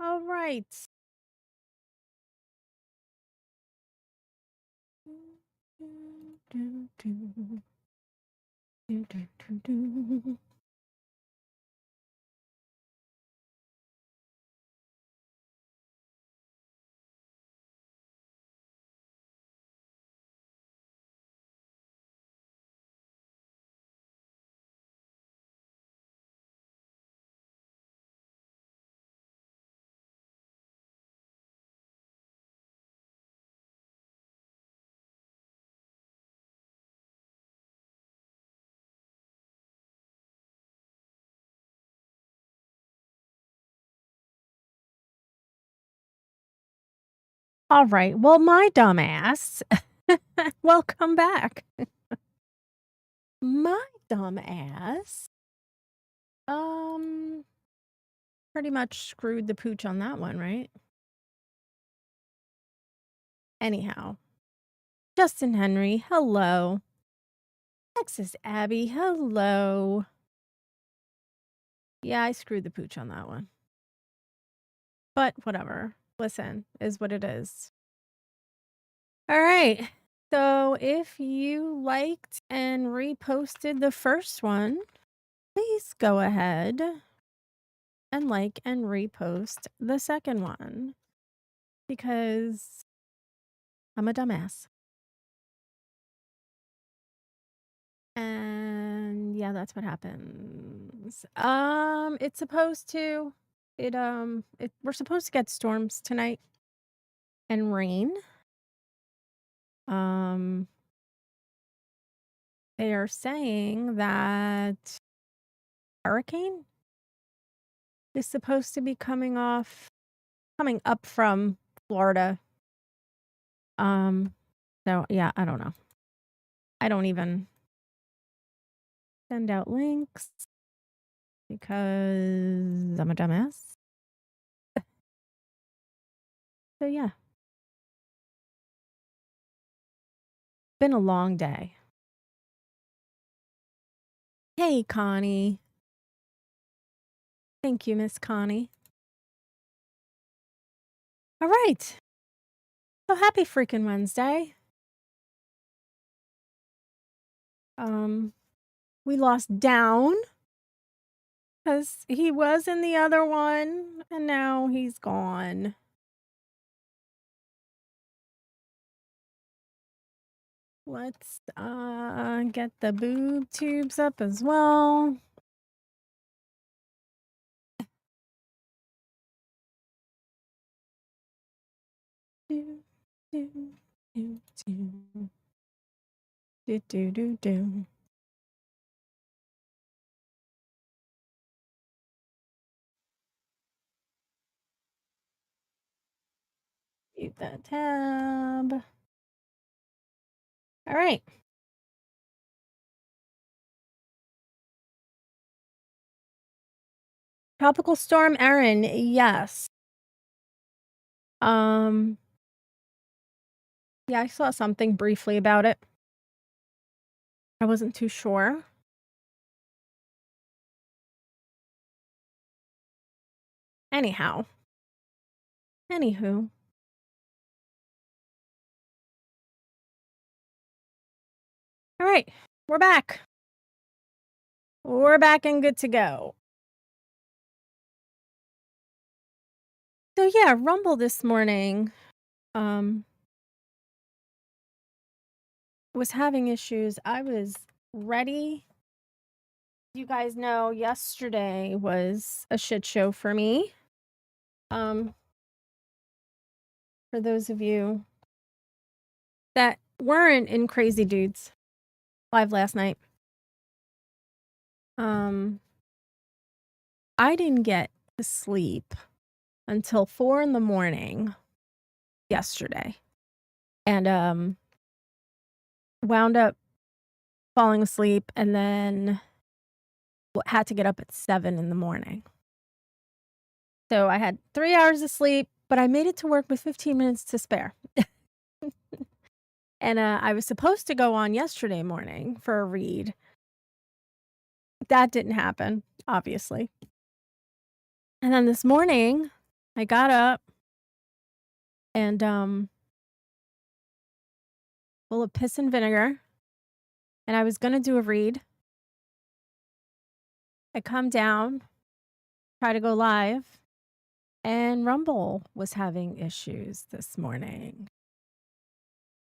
All right. All right. Well, my dumbass, welcome back. My dumbass, um, pretty much screwed the pooch on that one, right? Anyhow, Justin Henry, hello. Texas Abby, hello. Yeah, I screwed the pooch on that one. But whatever. Listen, is what it is. All right. So if you liked and reposted the first one, please go ahead and like and repost the second one because I'm a dumbass. And yeah, that's what happens. It's supposed to we're supposed to get storms tonight and rain. Um they are saying that hurricane is supposed to be coming up from Florida. So yeah, I don't know. I don't even send out links because I'm a dumbass. So yeah. Been a long day. Hey, Connie. Thank you, Miss Connie. All right. So happy freaking Wednesday. We lost Down because he was in the other one and now he's gone. Let's get the boob tubes up as well. Do, do, do, do. Do, do, do, do. Mute that tab. All right. Tropical Storm Erin, yes. Yeah, I saw something briefly about it. I wasn't too sure. Anyhow. Anywho. All right, we're back. We're back and good to go. So yeah, Rumble this morning was having issues. I was ready. You guys know yesterday was a shit show for me. For those of you that weren't in Crazy Dudes live last night. I didn't get to sleep until 4 a.m. yesterday. And wound up falling asleep and then had to get up at 7 a.m. So I had 3 hours of sleep, but I made it to work with 15 minutes to spare. And I was supposed to go on yesterday morning for a read. That didn't happen, obviously. And then this morning, I got up and, full of piss and vinegar, and I was gonna do a read. I come down, try to go live, and Rumble was having issues this morning.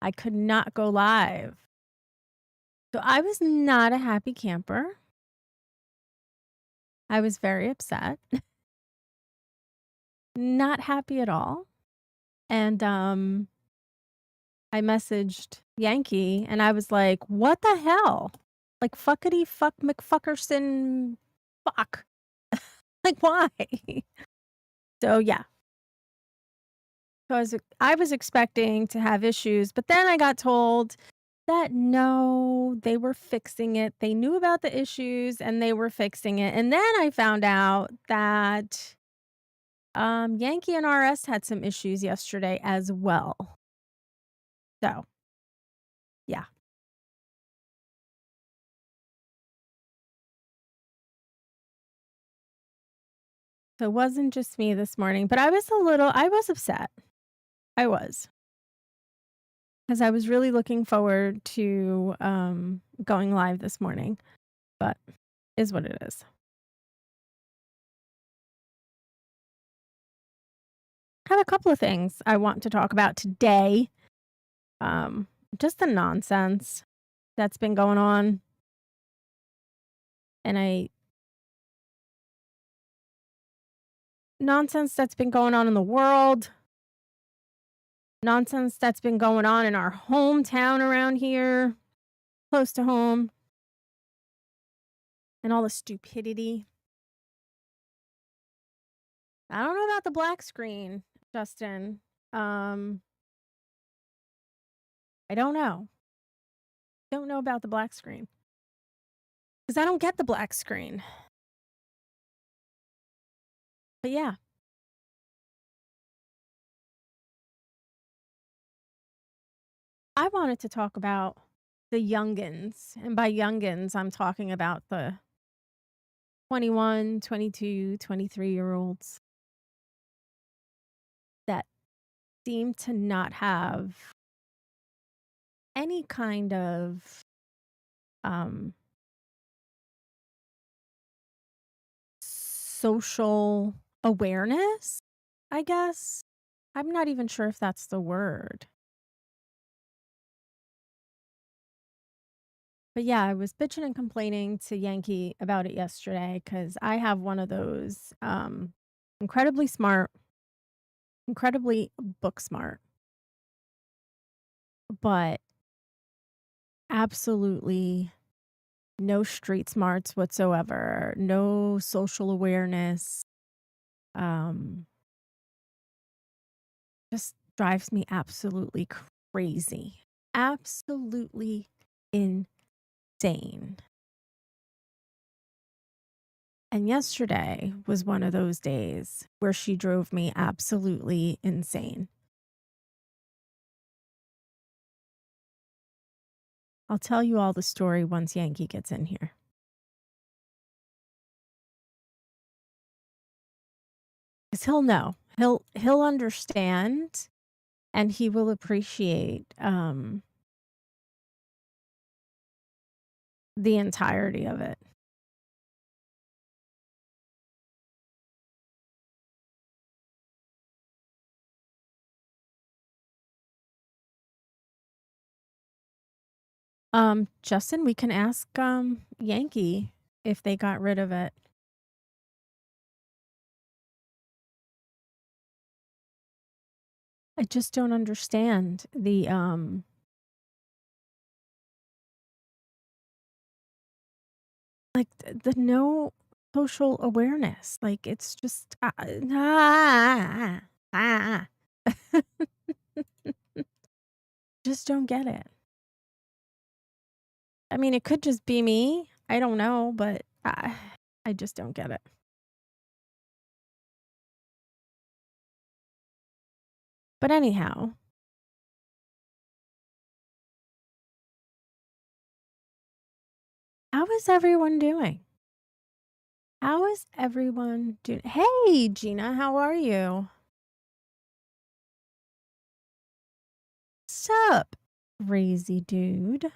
I could not go live. So I was not a happy camper. I was very upset, not happy at all. And I messaged Yankee and I was like, "What the hell? Like fuckity fuck McFuckerson fuck. Like why?" So yeah. So I was expecting to have issues, but then I got told that no, they were fixing it. They knew about the issues and they were fixing it. And then I found out that Yankee and RS had some issues yesterday as well. So, yeah. So it wasn't just me this morning, but I was upset. I was, because I was really looking forward to going live this morning, but is what it is. I have a couple of things I want to talk about today. Um, just the nonsense that's been going on, and I nonsense that's been going on in the world, nonsense that's been going on in our hometown around here, close to home, and all the stupidity. I don't know about the black screen, Justin. Um, I don't know. Don't know about the black screen because I don't get the black screen. But yeah, I wanted to talk about the youngins, and by youngins, I'm talking about the 21, 22, 23-year olds that seem to not have any kind of um, social awareness, I guess. I'm not even sure if that's the word. But yeah, I was bitching and complaining to Yankee about it yesterday because I have one of those incredibly smart, incredibly book smart, but absolutely no street smarts whatsoever, no social awareness. Um, just drives me absolutely crazy. Absolutely insane. And yesterday was one of those days where she drove me absolutely insane. I'll tell you all the story once Yankee gets in here. 'Cause he'll know. He'll understand and he will appreciate the entirety of it. Justin, we can ask Yankee if they got rid of it. I just don't understand the no social awareness. Like it's just ah. Just don't get it. I mean, it could just be me. I don't know, but I just don't get it. But anyhow, how is everyone doing? How is everyone doing? Hey, Gina, how are you? What's up, crazy dude?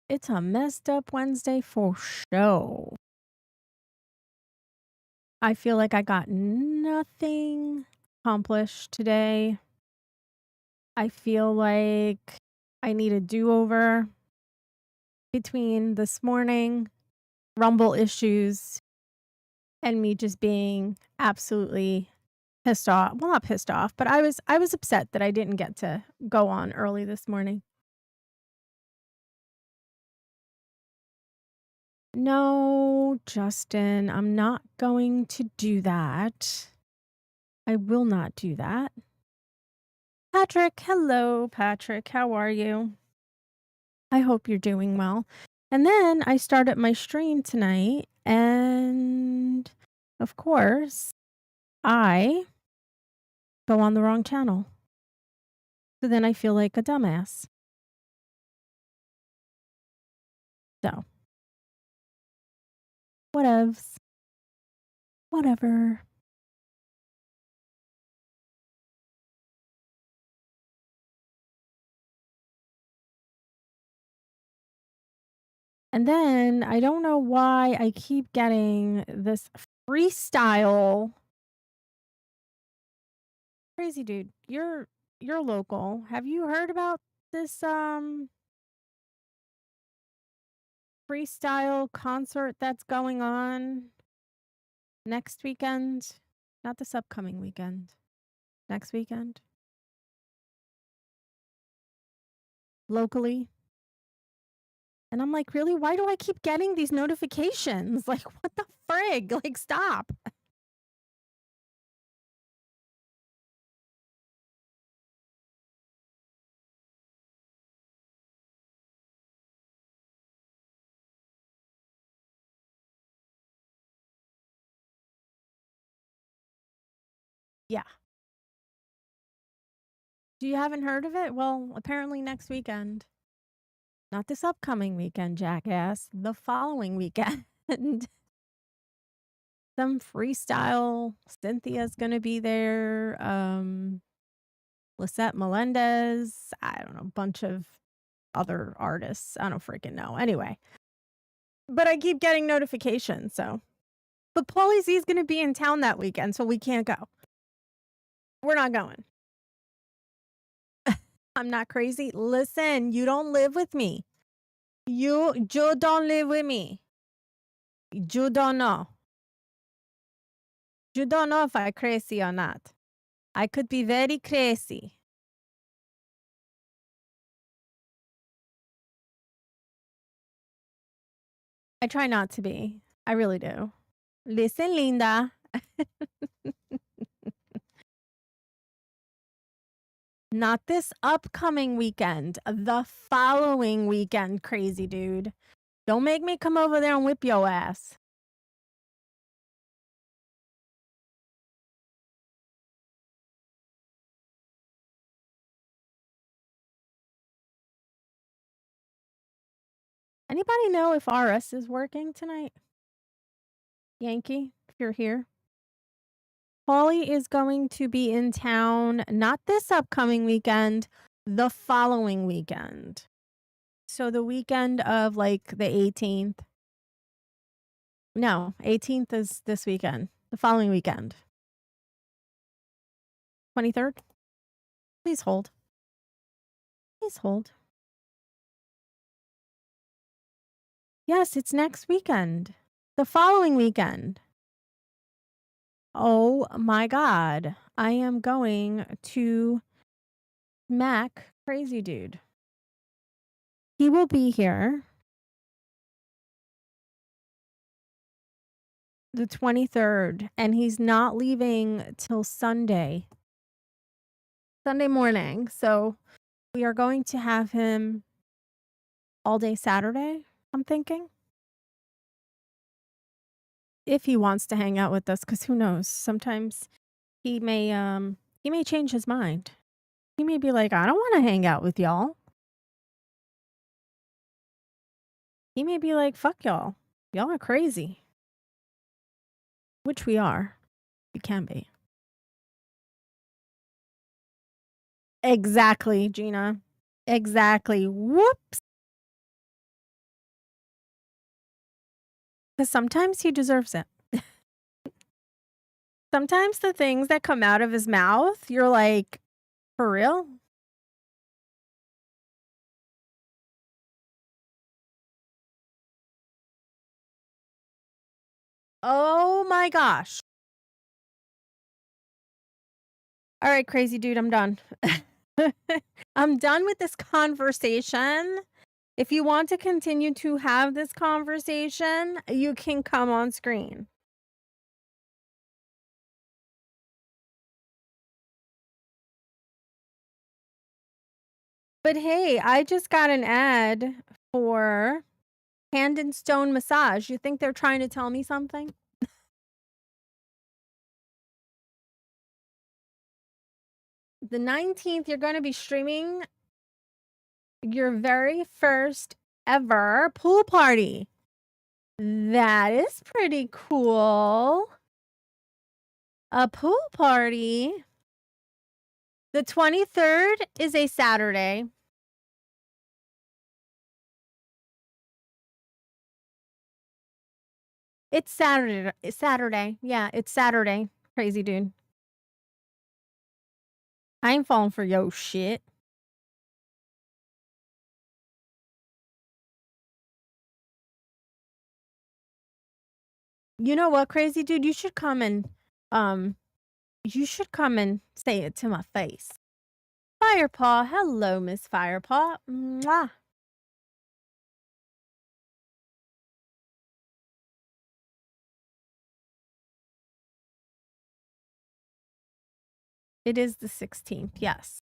It's a messed up Wednesday for show. I feel like I got nothing accomplished today. I feel like I need a do-over between this morning, Rumble issues, and me just being absolutely pissed off. Well, not pissed off, but I was upset that I didn't get to go on early this morning. No, Justin, I'm not going to do that. I will not do that. Patrick, hello, Patrick. How are you? I hope you're doing well. And then I started my stream tonight, and of course, I go on the wrong channel. So then I feel like a dumbass. So, whatevs. Whatever. And then I don't know why I keep getting this freestyle. Crazy dude, you're local. Have you heard about this freestyle concert that's going on next weekend? Not this upcoming weekend. Next weekend? Locally? And I'm like, "Really? Why do I keep getting these notifications? Like, what the frig? Like, stop." Yeah. You haven't heard of it? Well, apparently next weekend. Not this upcoming weekend, jackass. The following weekend. Some freestyle. Cynthia's gonna be there. Lisette Melendez. I don't know, a bunch of other artists. I don't freaking know. Anyway, but I keep getting notifications. So, but Paulie Z is gonna be in town that weekend, so we can't go. We're not going. I'm not crazy. Listen, you don't live with me. You don't live with me. You don't know. You don't know if I crazy or not. I could be very crazy. I try not to be. I really do. Listen, Linda. Not this upcoming weekend. The following weekend, crazy dude. Don't make me come over there and whip your ass. Anybody know if RS is working tonight? Yankee, if you're here. Paulie is going to be in town, not this upcoming weekend, the following weekend. So the weekend of like the 18th. No, 18th is this weekend. The following weekend. 23rd. Please hold. Please hold. Yes, it's next weekend. The following weekend. Oh my God. I am going to Mac Crazy Dude. He will be here the 23rd, and he's not leaving till Sunday morning. So we are going to have him all day Saturday, I'm thinking. If he wants to hang out with us, because who knows? Sometimes he may change his mind. He may be like, I don't want to hang out with y'all. He may be like, fuck y'all. Y'all are crazy, which we are. We can be. Exactly, Gina. Exactly. Whoops. Because sometimes he deserves it. Sometimes the things that come out of his mouth, you're like, for real? Oh my gosh. All right, crazy dude, I'm done. I'm done with this conversation. If you want to continue to have this conversation, you can come on screen. But hey, I just got an ad for Hand and Stone Massage. You think they're trying to tell me something? The 19th, you're going to be streaming your very first ever pool party. That is pretty cool. A pool party. The 23rd is a Saturday. It's Saturday. It's Saturday. Yeah, it's Saturday. Crazy dude. I ain't falling for yo shit. You know what, crazy dude? Um you should come and say it to my face. Firepaw, hello, Miss Firepaw. Mwah. It is the 16th, yes.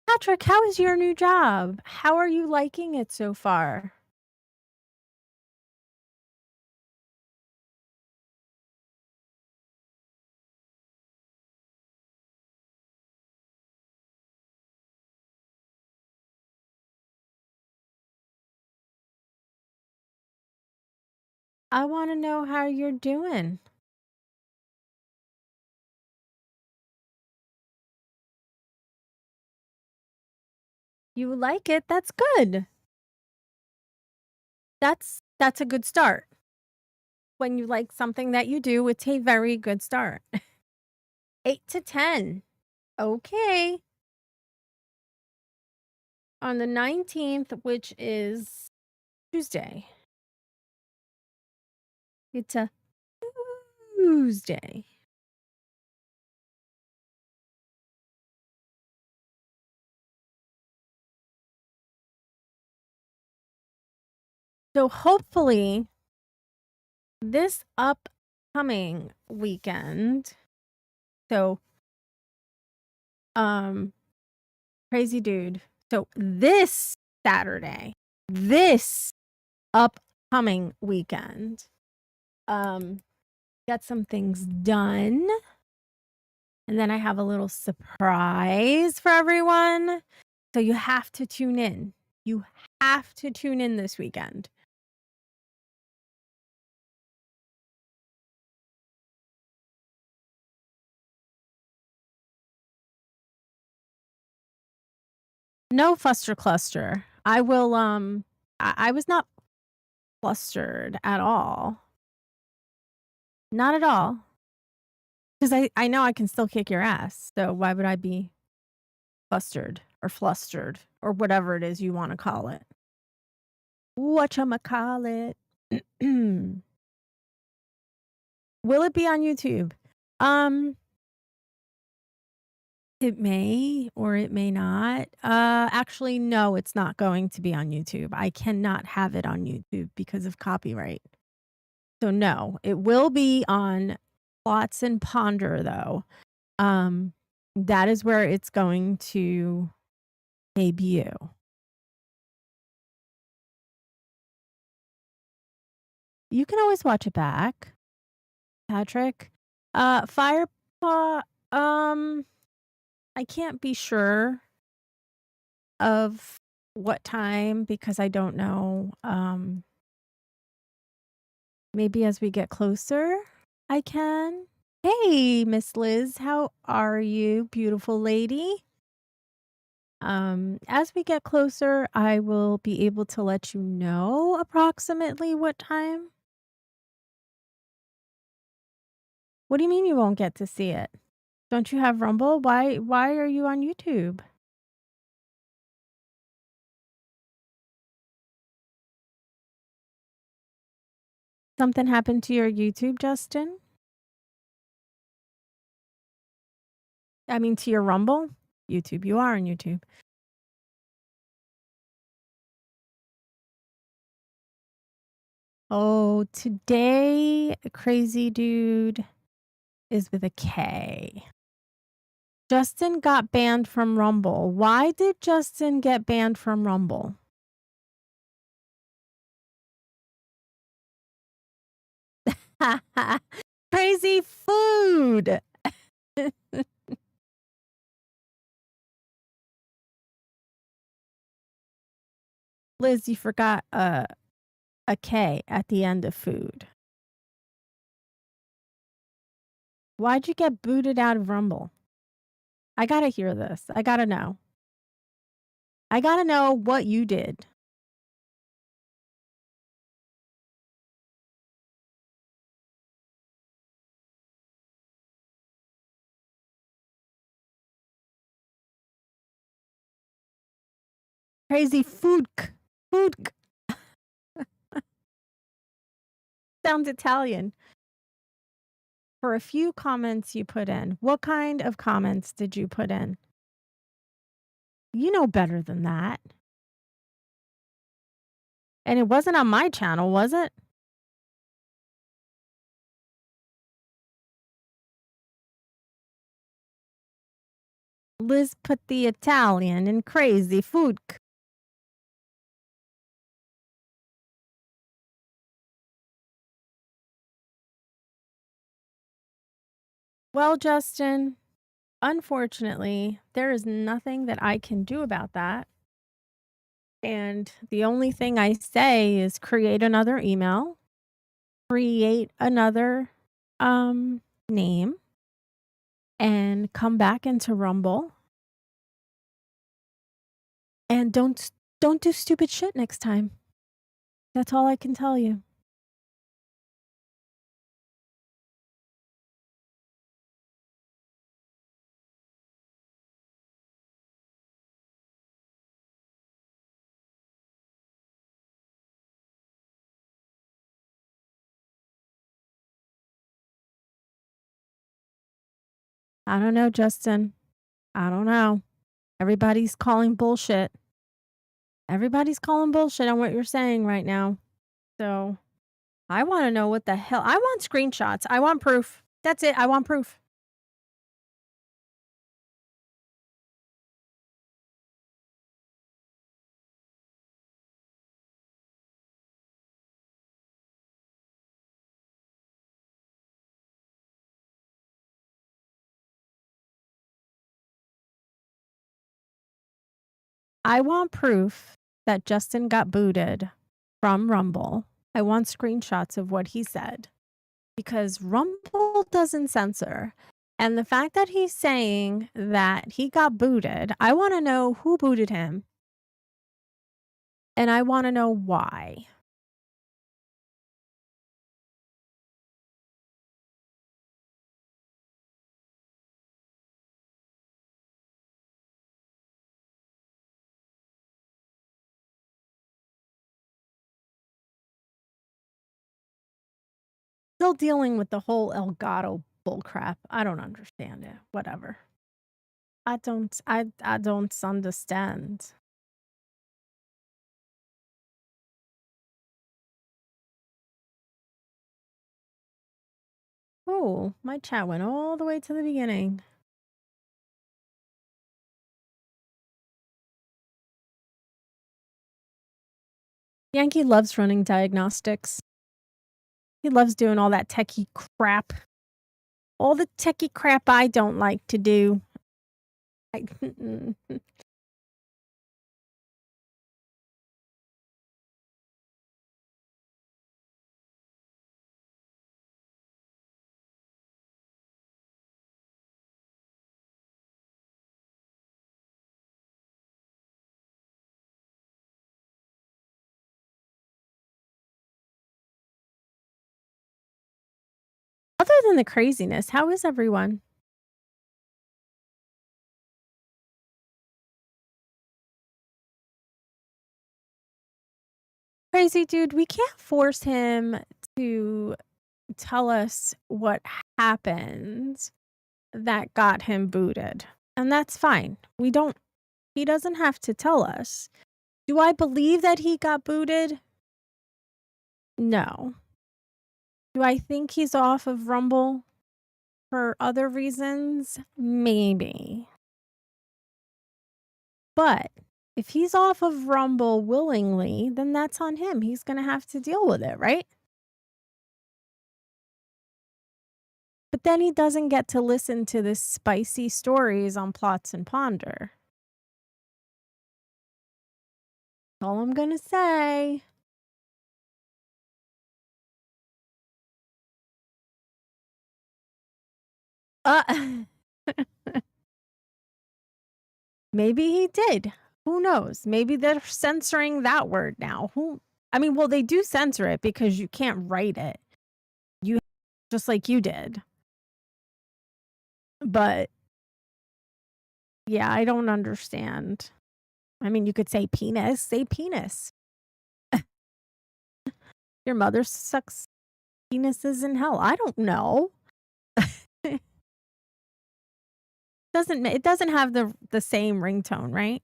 Patrick, how is your new job? How are you liking it so far? I want to know how you're doing. You like it? That's good. That's a good start. When you like something that you do, it's a very good start. 8 to 10. Okay. On the 19th, which is Tuesday. It's a Tuesday. So hopefully this upcoming weekend, so um crazy dude. So this upcoming weekend, um get some things done. And then I have a little surprise for everyone. So you have to tune in. You have to tune in this weekend. No fuster cluster. I will I was not flustered at all. Not at all. Because I know I can still kick your ass. So why would I be flustered or whatever it is you want to call it? Whatchamacallit. Will it be on YouTube? Um, it may or it may not. Actually, no, it's not going to be on YouTube. I cannot have it on YouTube because of copyright. So no, it will be on Plots and Ponder though. Um, that is where it's going to debut. You can always watch it back, Patrick. Firepaw, I can't be sure of what time because I don't know. Maybe as we get closer, I can. Hey, Miss Liz, how are you, beautiful lady? As we get closer, I will be able to let you know approximately what time. What do you mean you won't get to see it? Don't you have Rumble? Why are you on YouTube? Something happened to your YouTube, Justin? I mean, to your Rumble? YouTube. You are on YouTube. Oh, today, Crazy Dude is with a K. Justin got banned from Rumble. Why did Justin get banned from Rumble? Crazy food. Liz, you forgot a K at the end of food. Why'd you get booted out of Rumble? I gotta hear this. I gotta know. I gotta know what you did. Crazy food. Food sounds Italian. For a few comments you put in, what kind of comments did you put in? You know better than that. And it wasn't on my channel, was it? Liz put the Italian in crazy food. Well, Justin, unfortunately, there is nothing that I can do about that. And the only thing I say is create another email, create another name, and come back into Rumble and don't do stupid shit next time. That's all I can tell you. I don't know, Justin. I don't know. Everybody's calling bullshit. Everybody's calling bullshit on what you're saying right now. So I want to know what the hell. I want screenshots. I want proof. That's it. I want proof. I want proof that Justin got booted from Rumble. I want screenshots of what he said because Rumble doesn't censor. And the fact that he's saying that he got booted, I want to know who booted him and I want to know why. Still dealing with the whole Elgato bullcrap. I don't understand it. Whatever. I don't understand. Oh, my chat went all the way to the beginning. Yankee loves running diagnostics. He loves doing all that techie crap. All the techie crap I don't like to do. I, the craziness, how is everyone? Crazy dude, we can't force him to tell us what happened that got him booted, and that's fine. He doesn't have to tell us. Do I believe that he got booted? No. Do I think he's off of Rumble for other reasons? Maybe. But if he's off of Rumble willingly, then that's on him. He's gonna have to deal with it, right? But then he doesn't get to listen to the spicy stories on Plots and Ponder. All I'm gonna say. Uh, maybe he did. Who knows? Maybe they're censoring that word now. I mean, well, they do censor it because you can't write it. You just like you did. But yeah, I don't understand. I mean, you could say penis. Your mother sucks penises in hell. I don't know. It doesn't have the same ringtone, right?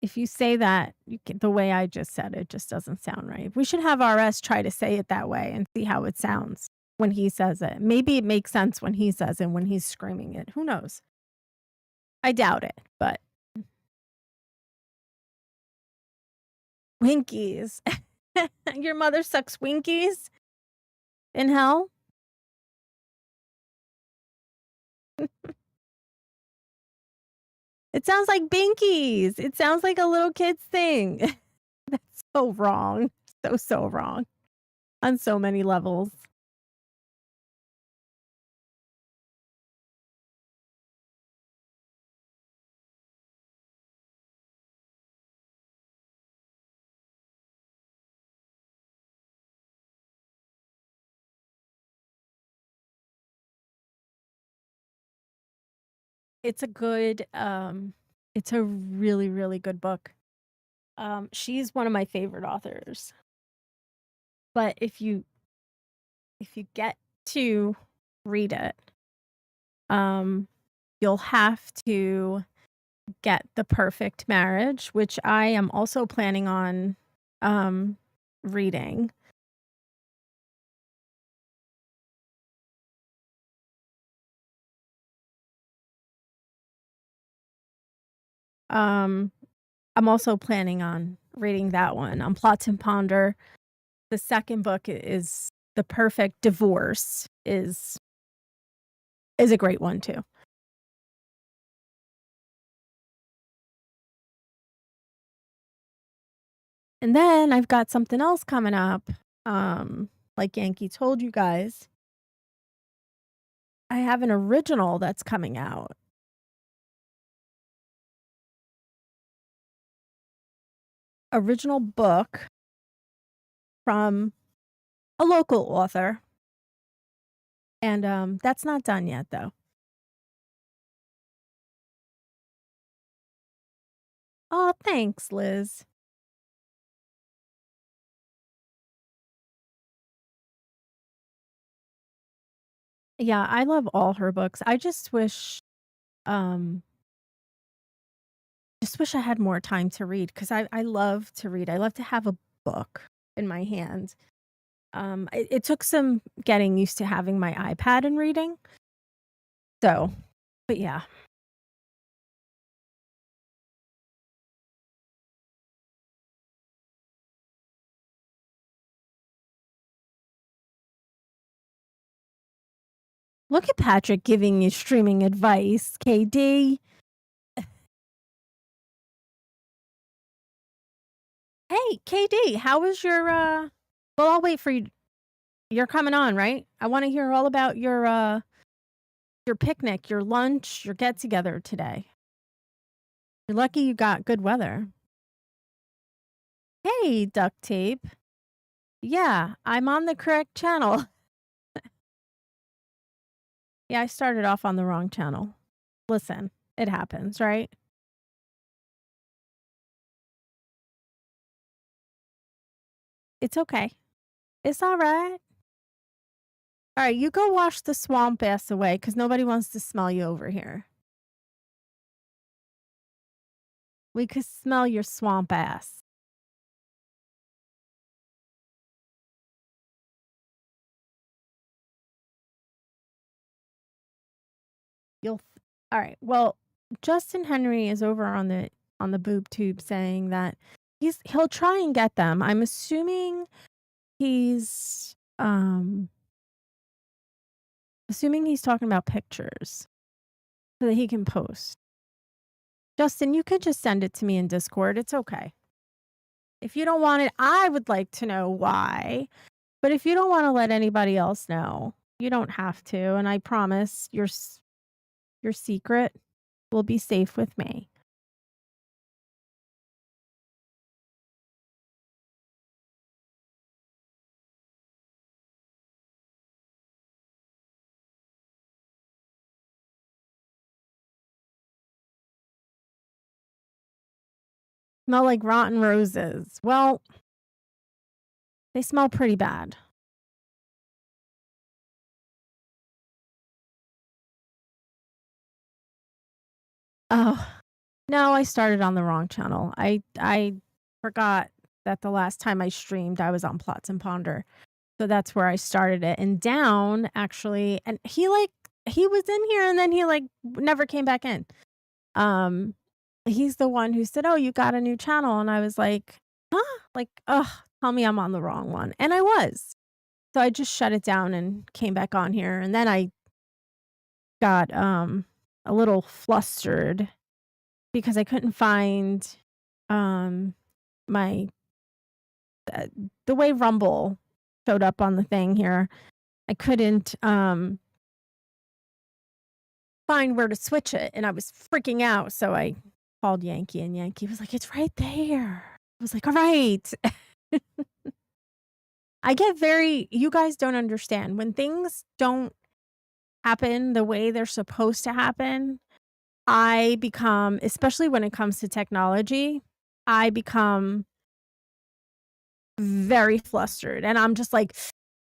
If you say that the way I just said it just doesn't sound right. We should have RS try to say it that way and see how it sounds when he says it. Maybe it makes sense when he says it, when he's screaming it. Who knows? I doubt it, but Winkies. Your mother sucks Winkies in hell? It sounds like Binkies. It sounds like a little kid's thing. That's so wrong. So wrong on so many levels. It's a good, it's a really, really good book. She's one of my favorite authors. But if you get to read it, um, you'll have to get The Perfect Marriage, which I am also planning on reading. Um, I'm also planning on reading that one on Plots and Ponder. The second book is The Perfect Divorce is a great one too. And then I've got something else coming up. Like Yankee told you guys, I have an original that's coming out. Original book from a local author. And that's not done yet though. Oh, thanks, Liz. Yeah, I love all her books. I um just wish I had more time to read because I love to read. I love to have a book in my hand. It took some getting used to having my iPad and reading. So, but yeah. Look at Patrick giving you streaming advice, KD. Hey, KD, how was your well, I'll wait for you. You're coming on, right? I want to hear all about your picnic, your lunch, your get together today. You're lucky you got good weather. Hey, duct tape. Yeah, I'm on the correct channel. Yeah, I started off on the wrong channel. Listen, it happens, right? It's okay. It's alright. Alright, you go wash the swamp ass away because nobody wants to smell you over here. We could smell your swamp ass. You'll Alright, well, Justin Henry is over on the boob tube saying that he'll try and get them. I'm he's, um assuming he's talking about pictures so that he can post. Justin, you could just send it to me in Discord, it's okay. If you don't want it, I would like to know why, but if you don't wanna let anybody else know, you don't have to, and I promise your secret will be safe with me. Smell like rotten roses. Well, they smell pretty bad. Oh, no, I started on the wrong channel. I forgot that the last time I streamed, I was on Plots and Ponder. So that's where I started it. And Down actually, and he was in here and then he like never came back in. Um he's the one who said, "Oh, you got a new channel." And I was like, "Huh?" Like, "Ugh, tell me I'm on the wrong one." And I was. So I just shut it down and came back on here and then I got a little flustered because I couldn't find um my uh, the way Rumble showed up on the thing here. I couldn't find where to switch it and I was freaking out. So I called Yankee and Yankee was like, "It's right there." I was like, "All right." I get very you guys don't understand. When things don't happen the way they're supposed to happen, I become especially when it comes to technology, I become very flustered and I'm just like,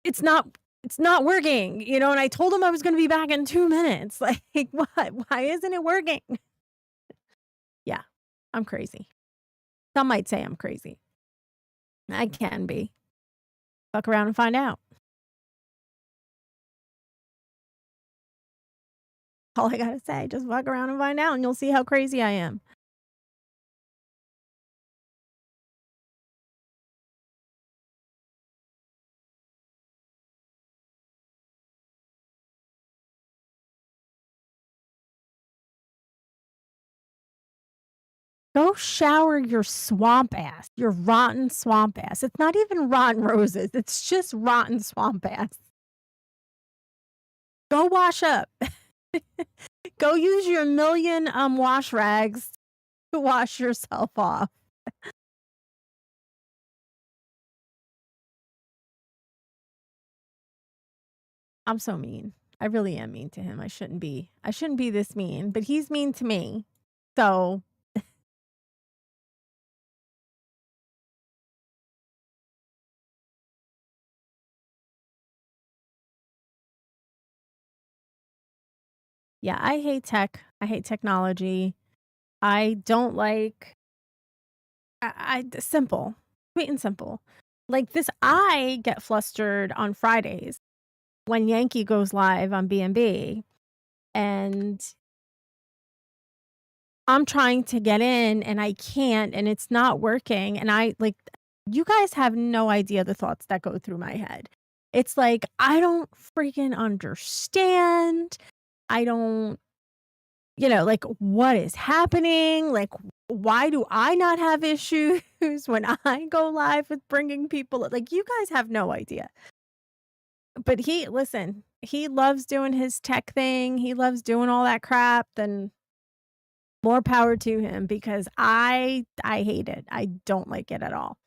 "It's not it's not working," and I told him I was gonna be back in 2 minutes. Like, what? Why isn't it working? Yeah, I'm crazy. Some might say I'm crazy. I can be. Fuck around and find out. All I gotta say, just fuck around and find out, and you'll see how crazy I am. Go shower your swamp ass, your rotten swamp ass. It's not even rotten roses, it's just rotten swamp ass. Go wash up. Go use your million, wash rags to wash yourself off. I'm so mean. I really am mean to him. I shouldn't be this mean, but he's mean to me. So, yeah, I hate tech. I hate technology. I don't like simple, sweet and simple. Like this, I get flustered on Fridays when Yankee goes live on B&B and I'm trying to get in and I can't and it's not working. And you guys have no idea the thoughts that go through my head. It's like, I don't freaking understand. I don't like, what is happening? Like, why do I not have issues when I go live with bringing people? Like, you guys have no idea. But listen, he loves doing his tech thing. He loves doing all that crap. Then more power to him because I hate it. I don't like it at all.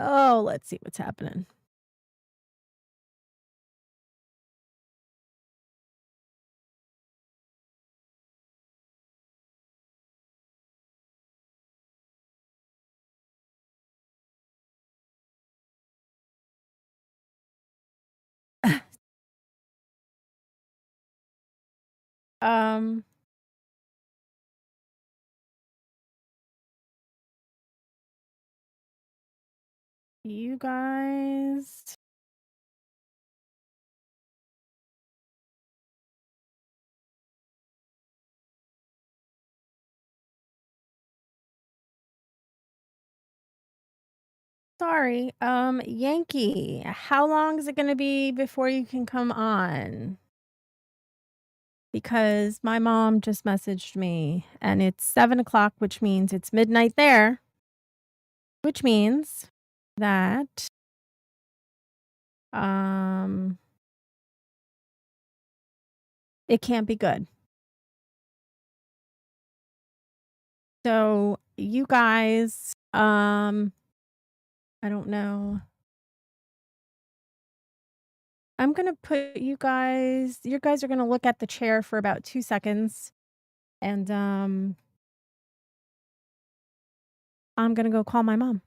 Oh, let's see what's happening. Um, you guys. Sorry. Yankee, how long is it gonna be before you can come on? Because my mom just messaged me and it's 7 o'clock, which means it's midnight there, which means that um it can't be good. So you guys, I don't know. I'm gonna put you guys are gonna look at the chair for about 2 seconds and I'm gonna go call my mom.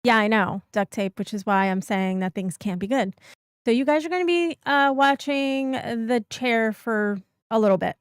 Yeah, I know, duct tape, which is why I'm saying that things can't be good. So you guys are gonna be, watching the chair for a little bit.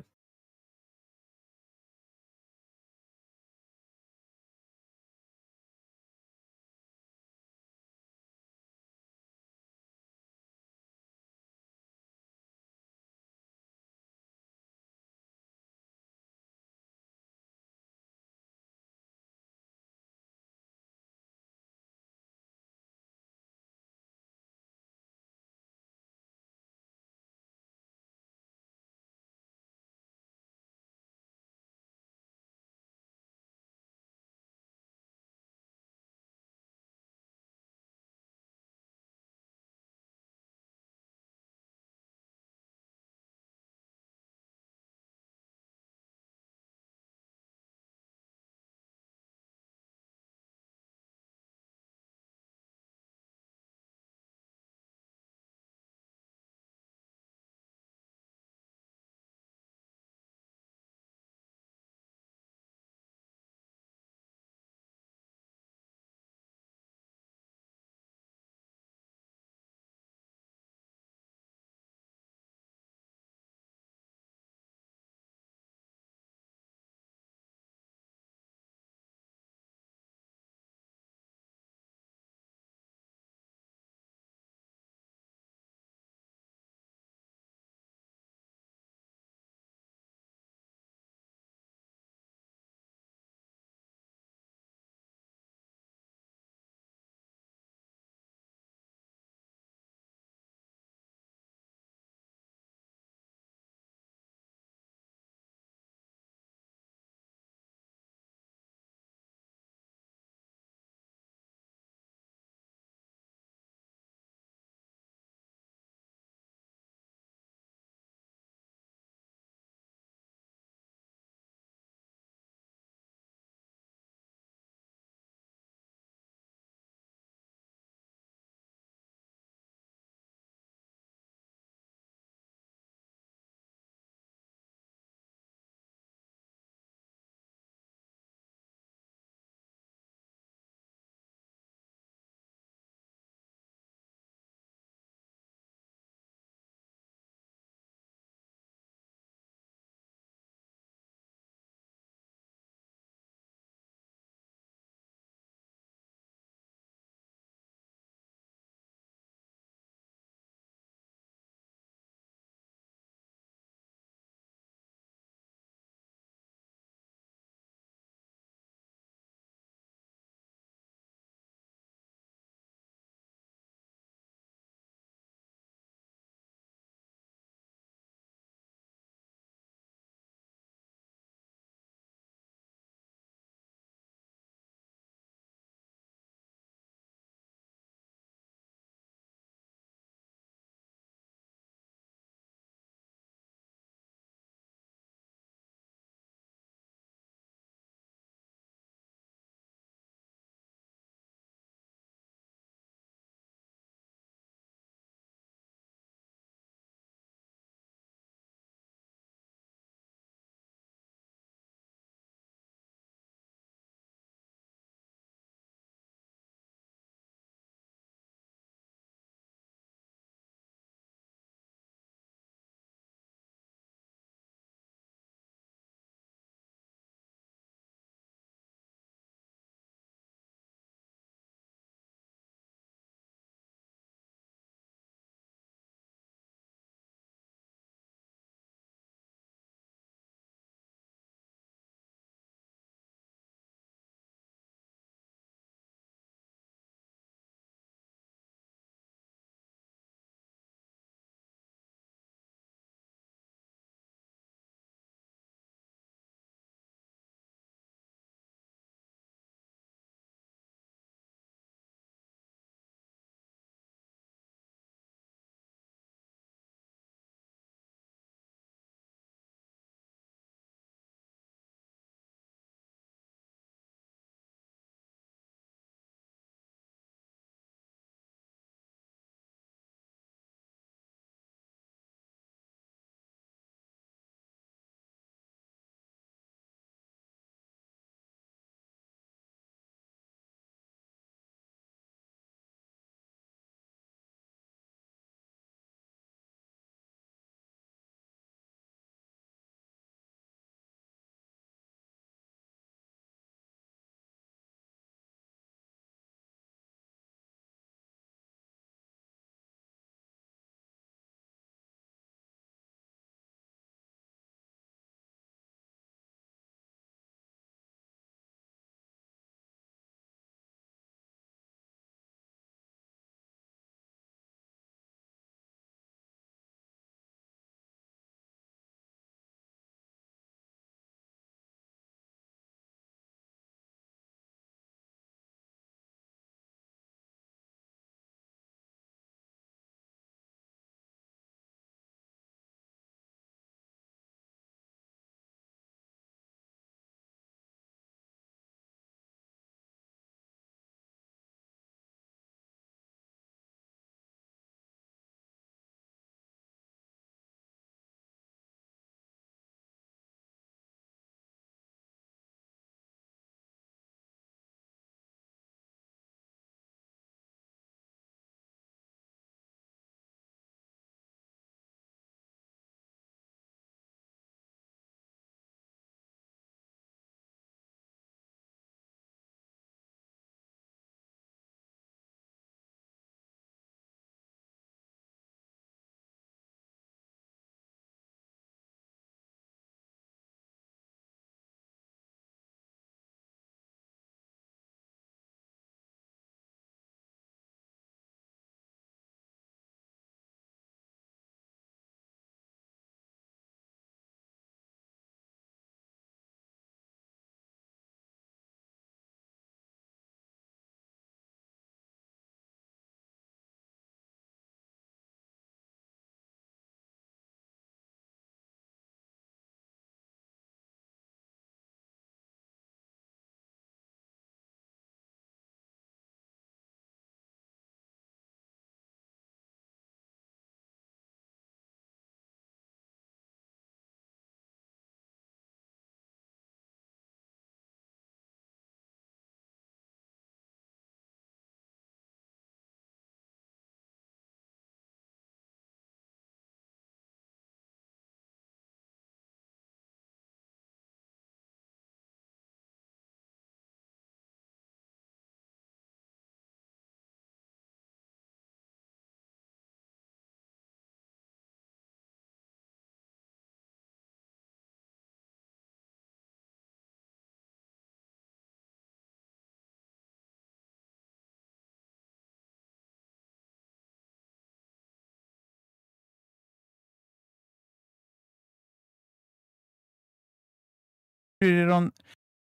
muted it on.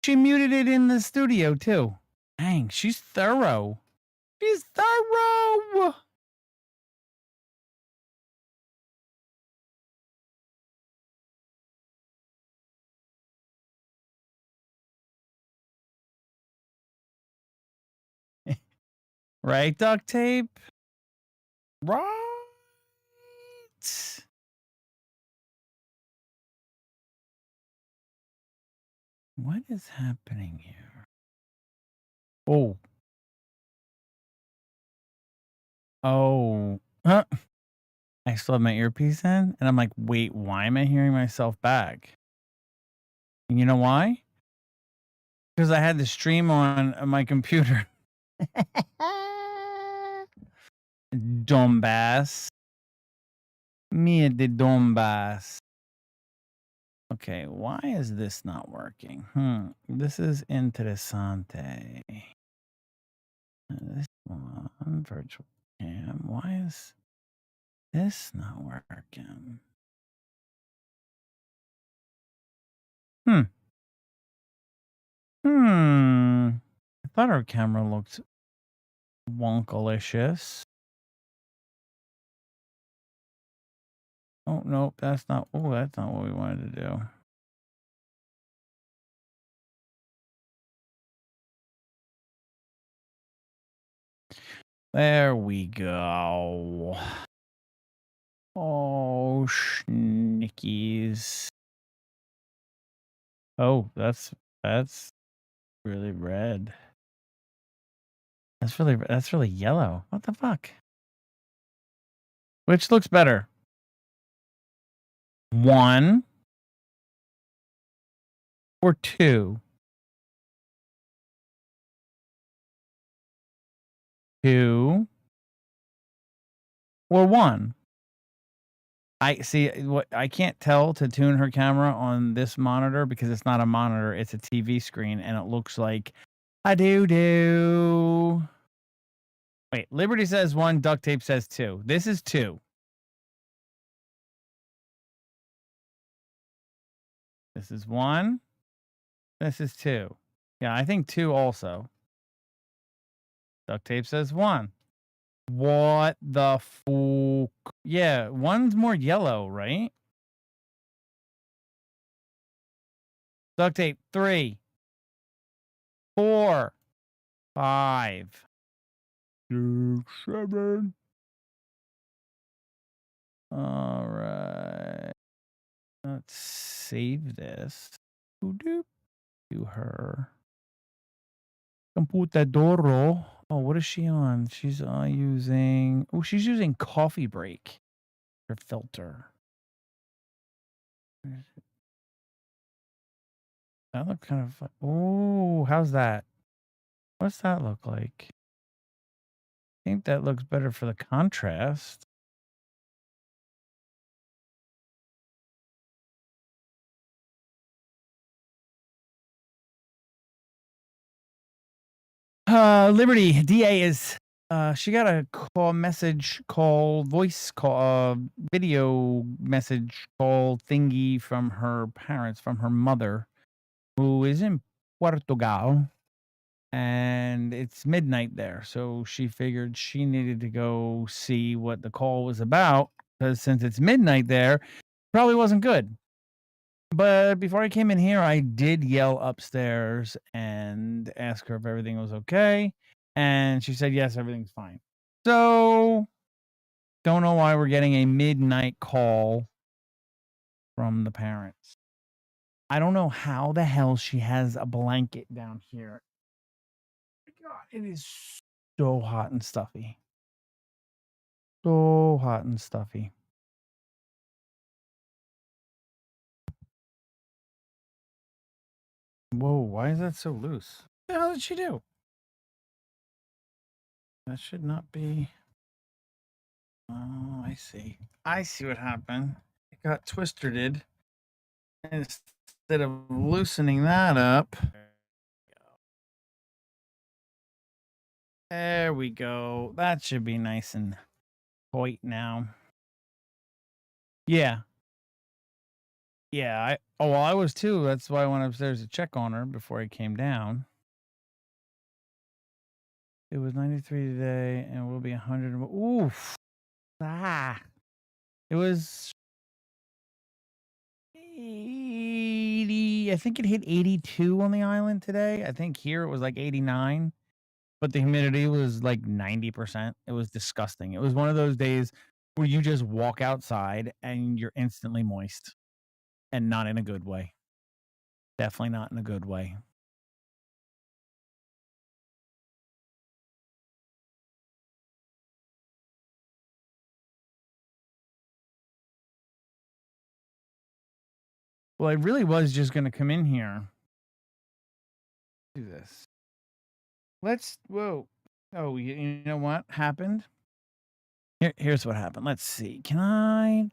She muted it in the studio too. Dang, she's thorough. She's thorough. Right, duct tape? Right. What is happening here? Oh. Oh. Huh. I still have my earpiece in, and I'm like, wait, why am I hearing myself back? And you know why? Because I had the stream on my computer. Dumbass. Mia de dumbass. Okay, why is this not working? This is interessante. This one, virtual cam. Why is this not working? I thought our camera looked wonkalicious. Oh, nope, that's not what we wanted to do. There we go. Oh, schnickies. Oh, that's really red. That's really yellow. What the fuck? Which looks better? 1 or 2? 2 or 1? I see what I can't tell to tune her camera on this monitor because it's not a monitor, it's a TV screen, and it looks like a doo-doo. Wait, Liberty says 1, duct tape says 2. This is 2. This is 1. This is 2. Yeah, I think 2 also. Duct tape says 1. What the fuck? Yeah, 1's more yellow, right? Duct tape 3, 4, 5, 6, 7. All right. Let's save this. Doop to her. Computadoro. Oh, what is she on? She's using. Oh, she's using Coffee Break. Her filter. That look kind of. Oh, how's that? What's that look like? I think that looks better for the contrast. Liberty DA is she got a voice call, video message call thingy from her parents, from her mother, who is in Portugal, and it's midnight there. So she figured she needed to go see what the call was about, because since it's midnight there, probably wasn't good. But before I came in here, I did yell upstairs and ask her if everything was okay. And she said, yes, everything's fine. So, don't know why we're getting a midnight call from the parents. I don't know how the hell she has a blanket down here. God, it is so hot and stuffy. So hot and stuffy. Whoa, why is that so loose? What the hell did she do? That should not be. Oh, I see. I see what happened. It got twisted. Instead of loosening that up. There we go. That should be nice and tight now. Yeah. Yeah, well, I was too. That's why I went upstairs to check on her before I came down. It was 93 today, and will be 100. Oof. Ah. It was 80. I think it hit 82 on the island today. I think here it was like 89, but the humidity was like 90%. It was disgusting. It was one of those days where you just walk outside and you're instantly moist, and not in a good way. Definitely not in a good way. Well, I really was just going to come in here. Do this. Whoa. Oh, you know what happened? Here's what happened. Let's see. Can I?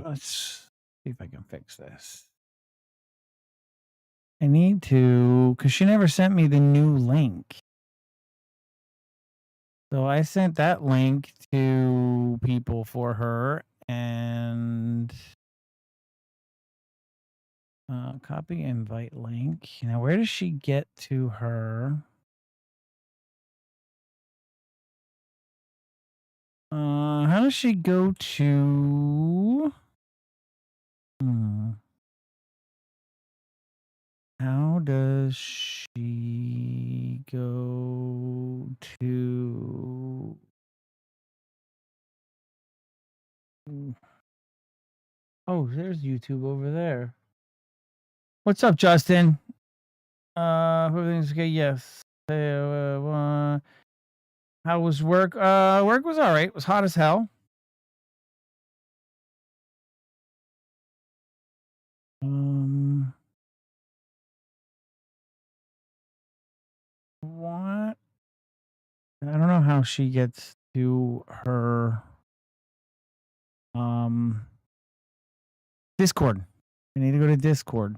Let's see if I can fix this. I need to, because she never sent me the new link. So I sent that link to people for her and copy invite link. Now, where does she get to her? How does she go to? How does she go to? Oh, there's YouTube over there. What's up, Justin? Everything's okay. Yes. How was work? Work was all right. It was hot as hell. What? I don't know how she gets to her Discord. I need to go to Discord.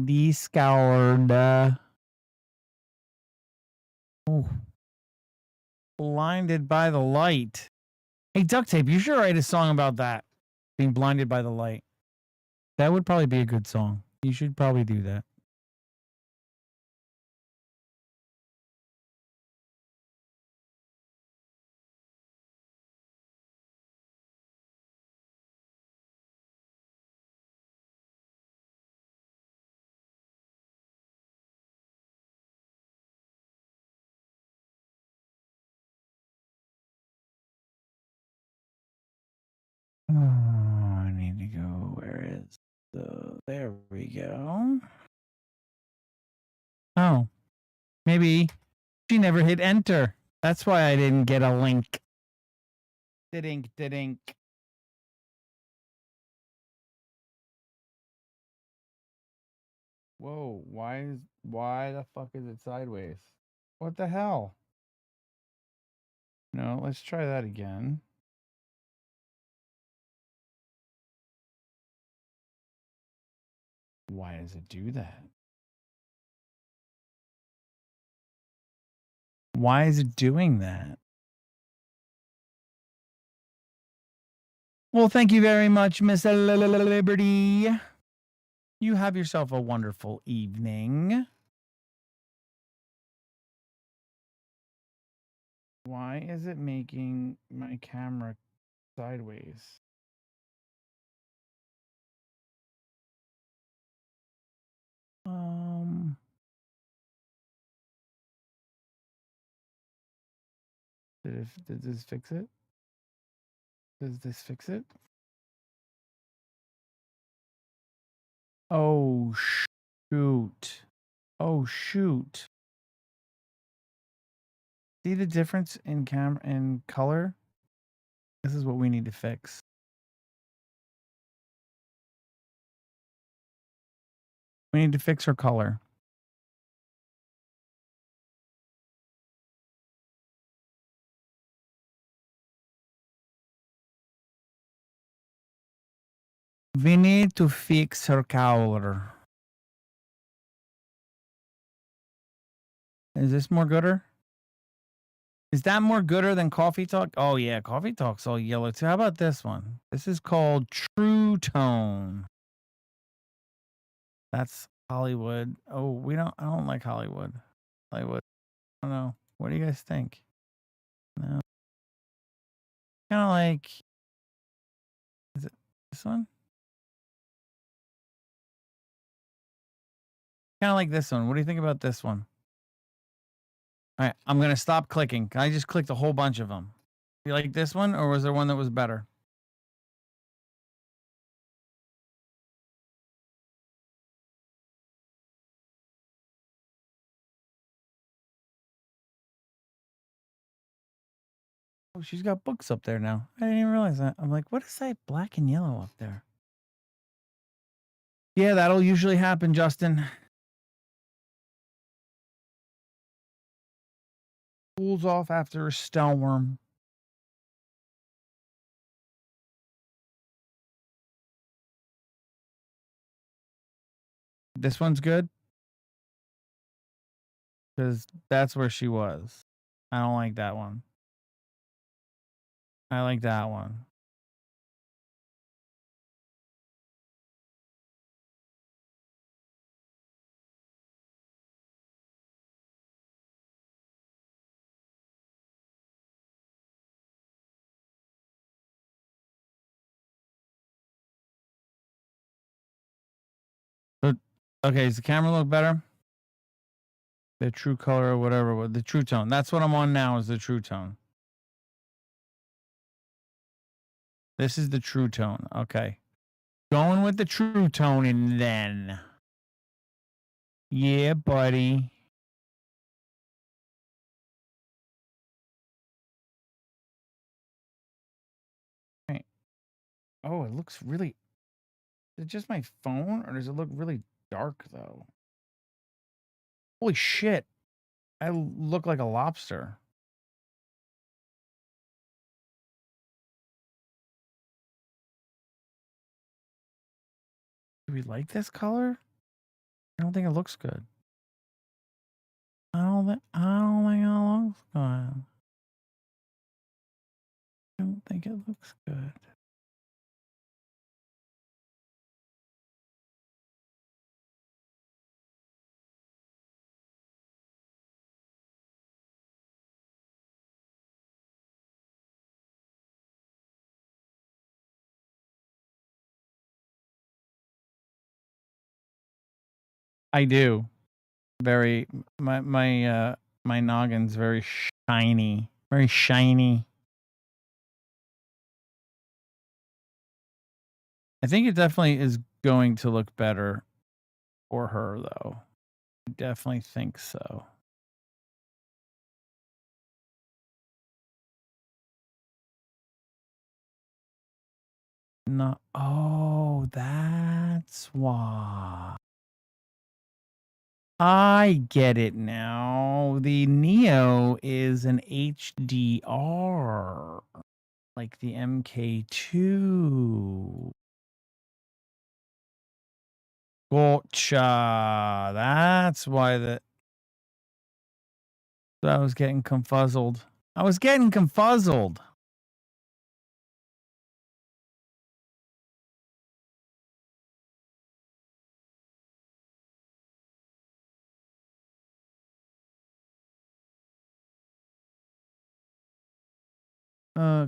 Discord. Oh. Blinded by the light. Hey, Duct Tape, you should write a song about that. Being blinded by the light. That would probably be a good song. You should probably do that. Oh, I need to go. Where is there we go. Oh, maybe she never hit enter. That's why I didn't get a link. Didn't. Whoa, why the fuck is it sideways? What the hell? No, let's try that again. Why does it do that? Why is it doing that? Well, thank you very much, Miss Liberty. You have yourself a wonderful evening. Why is it making my camera sideways? Did this fix it? Does this fix it? Oh, shoot. Oh, shoot. See the difference in color? This is what we need to fix. We need to fix her color. We need to fix her color. Is this more gooder? Is that more gooder than Coffee Talk? Oh, yeah. Coffee Talk's all yellow, too. How about this one? This is called True Tone. That's Hollywood. Oh, I don't like Hollywood. Hollywood. I don't know. What do you guys think? No. Kind of like, is it this one? Kind of like this one. What do you think about this one? All right, I'm going to stop clicking. I just clicked a whole bunch of them. You like this one, or was there one that was better? Oh, she's got books up there now. I didn't even realize that. I'm like, what is that black and yellow up there? Yeah, that'll usually happen, Justin. Cools off after a storm. This one's good because that's where she was. I don't like that one. I like that one. But, okay, does the camera look better? The true color or whatever, the true tone. That's what I'm on now is the true tone. This is the true tone. Okay. Going with the true tone and then. Yeah, buddy. Right. Oh, it looks really. Is it just my phone or does it look really dark though? Holy shit. I look like a lobster. Do we like this color? I don't think it looks good. I don't think it looks good. I don't think it looks good. I do. Very my noggin's very shiny. Very shiny. I think it definitely is going to look better for her though. I definitely think so. No, oh, that's why. I get it now. The Neo is an HDR, like the MK2. Gotcha. That's why I was getting confuzzled. I was getting confuzzled.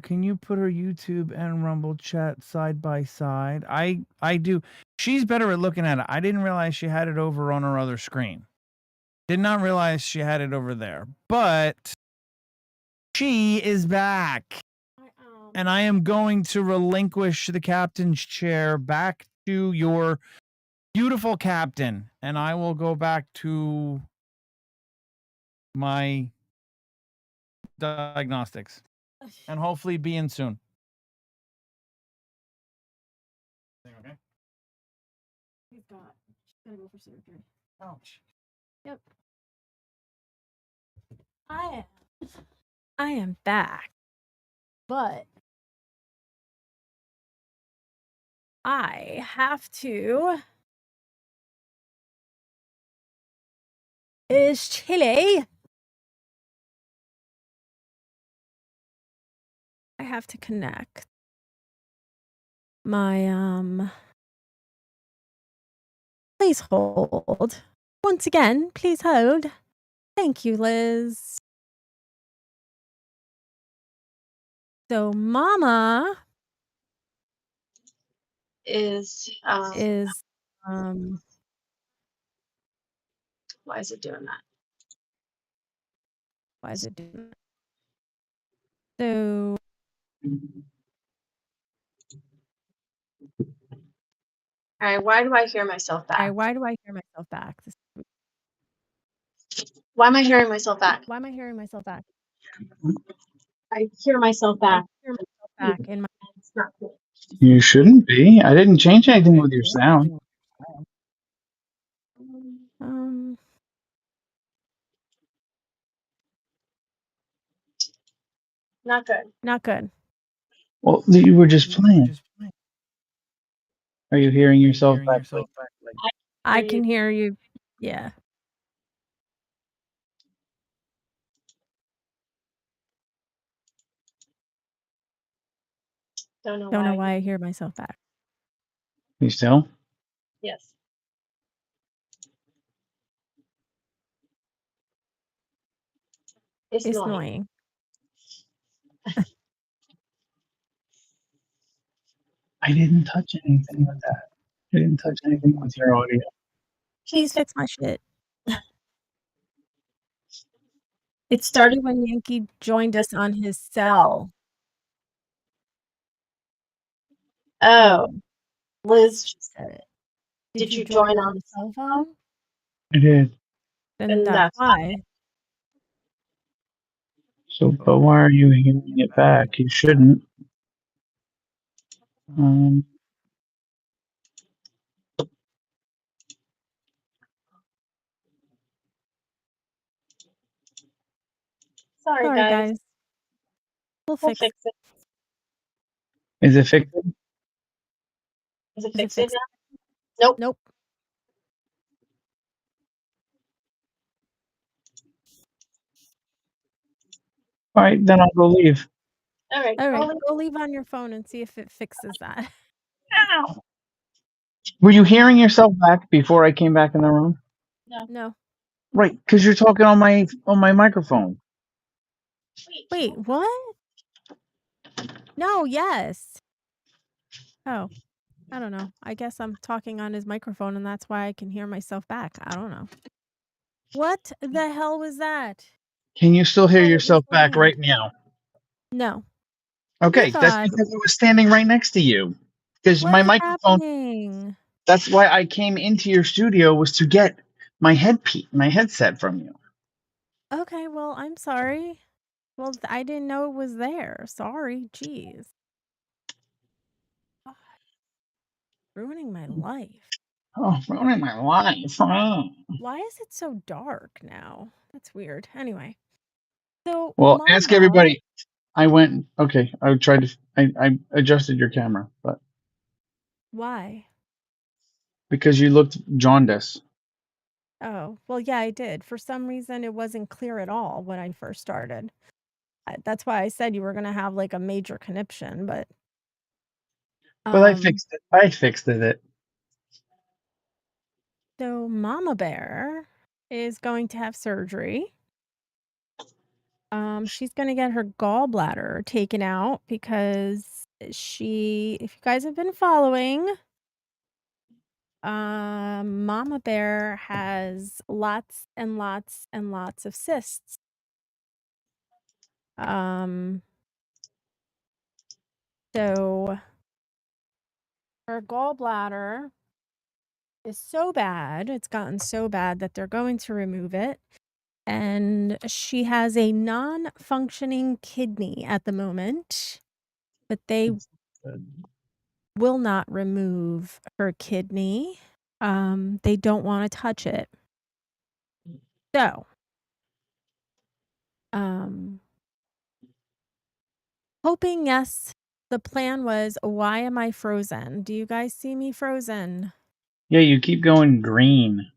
Can you put her YouTube and Rumble chat side by side? I do. She's better at looking at it. I didn't realize she had it over on her other screen. Did not realize she had it over there. But she is back. And I am going to relinquish the captain's chair back to your beautiful captain. And I will go back to my diagnostics and hopefully be in soon. Okay. She's gotta go for surgery. Ouch. Yep. I am back. But I have to. Is chili I have to connect my. Please hold. Once again, please hold. Thank you, Liz. So Mama Is is, why is it doing that? why is it doing that? So All right, why do I hear myself back? why do I hear myself back? Why am I hearing myself back? Why am I hearing myself back? I hear myself I back. hear myself back in my It's not cool. You shouldn't be. I didn't change anything with your sound. um Not good. not good. Well, you were just playing. Are you hearing yourself back? Like, I can hear you. Yeah. Don't know Don't know why. why I hear myself back. you still? Yes. It's It's annoying. annoying. I didn't touch anything with that. I didn't touch anything with your audio. Please fix my shit. It It started when Yankee joined us on his cell. Oh, Liz Liz, said it. did Did you you join join on on the the cell cell phone? phone? I did. Then And that's that's why. So, but why are you hearing it back? You shouldn't. Um, Sorry, Sorry, guys. guys. We'll We'll fix it. fix it. is it fixed? Is it Is it fixed fixed? now? Nope. Nope. All right, then I'll go leave. All right. All right. I'll Go leave on your phone and see if it fixes that. Were you hearing yourself back before I came back in the room? No. Right, because you're talking on my microphone. Wait, what? No, yes. Oh, I don't know. I guess I'm talking on his microphone and that's why I can hear myself back. I don't know. What the hell was that? Can you still hear Oh, it was yourself the back wind. right now? No. You Okay, that's thought, because I was standing right next to you. Because what my is microphone, happening? that's why I came into your studio was to get my headset from you. Okay, well, I'm sorry. Well, I didn't know it was there. Sorry. Jeez. God, ruining my life. Oh, ruining my life. Oh. Why is it so dark now? That's weird. Anyway. So, Well, ask Mama, everybody. I went, okay, I tried to, I adjusted your camera, but why? because you looked jaundiced. Oh, well, yeah, I did. For some reason, it wasn't clear at all when I first started. That's why I said you were gonna have like a major conniption, but But I um, fixed it. I fixed it. so Mama Bear is going to have surgery. She's gonna get her gallbladder taken out because if you guys have been following, Mama Bear has lots and lots and lots of cysts. Um, so her gallbladder is so bad, it's gotten so bad that they're going to remove it. And she has a non-functioning kidney at the moment, but they will not remove her kidney. They don't want to touch it. So, hoping, yes, the plan was, why am I frozen? Do you guys see me frozen? Yeah, you keep going green.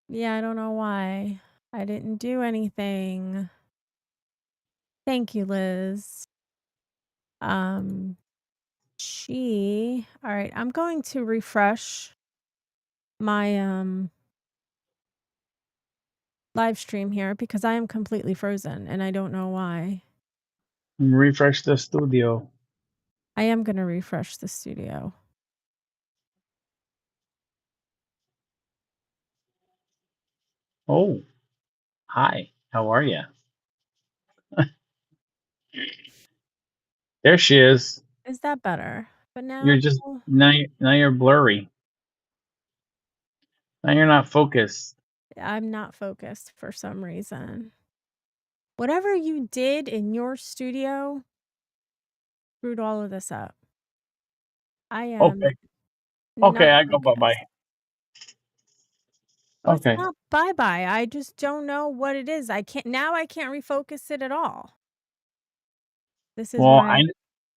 Yeah, I don't know why. I didn't do anything. Thank you, Liz. All right, I'm going to refresh my live stream here because I am completely frozen and I don't know why. Refresh the studio. I am going to refresh the studio. Oh, hi. How are you? There she is. Is that better? But You're now just now you're blurry. Now you're not focused. I'm not focused for some reason. Whatever you did in your studio screwed all of this up. I am Okay. Okay, not I go bye bye. focused. Well, it's Okay. not bye-bye. I just don't know what it is. I can't refocus it at all. This is Well, my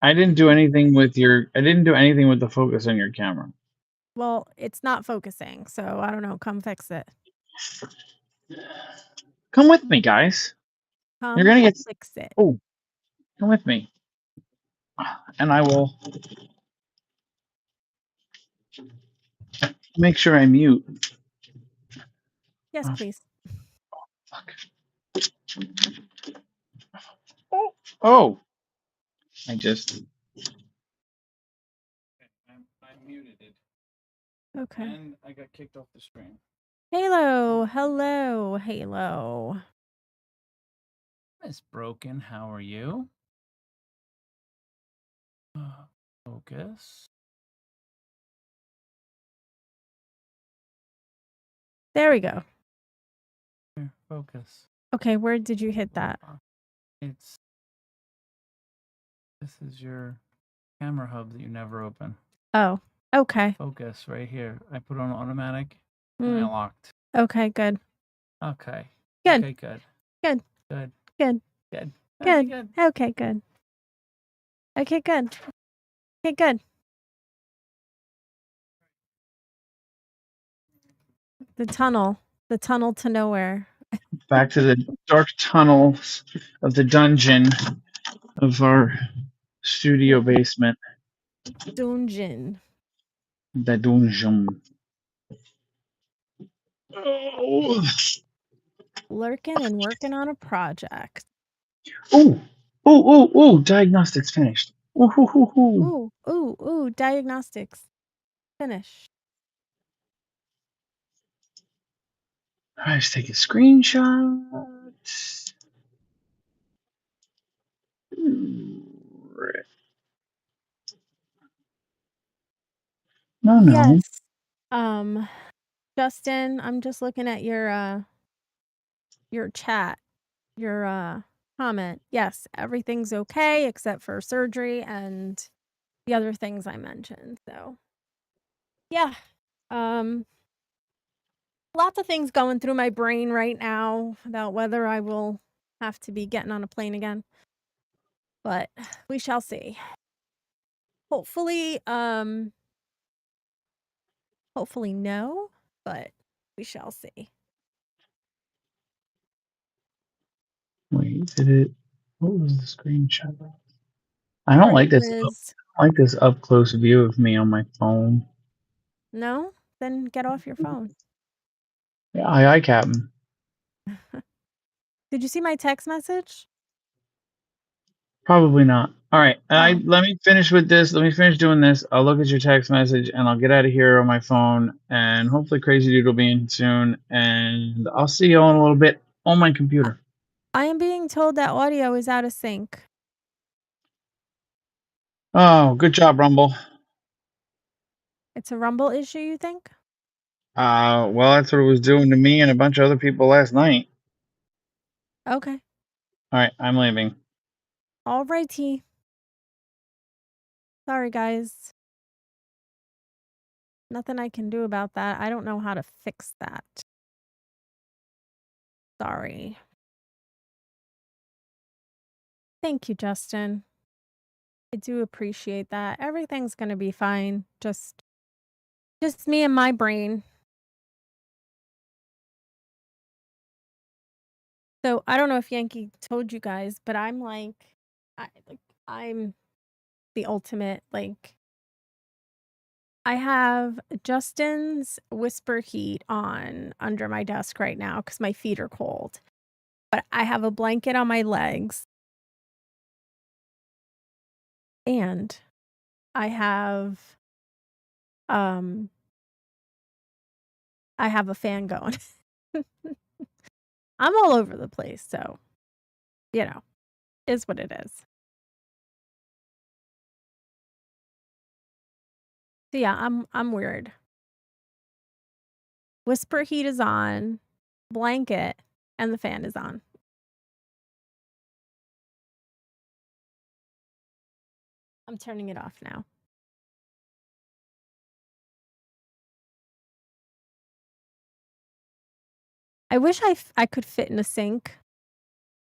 I didn't do anything with the focus on your camera. well, it's not focusing, so I don't know. Come fix it. Come with me, guys. You're Come gonna get fix it. oh, come with me. And I will make sure I mute. Yes, Oh, please. fuck. Oh, I just I muted it. Okay. And I got kicked off the stream. Halo. Hello, Halo. Miss Broken, how are you? Focus. There we go. Here, focus. Okay, where did you hit that? This is your camera hub that you never open. Oh, okay. Focus right here. I put on automatic and I Mm, locked. okay, good. Okay. Good. Okay, good. Good. Good. Good. Good. Okay, Good. good. Okay, good. Okay, good. Okay, good. The tunnel to nowhere. Back to the dark tunnels of the dungeon of our studio basement. Dungeon. The dungeon. Oh. Lurking and working on a project. Oh, diagnostics finished. Ooh, hoo, hoo, hoo. Ooh, diagnostics. Finish. I just take a screenshot. No. Yes. Justin, I'm just looking at your chat, your comment. Yes, everything's okay except for surgery and the other things I mentioned. So, yeah. Um Lots of things going through my brain right now about whether I will have to be getting on a plane again. But we shall see. Hopefully, hopefully no, but we shall see. Wait, did it? What was the screenshot? I don't Party like this. was I like this up close view of me on my phone. no, then get off your phone. Yeah, aye, Captain. Did you see my text message? Probably not. All right. Oh, Let me finish with this. Let me finish doing this. I'll look at your text message and I'll get out of here on my phone. And hopefully, Crazy Dude will be in soon. And I'll see you all in a little bit on my computer. I am being told that audio is out of sync. Oh, good job, Rumble. It's a Rumble issue, you think? Well, that's what it was doing to me and a bunch of other people last night. Okay. All right, I'm leaving. All righty. Sorry, guys. Nothing I can do about that. I don't know how to fix that. Sorry. Thank you, Justin. I do appreciate that. Everything's going to be fine. Just me and my brain. So, I don't know if Yankee told you guys, but I'm like I'm the ultimate, like I have Justin's whisper heat on under my desk right now because my feet are cold, but I have a blanket on my legs, and I have, um I have a fan going. I'm all over the place, so, you know, is what it is. So, yeah, I'm weird. Whisper heat is on, blanket, and the fan is on. I'm turning it off now. I wish I could fit in a sink,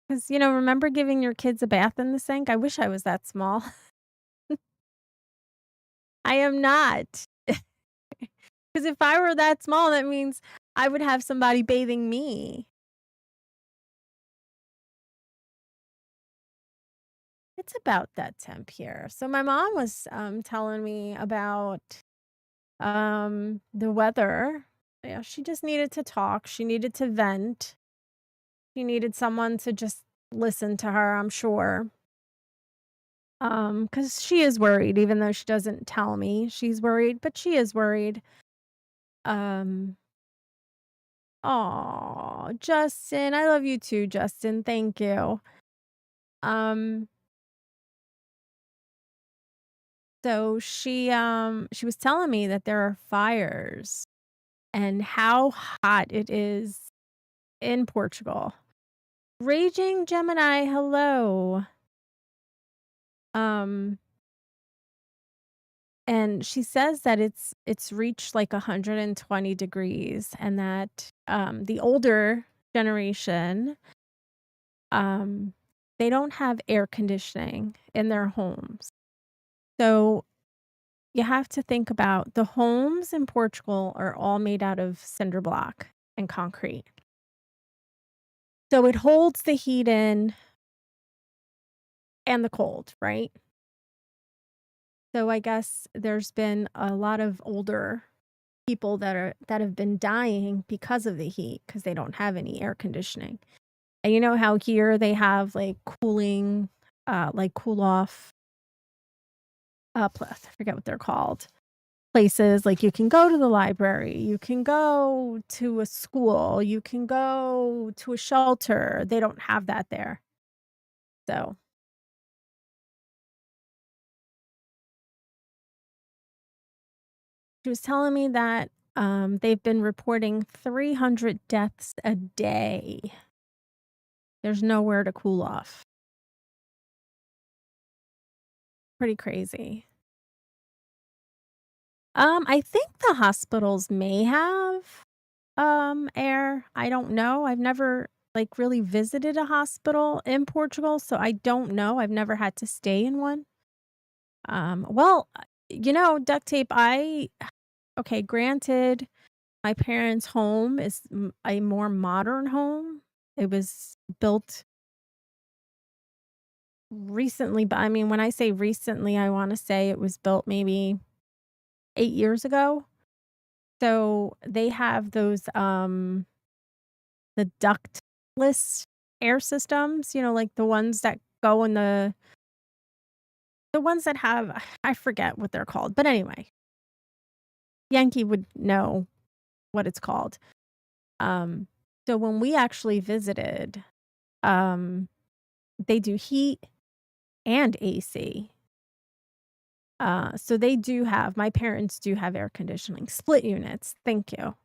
'cause, remember giving your kids a bath in the sink? I wish I was that small. I am not. 'Cause if I were that small, that means I would have somebody bathing me. It's about that temp here. So my mom was, telling me about, the weather. Yeah, she just needed to talk, she needed to vent, she needed someone to just listen to her, I'm sure. Because she is worried even though she doesn't tell me she's worried, but she is worried. Um, Aw, Justin, I love you too, Justin, thank you. Um, so she was telling me that there are fires and how hot it is in Portugal. Raging Gemini, hello. Um, and she says that it's reached like 120 degrees and that the older generation um they don't have air conditioning in their homes. So you have to think about the homes in Portugal are all made out of cinder block and concrete. So it holds the heat in and the cold, right? So I guess there's been a lot of older people that have been dying because of the heat because they don't have any air conditioning. And you know how here they have like cooling, like cool off, I forget what they're called. Places like you can go to the library, you can go to a school, you can go to a shelter. They don't have that there. So she was telling me that they've been reporting 300 deaths a day. There's nowhere to cool off. Pretty crazy. I think the hospitals may have, air. I don't know. I've never, like, really visited a hospital in Portugal, so I don't know. I've never had to stay in one. Well, duct tape, okay, granted, my parents' home is a more modern home. It was built recently, but I mean, when I say recently, I want to say it was built maybe 8 years ago. So they have those the ductless air systems, like the ones that go in the ones that have I forget what they're called. But anyway, Yankee would know what it's called. Um so when we actually visited, um they do heat and AC. So they do have my parents do have air conditioning, split units. Thank you.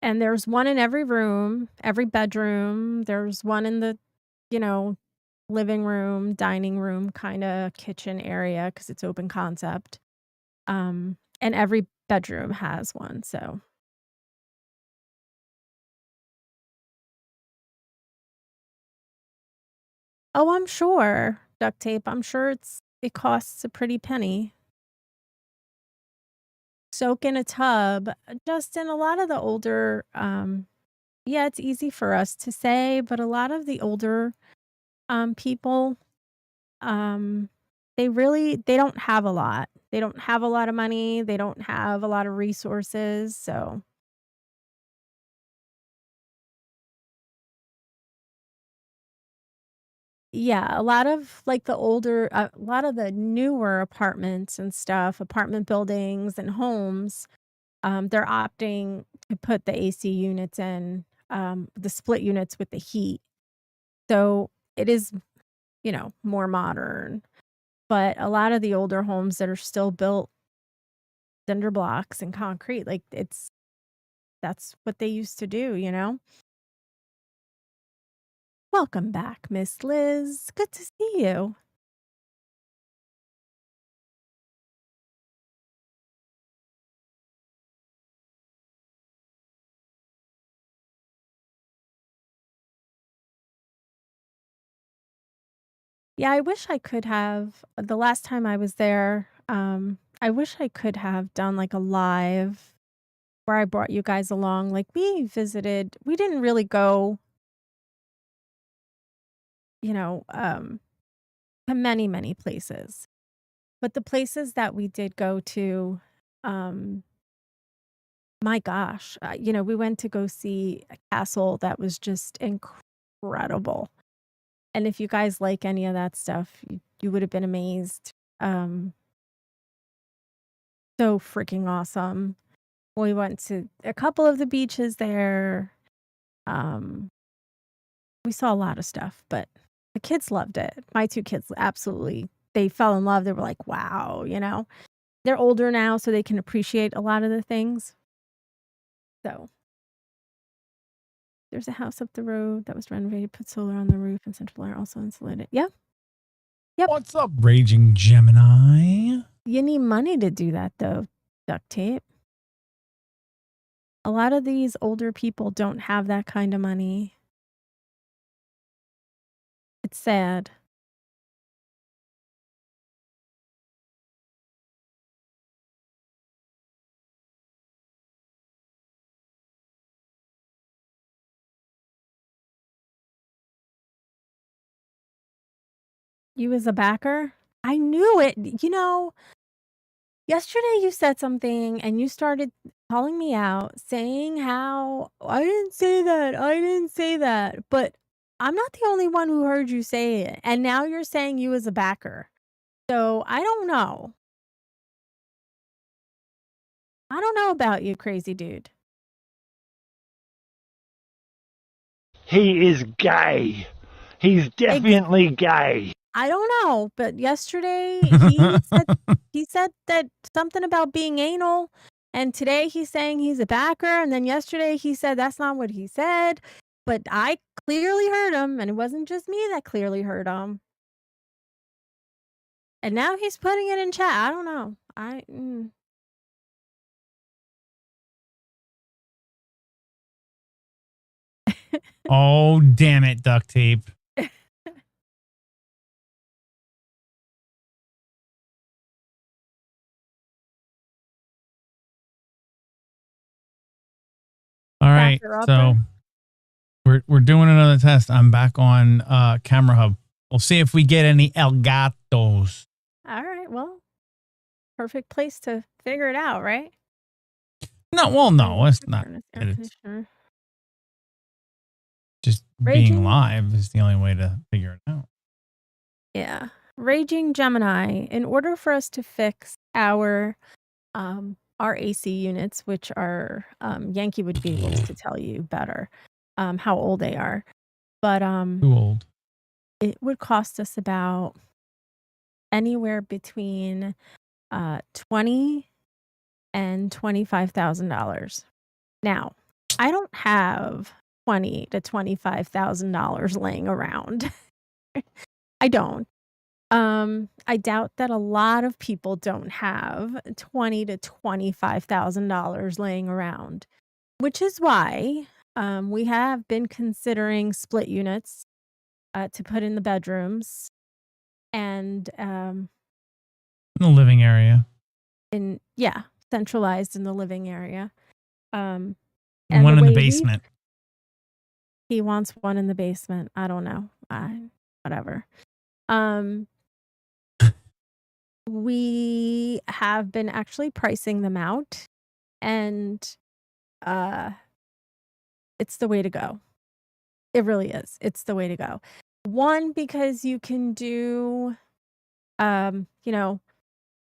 And there's one in every room, every bedroom. There's one in the, you know, living room, dining room, kinda kitchen area because it's open concept. And every bedroom has one, so oh, I'm sure. Duct tape, I'm sure it costs a pretty penny. Soak in a tub. Just in a lot of the older, yeah, it's easy for us to say, but a lot of the older, people, um they don't have a lot. They don't have a lot of money, they don't have a lot of resources, so yeah, a lot of, like, a lot of the newer apartments and stuff, apartment buildings and homes, they're opting to put the AC units in, the split units with the heat. So, it is, more modern, but a lot of the older homes that are still built cinder blocks and concrete, like, that's what they used to do, you know? Welcome back, Miss Liz. Good to see you. Yeah, I wish I could have the last time I was there, I wish I could have done, like, a live where I brought you guys along, like, we didn't really go, you know, to many, many places, but the places that we did go to, um, my gosh, we went to go see a castle that was just incredible, and if you guys like any of that stuff, you would have been amazed. Um, so freaking awesome. We went to a couple of the beaches there. Um, we saw a lot of stuff, but the kids loved it. My 2 kids absolutely they fell in love. They were like, "Wow," you know? They're older now, so they can appreciate a lot of the things. So, there's a house up the road that was renovated, put solar on the roof, and central air also insulated. Yeah, yep. What's up, Raging Gemini? You need money to do that, though, duct tape. A lot of these older people don't have that kind of money. It's sad. You as a backer? I knew it. Yesterday you said something and you started calling me out, saying how I didn't say that. I didn't say that. But I'm not the only one who heard you say it. And now you're saying you as a backer. So I don't know. I don't know about you, crazy dude. He is gay. He's definitely gay. I don't know, but yesterday he said that something about being anal, and today he's saying he's a backer, and then yesterday he said that's not what he said, but I clearly heard him, and it wasn't just me that clearly heard him. And now he's putting it in chat. I don't know. Oh, damn it, duct tape. All right, so we're doing another test. I'm back on Camera Hub. We'll see if we get any El Gatos. All right, well, perfect place to figure it out, right? No, well, no, it's not. It's just being live is the only way to figure it out. Yeah. Raging Gemini, in order for us to fix our AC units, which are Yankee would be able to tell you better how old they are. But too old. It would cost us about anywhere between $20,000 and $25,000. Now, I don't have $20,000 to $25,000 laying around. I don't. I doubt that a lot of people don't have $20,000 to $25,000 laying around, which is why we have been considering split units to put in the bedrooms and in the living area. Centralized in the living area. And one in the basement. He wants one in the basement. I don't know. Whatever. we have been actually pricing them out, and uh, it's the way to go. It really is. It's the way to go. One, because you can do, you know,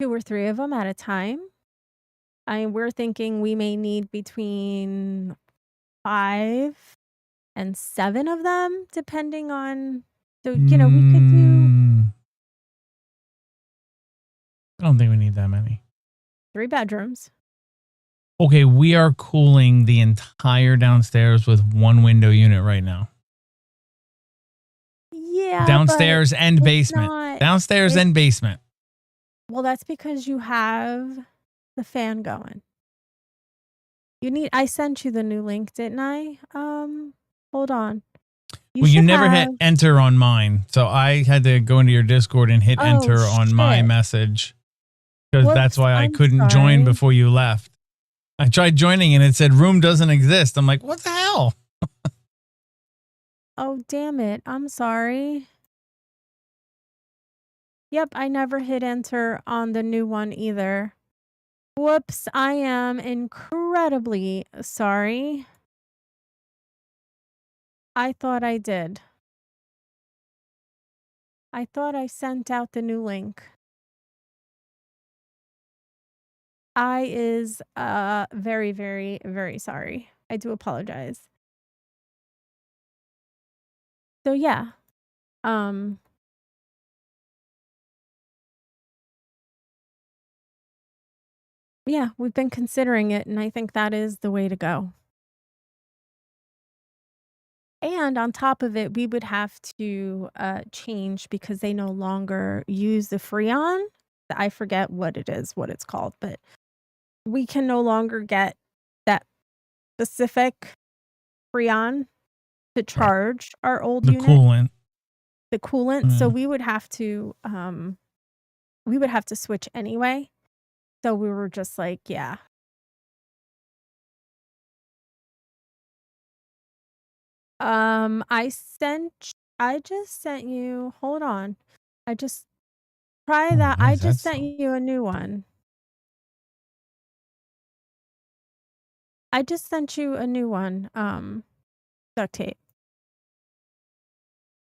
2 or 3 of them at a time. I mean, we're thinking we may need between 5 and 7 of them, depending on. So, we could do I don't think we need that many. 3 bedrooms. Okay, we are cooling the entire downstairs with 1 window unit right now. Yeah, Downstairs and it's basement. not. Downstairs and basement. Well, that's because you have the fan going. I sent you the new link, didn't I? Hold on. Well, you should never hit have. enter on mine. So I had to go into your Discord and hit Oh, enter on my shit. message. Because that's Whoops, why I I'm couldn't join sorry. before you left. I tried joining and it said room doesn't exist. I'm like, what the hell? Oh, damn it. I'm sorry. Yep, I never hit enter on the new one either. Whoops, I am incredibly sorry. I thought I did. I thought I sent out the new link. I is very, very, very sorry. I do apologize. So yeah. Yeah, we've been considering it, and I think that is the way to go. And on top of it, we would have to change because they no longer use the Freon. I forget what it's called, but we can no longer get that specific Freon to charge our old The unit. coolant. The coolant. So we would have to switch anyway. So we were just like, yeah. I just sent you, hold on. Try that. I just sent you a new one. I just sent you a new one, duct tape.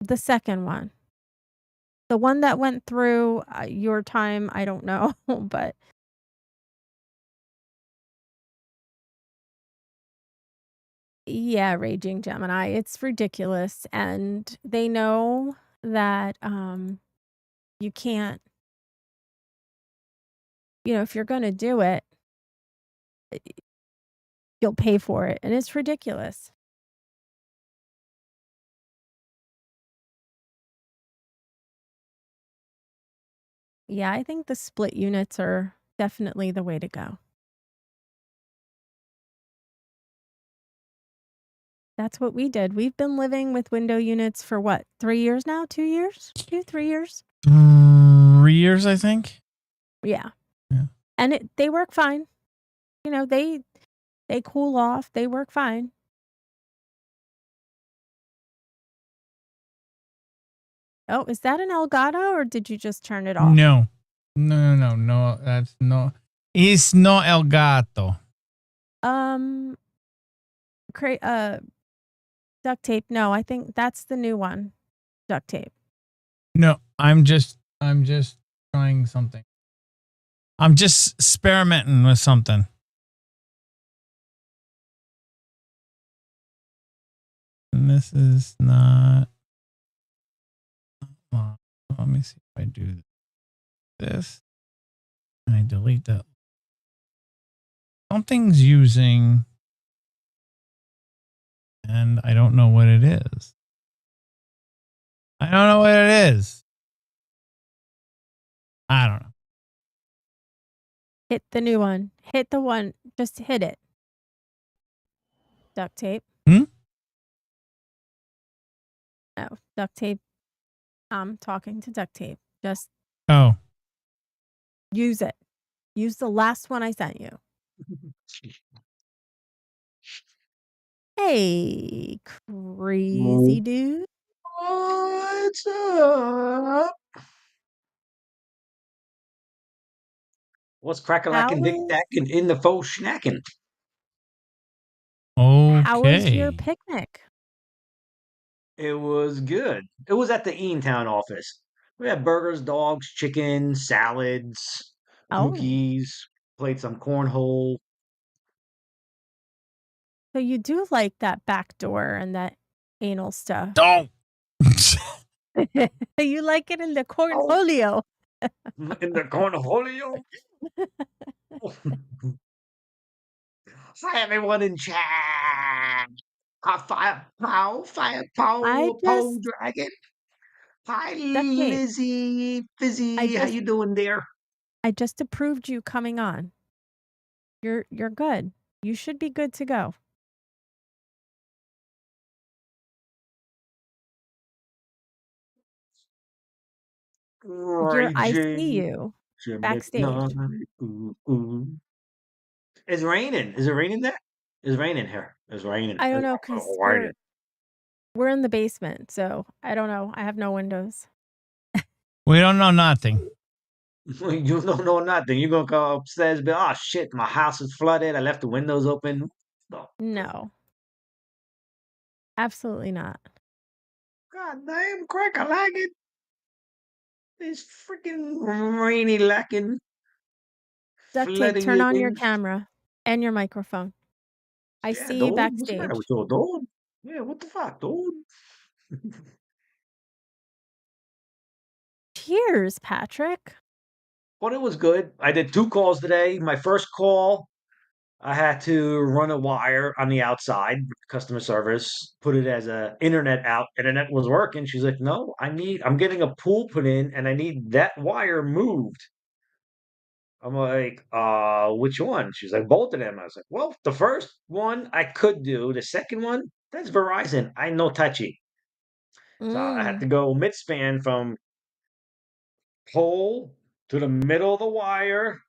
The second one. The one that went through your time, I don't know, but yeah, Raging Gemini, it's ridiculous, and they know that you can't, if you're going to do it, you'll pay for it, and it's ridiculous. Yeah, I think the split units are definitely the way to go. That's what we did. We've been living with window units for what, 3 years now? 2 years? 2, 3 years? 3 years, I think. Yeah. Yeah. And they work fine. They cool off. They work fine. Oh, is that an Elgato or did you just turn it off? No. That's no. It's not El Gato. Duct tape. No, I think that's the new one. Duct tape. No, I'm just trying something. I'm just experimenting with something. And this is not. Let me see if I do this. And I delete that. Something's using. And I don't know what it is. I don't know what it is. I don't know. Hit the new one. Hit the one. Just hit it. Duct tape. Hmm? No, duct tape. I'm talking to duct tape. Just use it. Use the last one I sent you. Hey, crazy dude. What's up? What's crack-a-lackin', How dick-dackin' in the faux schnackin'? How was your Okay. picnic? It was good. It was at the Eatontown office. We had burgers, dogs, chicken, salads, Oh, cookies, played some cornhole. so you do like that back door and that anal stuff. Don't. You like it in the Oh, cornholio. in the cornholio. Hi, everyone in chat. Fire, I pow, just dragon. Hi, Ducky, Lizzie, I Fizzy. How just you doing there? I just approved you coming on. You're good. You should be good to go. I see Raging you to backstage. midnight. Ooh, ooh. It's raining. Is it raining there? It's raining here. It's raining. I don't It's know because raining. we're in the basement, so I don't know. I have no windows. We don't know nothing. You don't know nothing. You're gonna go upstairs and be, oh shit, my house is flooded. I left the windows open. No, absolutely not. God damn, crack, I like it. This freaking rainy lacking, Duck Cake, flooding turn on your in. camera and your microphone. I Yeah, see you dude. What's the matter backstage. with you, dude? Yeah, what the fuck, dude? Cheers, Patrick. But it was good. I did 2 calls today. My first call, I had to run a wire on the outside, customer service, put it as a internet out. Internet was working. She's like, "No, I'm getting a pool put in and I need that wire moved." I'm like, which one?" She's like, "Both of them." I was like, "Well, the first one I could do. The second one, that's Verizon. I no touchy." So I had to go mid-span from pole to the middle of the wire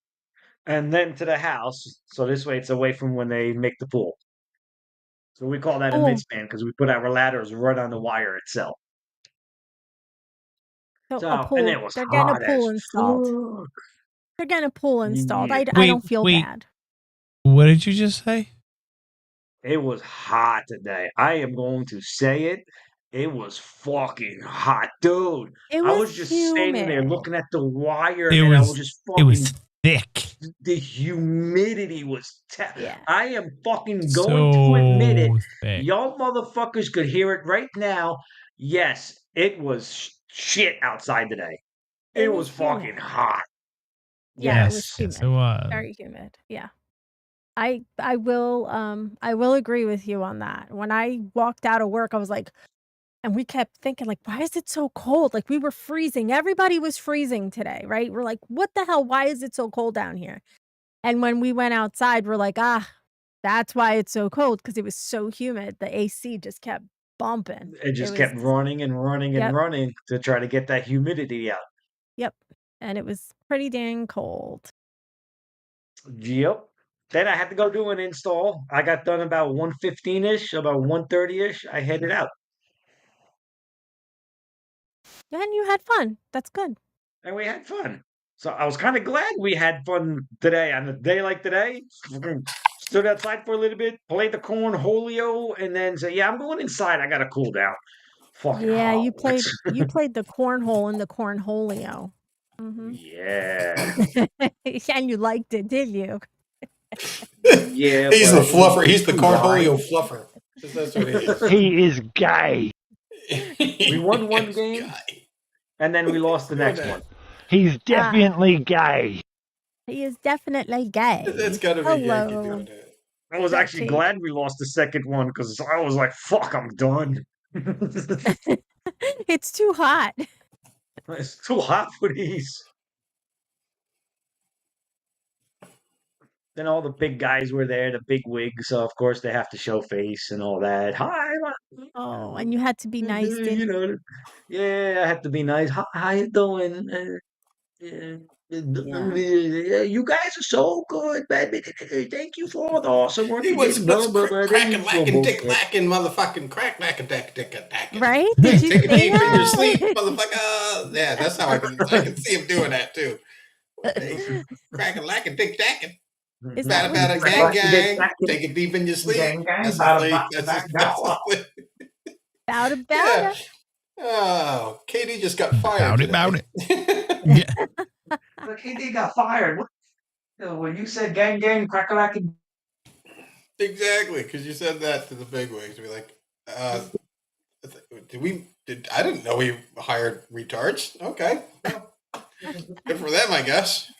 and then to the house. So this way it's away from when they make the pool. So we call that a Oh, midspan because we put our ladders right on the wire itself. so a So, and pool. it was They're getting a hot as pool installed. fuck. They're getting a pool installed. Yeah, I Wait, don't feel wait. bad. What did you just say? it was hot today. I am going to say it. It was fucking hot, dude. It I was was just standing there humid. looking at the wire It and I was was just it was fucking, thick. the humidity was, Yeah, I am fucking going to admit it. So thick. Y'all motherfuckers could hear it right now. Yes, it was shit outside today. it It was was fucking humid. hot. Yeah, it was Yes. Yes, it humid. was. Very humid. Yeah. I will agree with you on that. When I walked out of work, I was like, and we kept thinking like, why is it so cold? Like we were freezing. Everybody was freezing today, right? We're like, what the hell? Why is it so cold down here? And when we went outside, we're like, that's why it's so cold because it was so humid. The AC just kept bumping. It It just was, kept running and running and yep, running to try to get that humidity out. yep. And it was pretty dang cold. Yep. Then I had to go do an install. I got done about 1:15ish, about 1:30ish. I headed out. And you had fun. That's good. And we had fun. So I was kind of glad we had fun today. On a day like today, stood outside for a little bit, played the cornholio, and then say, "Yeah, I'm going inside. I gotta cool down." Fucking Yeah, hot. you played the cornhole in the cornholio. Yeah, And you liked it, did you? yeah, He's but the it was fluffer. He's the too hot. cornholio fluffer. That's what he is. He is gay. We won one Yes, game, guy. and then we lost the next one. He's definitely gay. He is definitely gay. That's gotta be Yankee Hello. doing that. I was Duck actually cake. glad we lost the second one because I was like, "Fuck, I'm done." It's too hot. It's too hot for these. Then all the big guys were there, the big wigs, so of course they have to show face and all that. Hi, Oh, and you had to be nice, didn't you know, yeah, I have to be nice. Hi, how you doing? Yeah, yeah, you guys are so good, man. Thank you for all the awesome work He you was did. Blah, blah, blah. Then cracking, you feel lacking, dick, bullshit. lacking, motherfucking crack, lacking, dick, right? Did you Take a say deep in your sleep, that? motherfucker. Yeah, that's how I can see him doing that too. Crack a lack and dick jacking. Is that Bada what bada you gang said? gang. Take it deep in your sleep. Gang, gang, That's bada, the Bout it, bout yeah. it. Oh, Katie just got fired. Bout today. it. Yeah. Look, he got fired. What? When you said gang, gang, crack-a-lack, Exactly, because you said that to the bigwigs. Be like, I didn't know we hired retards. Okay, well, good for them, I guess.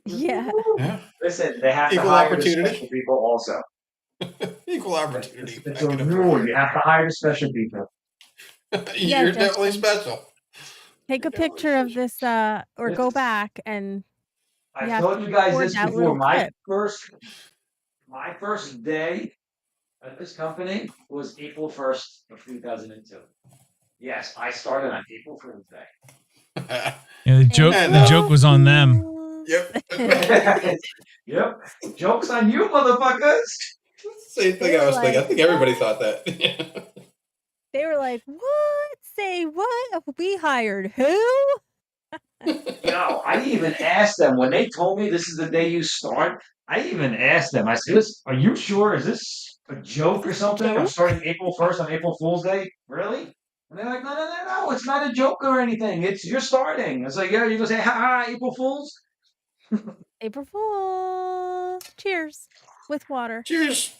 Yeah. Yeah, listen, they have Equal to hire the opportunity. special people also. equal opportunity. It's I a can rule. approve. You have to hire the special people. Yeah, You're definitely Justin. special. Take a You're definitely picture of special. this, or go Listen, back and you I have told to you guys record this that before. little My clip. first day at this company was April 1st of 2002. Yes, I started on April Fool's Day. Yeah, the joke was on them. Yep. Yep. Joke's on you, motherfuckers. Same thing I was thinking. I think everybody thought that. They were like, "What? Say what? We hired who?" I even asked them when they told me this is the day you start. I even asked them. I said, "Are you sure? Is this a joke or something? I'm Joke? starting April 1st on April Fool's Day. Really?" And they're like, no, it's not a joke or anything. You're starting. It's like, yeah, you're gonna say, ha ha, April Fools. April Fool. Cheers with water. Cheers.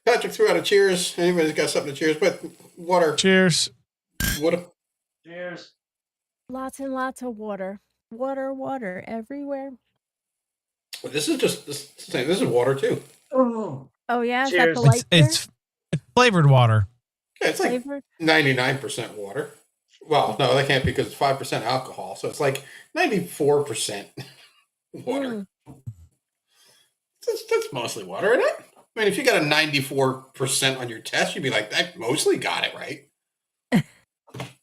Patrick threw out a cheers. Anybody's got something to cheers with? Water. Cheers. Water. Cheers. Lots and lots of water. Water everywhere. Well, this is water too. Oh, Oh yeah, is that cheers. the light It's flavored water. Yeah, it's like flavor? 99% water. Well, no, that can't be because it's 5% alcohol. So it's like 94% water. That's mostly water, isn't it? I mean, if you got a 94% on your test, you'd be like, I mostly got it right.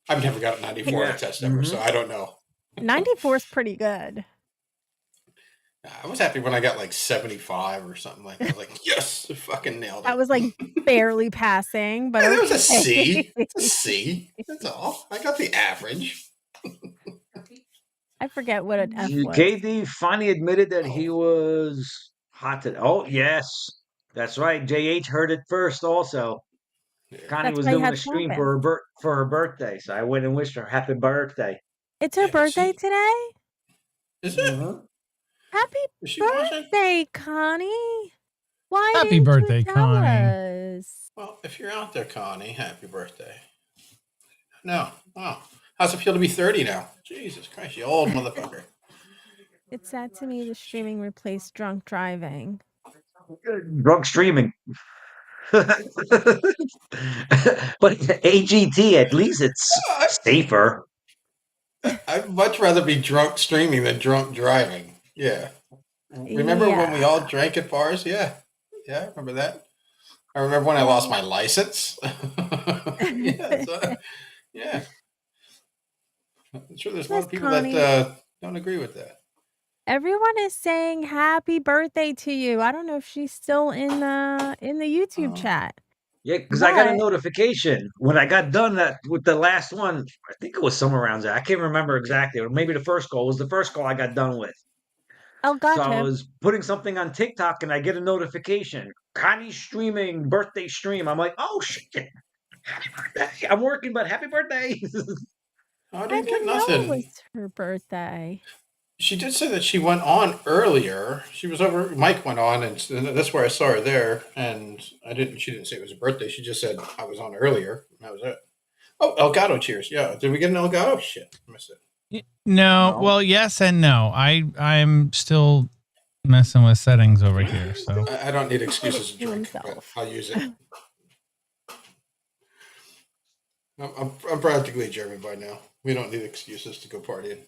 I've never got a 94 on a test ever, so I don't know. 94 is pretty good. I was happy when I got like 75 or something like that. I was like, yes, I fucking nailed it. That was like barely passing, but Yeah, that was a okay. C. It's a C. That's all. I got the average. I forget what an F was. KD finally admitted that he was hot today. Oh, yes. That's right. JH heard it first also. Connie That's was why you doing had a to stream open. for her birthday, so I went and wished her happy birthday. It's her Yeah, birthday see? today? Is it? Mhm. Happy Is she watching? birthday, Connie. Why Happy didn't birthday, you tell Connie. us? Well, if you're out there, Connie, happy birthday. No. Wow. How's it feel to be 30 now? Jesus Christ, you old motherfucker. It's sad to me the streaming replaced drunk driving. Drunk streaming. But AGT, at least it's safer. I'd much rather be drunk streaming than drunk driving. Yeah. Remember when we all drank at bars? Yeah. Yeah, I remember that. I remember when I lost my license. Yeah. I'm sure there's a lot of people that don't agree with that. Everyone is saying happy birthday to you. I don't know if she's still in the YouTube chat. Yeah, because I got a notification when I got done with the last one. I think it was somewhere around there. I can't remember exactly, or maybe the first call was the first call I got done with. Oh, gotcha. So I was putting something on TikTok and I get a notification. Connie's streaming birthday stream. I'm like, oh shit! Happy birthday! I'm working, but happy birthday! I didn't get know nothing. it was her birthday. She did say that she went on earlier. She was over. Mike went on, and that's where I saw her there. And She didn't say it was a birthday. She just said I was on earlier. And that was it. Oh, Elgato cheers. Yeah, did we get an Elgato? Shit, I missed it. No, well, yes and no. I'm still messing with settings over here, so I don't need excuses to drink, but I'll use it. I'm practically German by now. We don't need excuses to go partying.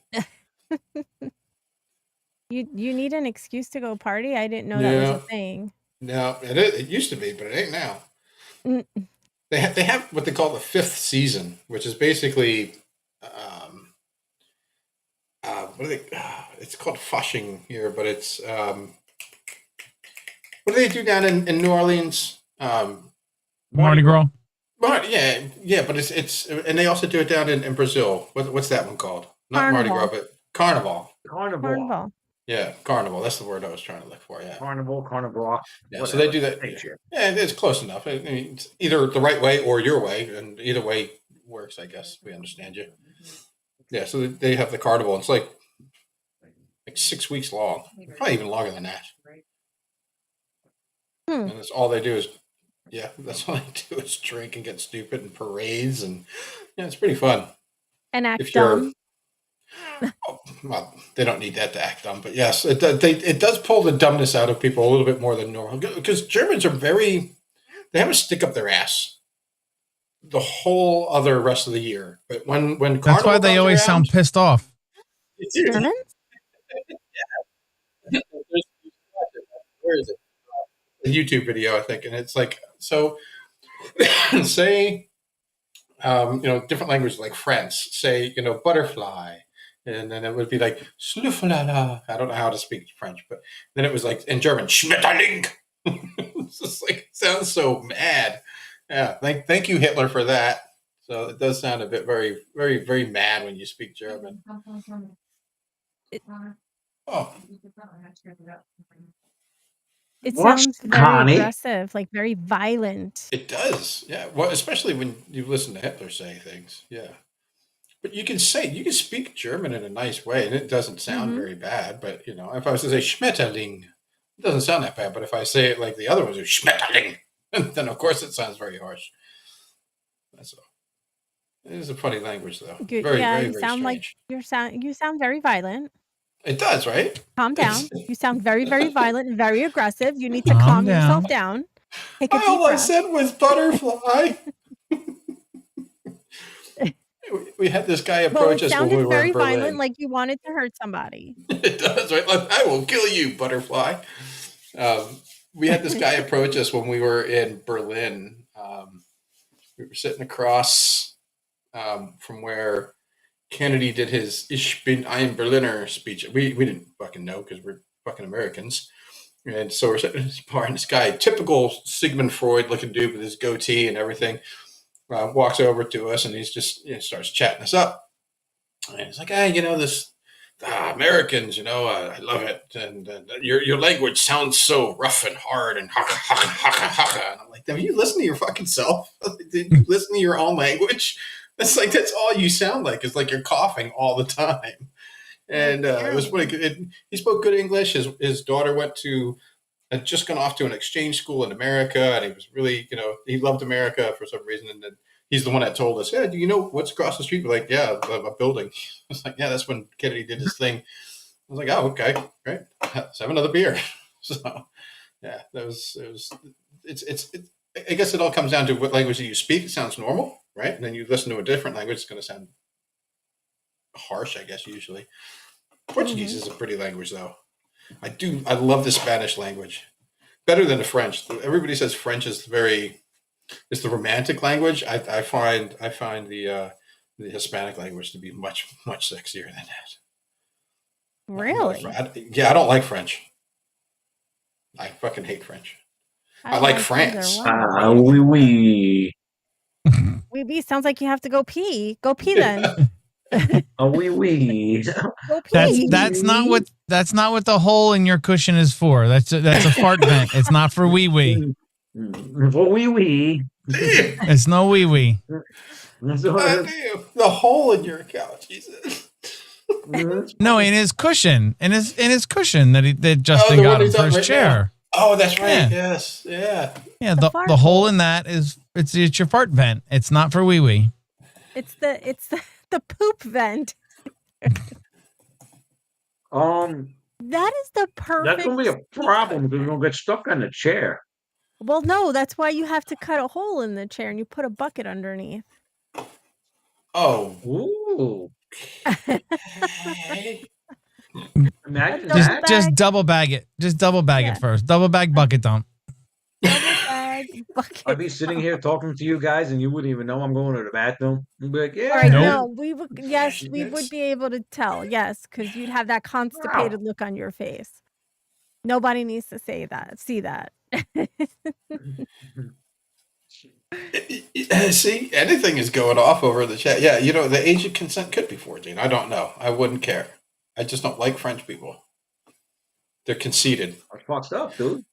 You need an excuse to go party? I didn't know that was a thing. No, it used to be, but it ain't now. They have what they call the fifth season, which is basically what do they? It's called Flushing here, but it's what do they do down in New Orleans? Mardi Gras. Yeah, but it's and they also do it down in Brazil. What's that one called? Not Carnival. Mardi Gras, but Carnival. Carnival. Yeah, carnival. That's the word I was trying to look for. Yeah, Carnival. yeah. So they do that. Yeah, it's close enough. I mean, it's either the right way or your way, and either way works. I guess we understand you. Yeah. So they have the carnival. It's like 6 weeks long, probably even longer than that. And that's all they do is, that's all they do is drink and get stupid and parades, and it's pretty fun. And act dumb. Well, they don't need that to act dumb, but yes, it does pull the dumbness out of people a little bit more than normal, because Germans are they have a stick up their ass the whole other rest of the year. But when that's why they always sound pissed off. Germans? Where is it? A YouTube video, I think, and it's like, so say, different languages like French, say, butterfly. And then it would be like, Schnufflala. I don't know how to speak French, but then it was like in German, Schmetterling. It's just like, it sounds so mad. Yeah. Thank you, Hitler, for that. So it does sound a bit very, very, very mad when you speak German. It sounds very aggressive, like very violent. It does. Yeah. Well, especially when you listen to Hitler say things. Yeah. But you can speak German in a nice way, and it doesn't sound very bad. But, if I was to say Schmetterling, it doesn't sound that bad. But if I say it like the other ones, Schmetterling, then of course it sounds very harsh. That's all. It is a funny language, though. Very, very sound strange. like you sound very violent. It does, right? Calm down. You sound very, very violent and very aggressive. You need to calm yourself down. Take a deep breath. All I said was butterfly. We had this guy approach us when we were in Berlin. It sounded very violent, like you wanted to hurt somebody. It does, right? Like, I will kill you, butterfly. We had this guy approach us when we were in Berlin. We were sitting across from where Kennedy did his Ich bin ein Berliner speech. We didn't fucking know because we're fucking Americans. And so we're sitting in this bar, and this guy, typical Sigmund Freud looking dude with his goatee and everything, walks over to us, and he's just starts chatting us up. And he's like, hey, this Americans, I love it, and your language sounds so rough and hard and haka haka haka haka. And I'm like, have you listened to your fucking self? Did you listen to your own language? That's all you sound like. It's like you're coughing all the time. And it was funny. He spoke good English. His daughter had just gone off to an exchange school in America, and he was really, he loved America for some reason. And then he's the one that told us, do you know what's across the street? We're like, yeah, a building. I was like, yeah, that's when Kennedy did his thing. I was like, oh, okay, great. Let's have another beer. So, yeah, it's I guess it all comes down to what language do you speak. It sounds normal, right? And then you listen to a different language, it's going to sound harsh, I guess, usually. Portuguese is a pretty language, though. I love the Spanish language. Better than the French. Everybody says French is it's the romantic language. I find the Hispanic language to be much, much sexier than that. Really? I don't like French. I fucking hate French. I like France. Oui, oui. Oui, oui. Sounds like you have to go pee. Go pee then. Oui, oui. Go pee. That's not what the hole in your cushion is for. That's a fart vent. It's not for wee wee. For wee wee. It's no wee wee. The hole in your couch, Jesus. No, in his cushion, in his cushion that Justin got him for his chair. Now. Oh, that's right. Yeah. Yes, yeah. Yeah, the hole in that is it's your fart vent. It's not for wee wee. It's the poop vent. That is the perfect. That's gonna be a problem because we're gonna get stuck on the chair. Well, no, that's why you have to cut a hole in the chair and you put a bucket underneath. Oh, ooh. Imagine just double bag it. Just double bag it first. Double bag bucket dump. Double bag bucket. I'd be sitting here talking to you guys, and you wouldn't even know I'm going to the bathroom. You'd be like, "Yeah, right, no, we would. Yes, we would be able to tell. Yes, because you'd have that constipated look on your face. Nobody needs to see that. See, anything is going off over the chat. Yeah, the age of consent could be 14. I don't know. I wouldn't care. I just don't like French people. They're conceited. That's fucked up, dude.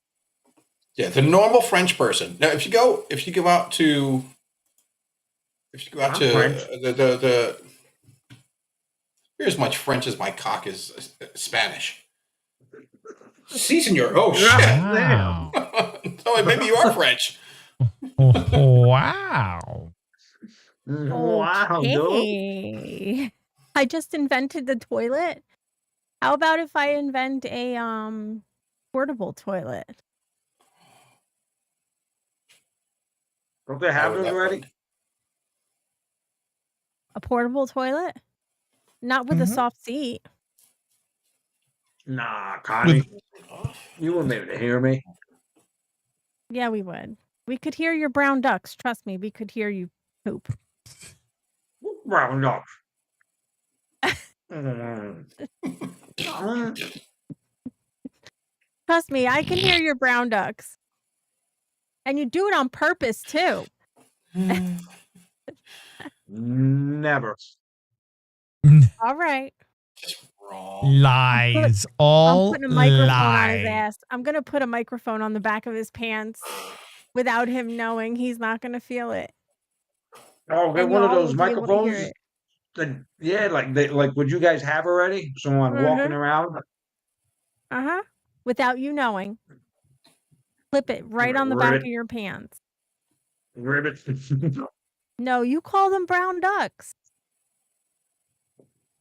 Yeah, the normal French person. Now, if you go out to I'm French. the you're as much French as my cock is Spanish. Si, senor. Oh shit! Wow. So maybe you are French. Wow. Wow, dude. Okay. I just invented the toilet. How about if I invent a portable toilet? Don't they How have would those that already? work? A portable toilet? Not with a Mhm. soft seat. Nah, Connie. Oh, You wouldn't be able to hear me. Yeah, we would. We could hear your brown ducks. Trust me, we could hear you poop. Round up. Mm. Trust me, I can hear your brown ducks. And you do it on purpose, too. Never. All right. just wrong. Lies. I'm All putting a microphone on his lies. ass. I'm going to put a microphone on the back of his pants without him knowing. He's not going to feel it. Oh, get And one of y'all those will be able to hear microphones. it. Then yeah, like would you guys have already? Someone walking around. Uh-huh. Without you knowing. Clip it right on the back of Ribbit. your pants. Ribbit. No, you call them brown ducks.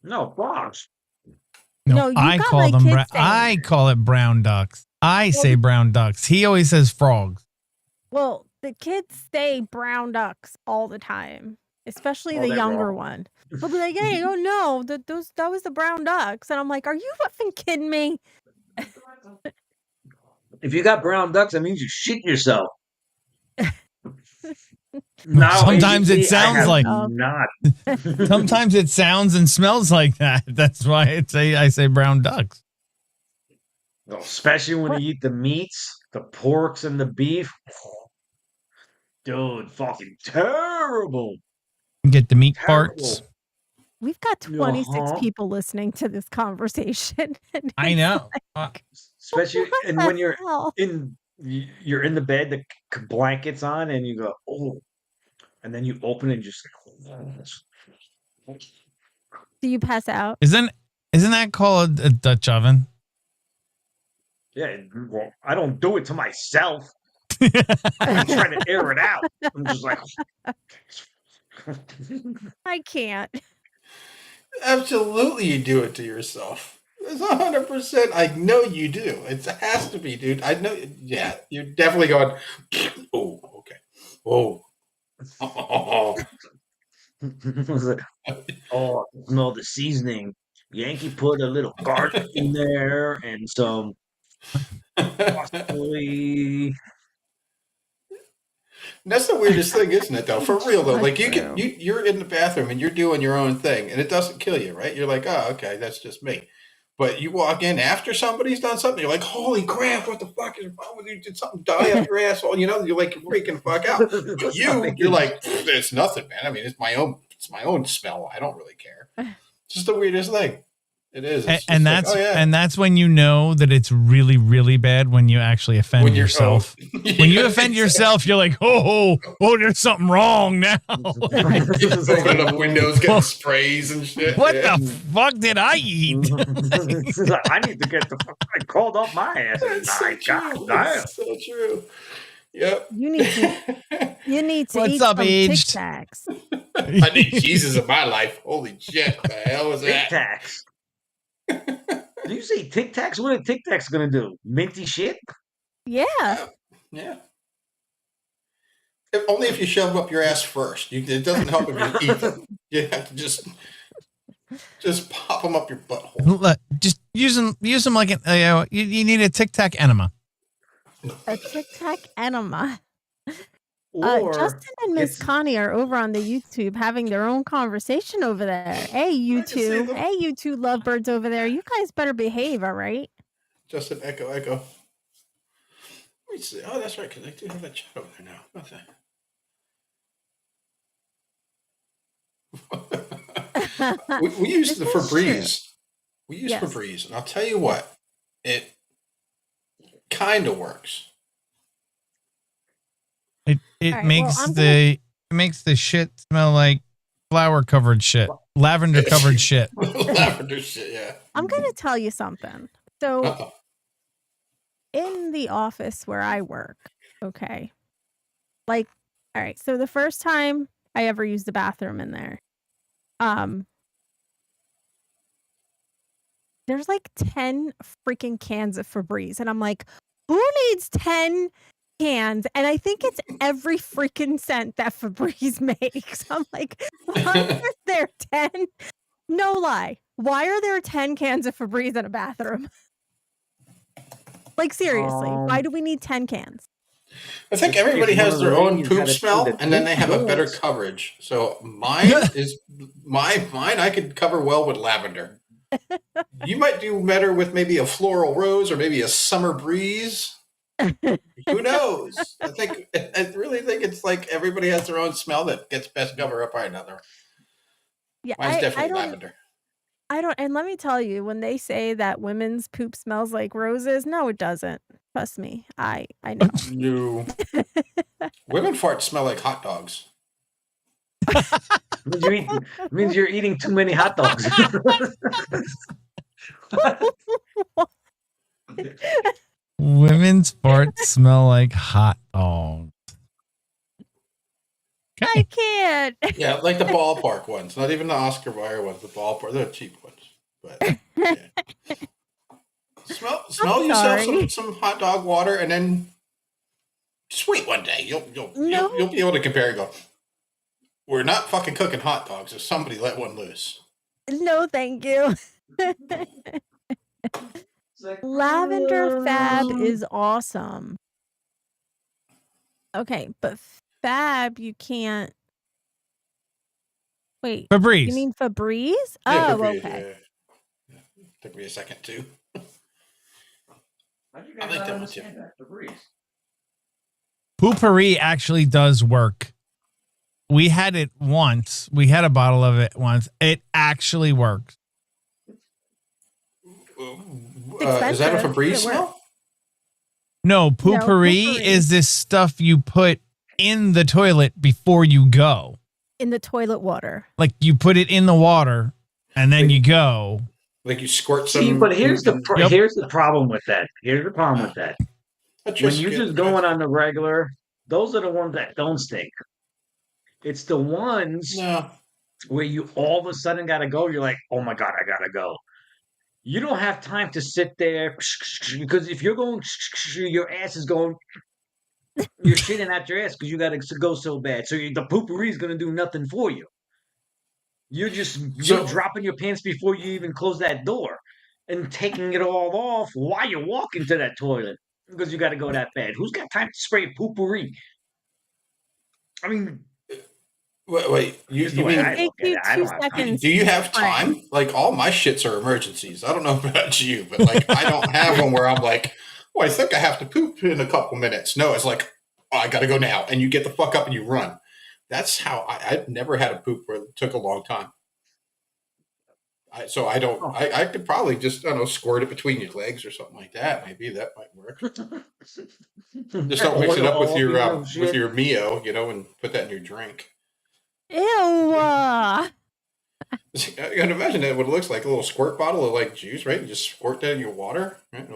No, fox. No, you I got call my them. kids saying I it. call it brown ducks. I say brown ducks. He always says frogs. Well, the kids say brown ducks all the time, especially Oh, the they're younger wrong. one. They'll be like, "Hey, oh no, that was the brown ducks," and I'm like, "Are you effing kidding me?" If you got brown ducks, that means you shit yourself. Sometimes it ABG, I sounds have like- not. Sometimes it sounds and smells like that. That's why I say brown ducks. Well, especially when you eat the meats, the porks and the beef. Dude, fucking terrible. Get the meat Terrible. parts. We've got 26 Uh-huh. people listening to this conversation. and I it's know. Especially what and the when you're hell? you're in the bed, the blankets on, and you go, oh, and then you open it and just Do you pass out? Isn't that called a Dutch oven? yeah. Well, I don't do it to myself. I'm trying to air it out. I'm just like, I can't. Absolutely, you do it to yourself. It's 100%. I know you do. It has to be, dude. I know. Yeah, you're definitely going. Oh, okay. Oh. oh, no, the seasoning. Yankee put a little garlic in there and some parsley. That's the weirdest thing, isn't it? Though, for real though, Not like true. you're in the bathroom and you're doing your own thing, and it doesn't kill you, right? You're like, oh, okay, that's just me. But you walk in after somebody's done something, you're like, holy crap, what the fuck is wrong with you? Did something die up your asshole? You know, you're like freaking the fuck out. But you're like, it's nothing, man. I mean, it's my own smell. I don't really care. It's just the weirdest thing. It is. It's And just that's like, oh, yeah. and that's when you know that it's really, really bad when you actually offend When you're- yourself. When you offend yourself, you're like, oh, there's something wrong now. Open up windows, getting sprays and shit. What yeah. the fuck did I eat? I need to get the fuck. I called up my ass. That's so My God true. damn. That's so true. Yep. You need to What's eat up, some Tic aged? Tacs. I need Jesus in my life. Holy shit. The hell was Tic that? Tacs. Do you say Tic Tacs? What are Tic Tacs gonna do? Minty shit? Yeah. Yeah. Only if you shove them up your ass first. It doesn't help if you eat them. You have to just pop them up your butthole. Look, just use them like you need a Tic Tac enema. A Tic Tac enema. Or Justin and Miss it's- Connie are over on the YouTube having their own conversation over there. Hey, you I can see two. them. Hey, you two lovebirds over there. You guys better behave, all right? Just an echo. Let me see. Oh, that's right, because I do have that chat over there now. Okay. We use the This is Febreze. We use Yes. Febreze, and I'll tell you what, it kind of works. It right, makes well, I'm it makes the shit smell like flower covered shit, lavender covered shit. Lavender shit, yeah. I'm gonna tell you something. So Uh-oh. in the office where I work, okay, like, all right, so the first time I ever used the bathroom in there, there's like 10 freaking cans of Febreze, and I'm like, who needs 10 cans? And I think it's every freaking scent that Febreze makes. I'm like, why are there 10? No lie. Why are there 10 cans of Febreze in a bathroom? Like, seriously, why do we need 10 cans? I think If everybody one has of the their own ladies poop had a smell, kid that and then they have a better pooped, coverage. So mine is mine I could cover well with lavender. You might do better with maybe a floral rose or maybe a summer breeze. Who knows? I really think it's like everybody has their own smell that gets best cover up by another. Yeah, Mine's I definitely don't lavender. and let me tell you, when they say that women's poop smells like roses, no, it doesn't. Trust me, I know. No. Women farts smell like hot dogs. means you're eating too many hot dogs. Women's farts smell like hot dogs. I Okay. can't. Yeah, like the ballpark ones, not even the Oscar Mayer ones. The ballpark, they're cheap ones, but yeah. Smell yourself sorry. some hot dog water, and then just wait one day. You'll be able to compare and go. We're not fucking cooking hot dogs. If somebody let one loose. No, thank you. Lavender Fab is awesome. Okay, but Fab you can't. Wait, Febreze. you mean Febreze? Yeah, Oh, Febreze, okay. yeah. Took me a second too. How do you I like not that one understand too. that? Febreze. Poopery actually does work. We had it once. We had a bottle of it once. It actually works. Is that a expensive, but Febreze it smell? No, poopery is this stuff you put in the toilet before you go. In the toilet water. Like you put it in the water and then you go. Like you squirt some. See, but here's the problem with that. Here's the problem with that. When you're just going on the regular, those are the ones that don't stink. It's the ones where you all of a sudden gotta go. You're like, oh my god, I gotta go. You don't have time to sit there because if you're going, your ass is going. You're shitting out your ass because you gotta go so bad. So the poopery is gonna do nothing for you. You're dropping your pants before you even close that door, and taking it all off while you're walking to that toilet because you got to go that bad. Who's got time to spray poopery? I mean. Wait, you mean it takes you 2 seconds? Do you have time? Like all my shits are emergencies. I don't know about you, but like I don't have one where I'm like, oh, I think I have to poop in a couple minutes. No, it's like, oh, I got to go now, and you get the fuck up and you run. That's how I've never had a poop where it took a long time. I could probably just, I don't know, squirt it between your legs or something like that. Maybe that might work. Just don't mix it up with your Mio, and put that in your drink. Ew. I can imagine that what it looks like, a little squirt bottle of like juice, right? You just squirt that in your water. Right?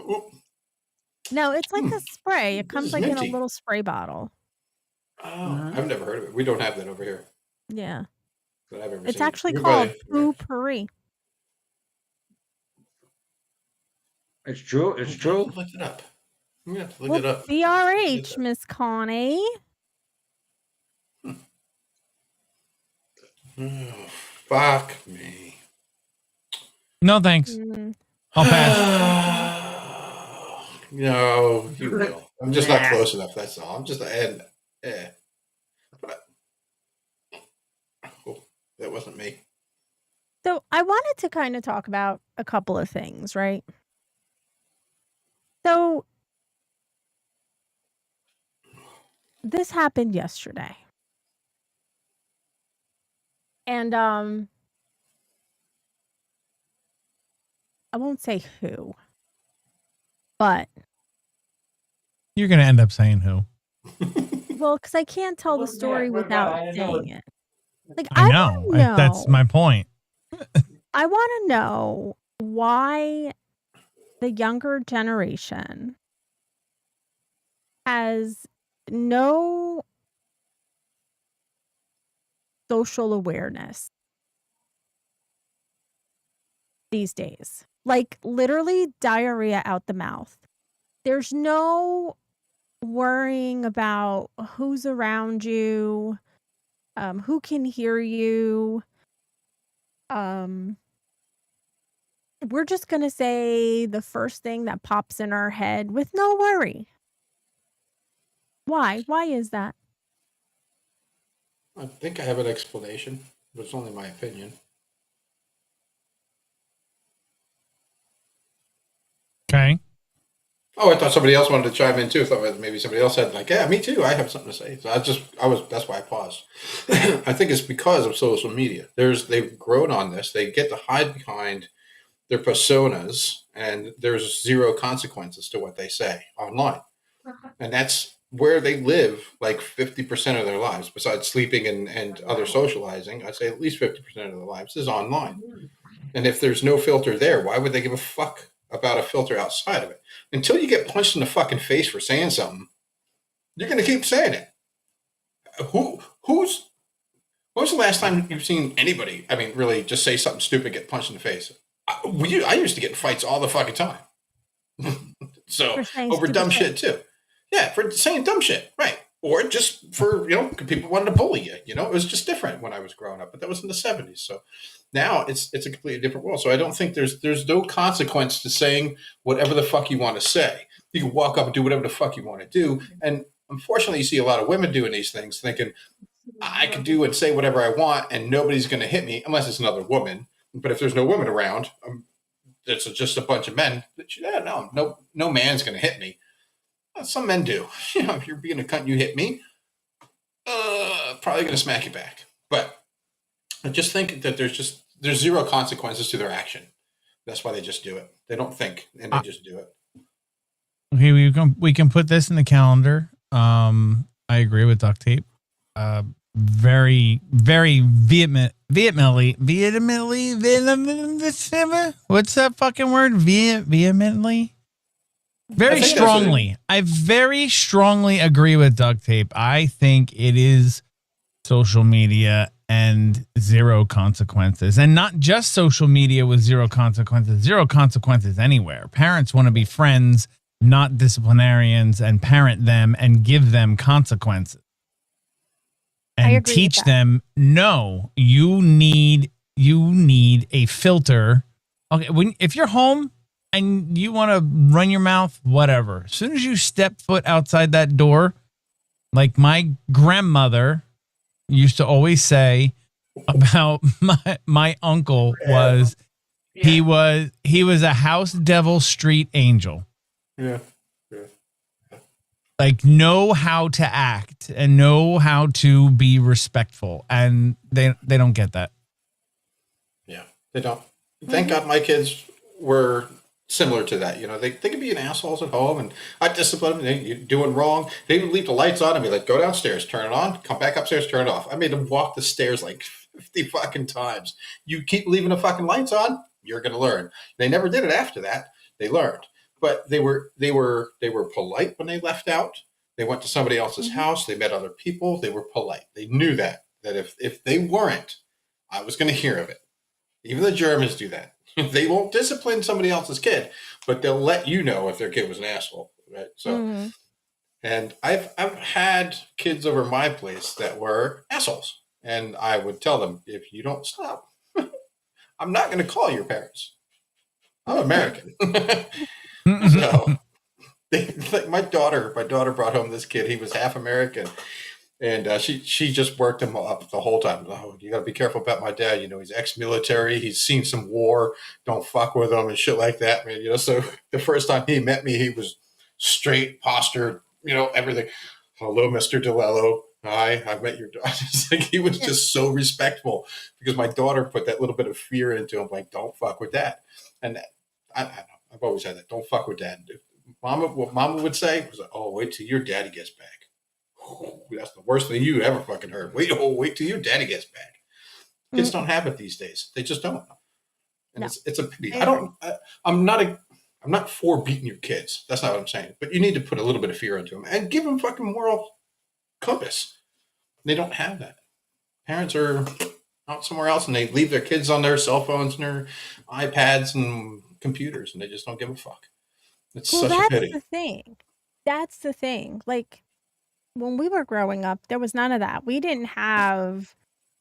No, it's like a spray. It comes like minty. in a little spray bottle. Oh, I've never heard of it. We don't have that over here. Yeah. That I've ever It's seen. actually called poopery. It's true. It's true. Look it up. I'm gonna have to look it up. BRH, Miss Connie. Oh, fuck me. No, thanks. I'll pass. No, you will. I'm just not close enough. That's all. I'm just Oh, that wasn't me. So I wanted to kind of talk about a couple of things, right? So this happened yesterday. And I won't say who, but You're going to end up saying who. well, because I can't tell the story without saying it. Like, I I know. want to know. That's my point. I want to know why the younger generation has no social awareness these days. Like, literally diarrhea out the mouth. There's no worrying about who's around you, who can hear you. We're just going to say the first thing that pops in our head with no worry. Why? Why is that? I think I have an explanation, but it's only my opinion. Okay. Oh, I thought somebody else wanted to chime in too. I thought maybe somebody else had like, yeah, me too. I have something to say. So that's why I paused. I think it's because of social media. They've grown on this. They get to hide behind their personas, and there's zero consequences to what they say online. And that's where they live like 50% of their lives, besides sleeping and other socializing. I'd say at least 50% of their lives is online. And if there's no filter there, why would they give a fuck about a filter outside of it? Until you get punched in the fucking face for saying something, you're going to keep saying it. Who's when was the last time you've seen anybody, I mean, really just say something stupid, get punched in the face? I used to get in fights all the fucking time. So, over dumb shit too. Yeah, for saying dumb shit, right. Or just for, people wanted to bully you. It was just different when I was growing up, but that was in the 70s. So now it's a completely different world. So I don't think there's no consequence to saying whatever the fuck you want to say. You can walk up and do whatever the fuck you want to do. And unfortunately, you see a lot of women doing these things thinking, I can do and say whatever I want and nobody's going to hit me unless it's another woman. But if there's no women around, it's just a bunch of men. No man's going to hit me. Well, some men do. If you're being a cunt, you hit me, probably going to smack you back. But I just think that there's zero consequences to their action. That's why they just do it. They don't think, and they just do it. Okay, we can put this in the calendar. I agree with duct tape. Very, very vehemently. What's that fucking word? Vehemently? Very strongly. I very strongly agree with duct tape. I think it is social media and zero consequences. And not just social media with zero consequences anywhere. Parents want to be friends, not disciplinarians, and parent them and give them consequences. And teach them, no, you need a filter. Okay, if you're home and you want to run your mouth, whatever. As soon as you step foot outside that door, like my grandmother used to always say about my uncle was, he was a house devil street angel. Yeah. Like, know how to act and know how to be respectful, and they don't get that. Yeah, they don't. Thank God my kids were similar to that. They could be an assholes at home, and I discipline them. You're doing wrong. They would leave the lights on and be like, "Go downstairs, turn it on. Come back upstairs, turn it off." I made them walk the stairs like 50 fucking times. You keep leaving the fucking lights on, you're gonna learn. They never did it after that. They learned. But they were polite when they left out. They went to somebody else's house. They met other people. They were polite. They knew that if they weren't, I was going to hear of it. Even the Germans do that. They won't discipline somebody else's kid, but they'll let you know if their kid was an asshole, right? So, and I've had kids over my place that were assholes, and I would tell them, if you don't stop, I'm not going to call your parents. I'm American. So, my daughter brought home this kid. He was half American, and she just worked him up the whole time. Oh, you got to be careful about my dad. He's ex-military. He's seen some war. Don't fuck with him and shit like that, man. So the first time he met me, he was straight, postured, everything. Hello, Mr. DeLello. Hi, I met your daughter. He was just so respectful because my daughter put that little bit of fear into him, like, don't fuck with that. And I don't know. I've always had that. Don't fuck with dad. What mama would say was, "Oh, wait till your daddy gets back." That's the worst thing you ever fucking heard. Wait till your daddy gets back. Kids don't have it these days. They just don't. And No. it's a pity. I'm not for beating your kids. That's not what I'm saying. But you need to put a little bit of fear into them and give them fucking moral compass. They don't have that. Parents are out somewhere else and they leave their kids on their cell phones and their iPads and computers and they just don't give a fuck. It's such a pity. That's the thing. Like when we were growing up, there was none of that. We didn't have,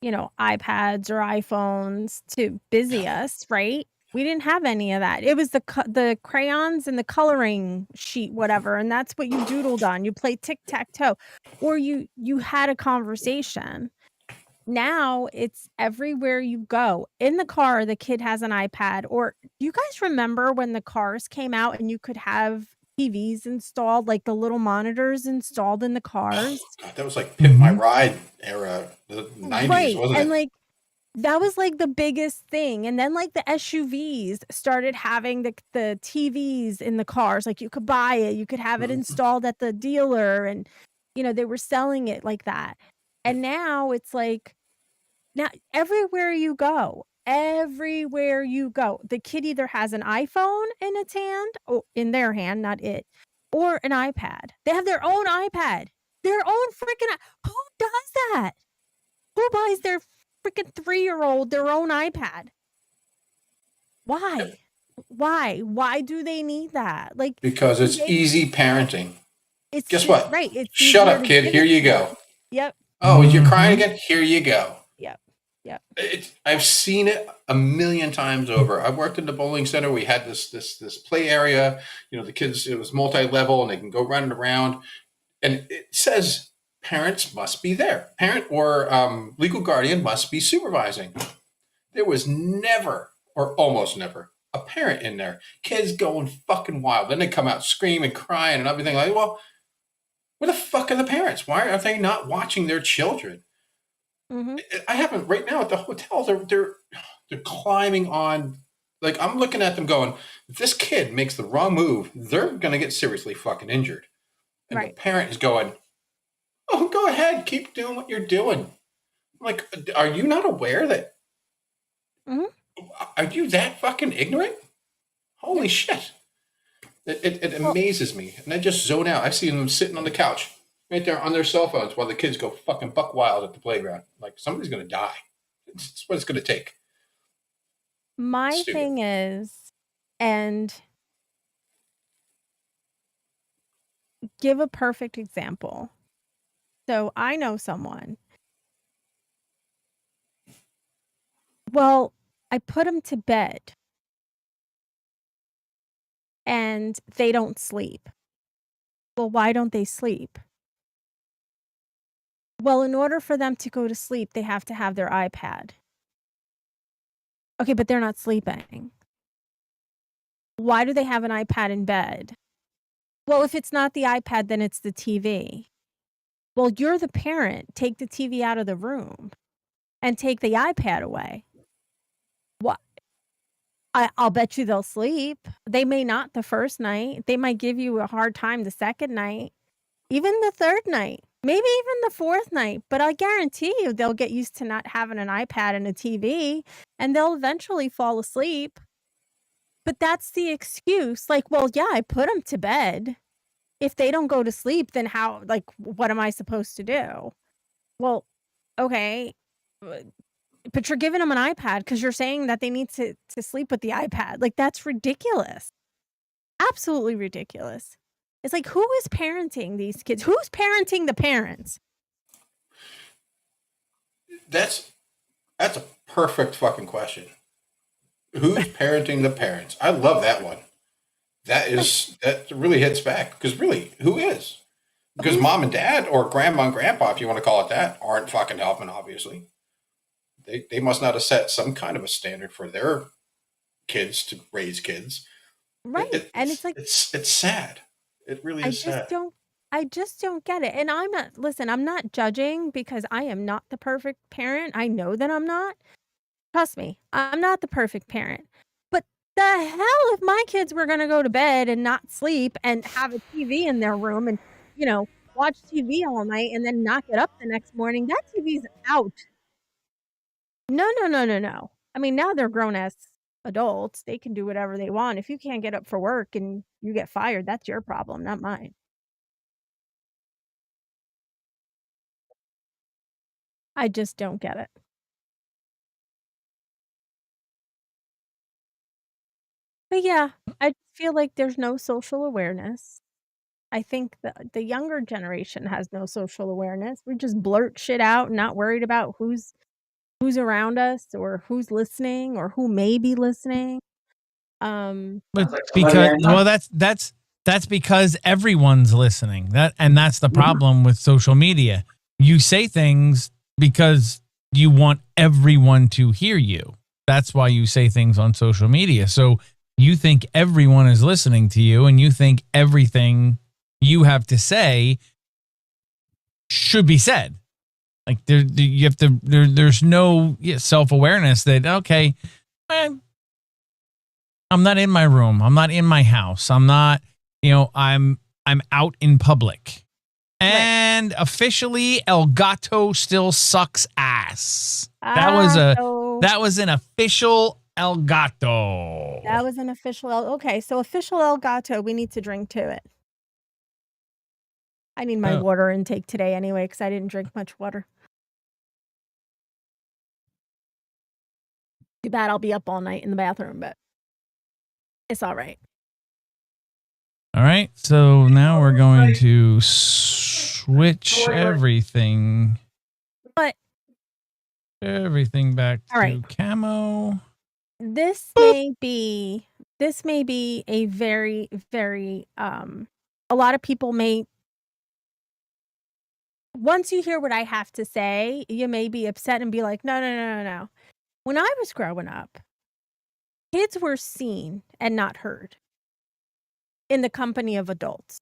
iPads or iPhones to busy us, right? We didn't have any of that. It was the crayons and the coloring sheet, whatever, and that's what you doodled on. You played tic-tac-toe, or you had a conversation. Now it's everywhere you go. In the car, the kid has an iPad. Or do you guys remember when the cars came out and you could have TVs installed, like the little monitors installed in the cars? Oh, God, that was like Pimp My Ride era, the 90s, wasn't it? And like that was like the biggest thing. And then like the SUVs started having the TVs in the cars. Like you could buy it, you could have it installed at the dealer, and they were selling it like that. And now it's like, now everywhere you go, the kid either has an iPhone in its hand, or in their hand, not it, or an iPad. They have their own iPad, their own freaking. Who does that? Who buys their freaking 3-year-old their own iPad? Why? Why do they need that? Like, because it's easy parenting. Guess what? Right. Shut up, kid. Here you go. Yep. Oh, you're crying again? Here you go. Yep. I've seen it a million times over. I worked in the bowling center. We had this play area. The kids, it was multi-level and they can go running around. And it says parents must be there. Parent or legal guardian must be supervising. There was never, or almost never, a parent in there. Kids going fucking wild. Then they come out screaming, crying, and everything. Like, well, where the fuck are the parents? Why are they not watching their children? Mm-hmm. I haven't right now at the hotel. They're climbing on. Like I'm looking at them going, if this kid makes the wrong move, they're gonna get seriously fucking injured. And the parent is going, oh, go ahead, keep doing what you're doing. I'm like, are you not aware that? Mm-hmm. Are you that fucking ignorant? Holy shit! It amazes me, and I just zone out. I see them sitting on the couch. Right there on their cell phones while the kids go fucking buck wild at the playground. Like somebody's going to die. It's what it's going to take. My thing is, and give a perfect example. So I know someone. Well, I put them to bed and they don't sleep. Well, why don't they sleep? Well, in order for them to go to sleep, they have to have their iPad. Okay, but they're not sleeping. Why do they have an iPad in bed? Well, if it's not the iPad, then it's the TV. Well, you're the parent. Take the TV out of the room and take the iPad away. What? I'll bet you they'll sleep. They may not the first night. They might give you a hard time the second night, even the third night. Maybe even the fourth night, but I guarantee you they'll get used to not having an iPad and a TV, and they'll eventually fall asleep. But that's the excuse. Like, well, yeah, I put them to bed. If they don't go to sleep, then how, like, what am I supposed to do? Well, okay, but you're giving them an iPad because you're saying that they need to sleep with the iPad. Like, that's ridiculous. Absolutely ridiculous. It's like, who is parenting these kids? Who's parenting the parents? That's a perfect fucking question. Who's parenting the parents? I love that one. That really hits back because really, who is? Because mom and dad or grandma and grandpa, if you want to call it that, aren't fucking helping. Obviously, they must not have set some kind of a standard for their kids to raise kids. Right, and it's like it's sad. It really is sad. I just don't get it. And I'm not judging because I am not the perfect parent. I know that I'm not. Trust me, I'm not the perfect parent. But The hell if my kids were going to go to bed and not sleep and have a TV in their room and, watch TV all night and then not get up the next morning, that TV's out. No. I mean, now they're grown as adults. They can do whatever they want. If you can't get up for work and you get fired, that's your problem, not mine. I just don't get it. But yeah, I feel like there's no social awareness. I think the younger generation has no social awareness. We just blurt shit out, not worried about who's around us or who's listening or who may be listening. But that's because everyone's listening. That's the problem with social media. You say things because you want everyone to hear you. That's why you say things on social media. So you think everyone is listening to you, and you think everything you have to say should be said. Like there's no self-awareness that, okay, I'm not in my room. I'm not in my house. I'm not, I'm out in public. And officially, El Gato still sucks ass. That was an official El Gato. That was an official okay, so official El Gato, we need to drink to it. I need my water intake today anyway, because I didn't drink much water. Too bad I'll be up all night in the bathroom, but it's all right. All right, so now we're going to switch everything. But everything back to camo. This may be a very, very a lot of people may, once you hear what I have to say, you may be upset and be like, no. When I was growing up, kids were seen and not heard in the company of adults.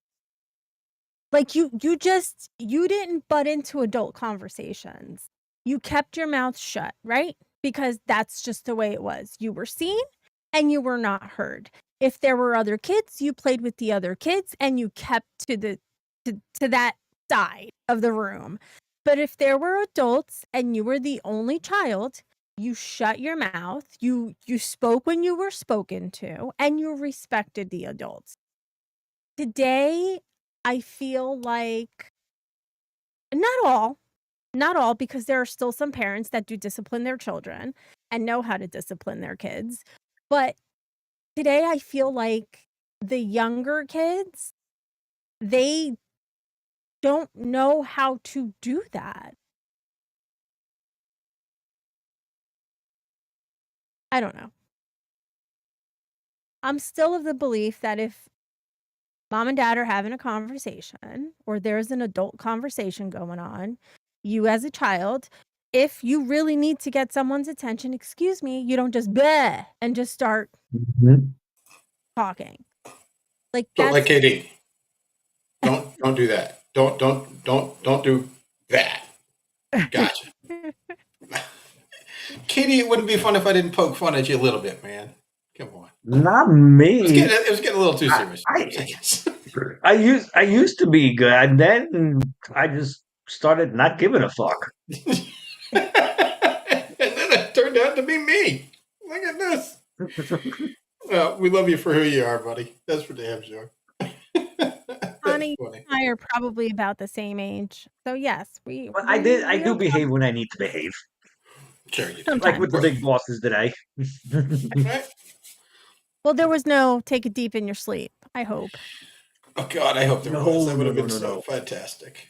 Like you didn't butt into adult conversations. You kept your mouth shut, right? Because that's just the way it was. You were seen and you were not heard. If there were other kids, you played with the other kids and you kept to that side of the room. But if there were adults and you were the only child, you shut your mouth, you spoke when you were spoken to, and you respected the adults. Today, I feel like not all, because there are still some parents that do discipline their children and know how to discipline their kids. But today, I feel like the younger kids, they don't know how to do that. I don't know. I'm still of the belief that if mom and dad are having a conversation or there's an adult conversation going on, you as a child, if you really need to get someone's attention, excuse me, you don't just bleh and just start talking. Like so like KD. Don't do that. Don't do that. Gotcha. Katie, it wouldn't be fun if I didn't poke fun at you a little bit, man. Come on. Not me. It was getting a little too serious. I used to be good, and then I just started not giving a fuck. And then it turned out to be me. Look at this. Well, we love you for who you are, buddy. That's for damn sure. Honey and I are probably about the same age. So yes, I do behave when I need to behave. Sure you do. Like with the big bosses today. Right? Well, there was no take it deep in your sleep, I hope. Oh God, I hope there was. That would have been so fantastic.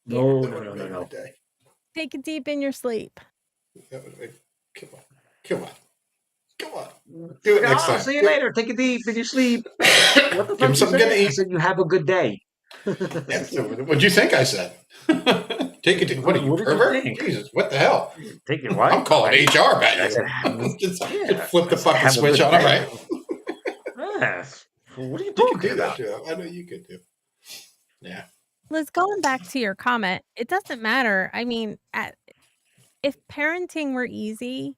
No. Take it deep in your sleep. That would have been, come on. Do it next time. See you later. Take it deep in your sleep. What the fuck? Something to eat. I said you have a good day. Yeah, so what'd you think I said? Take it. What are you, pervert? Jesus, what the hell? Take it what? I'm calling HR back. Just flip the fucking switch on, right? What are you talking about? I know you could do. Yeah. Liz, going back to your comment, it doesn't matter. I mean, if parenting were easy,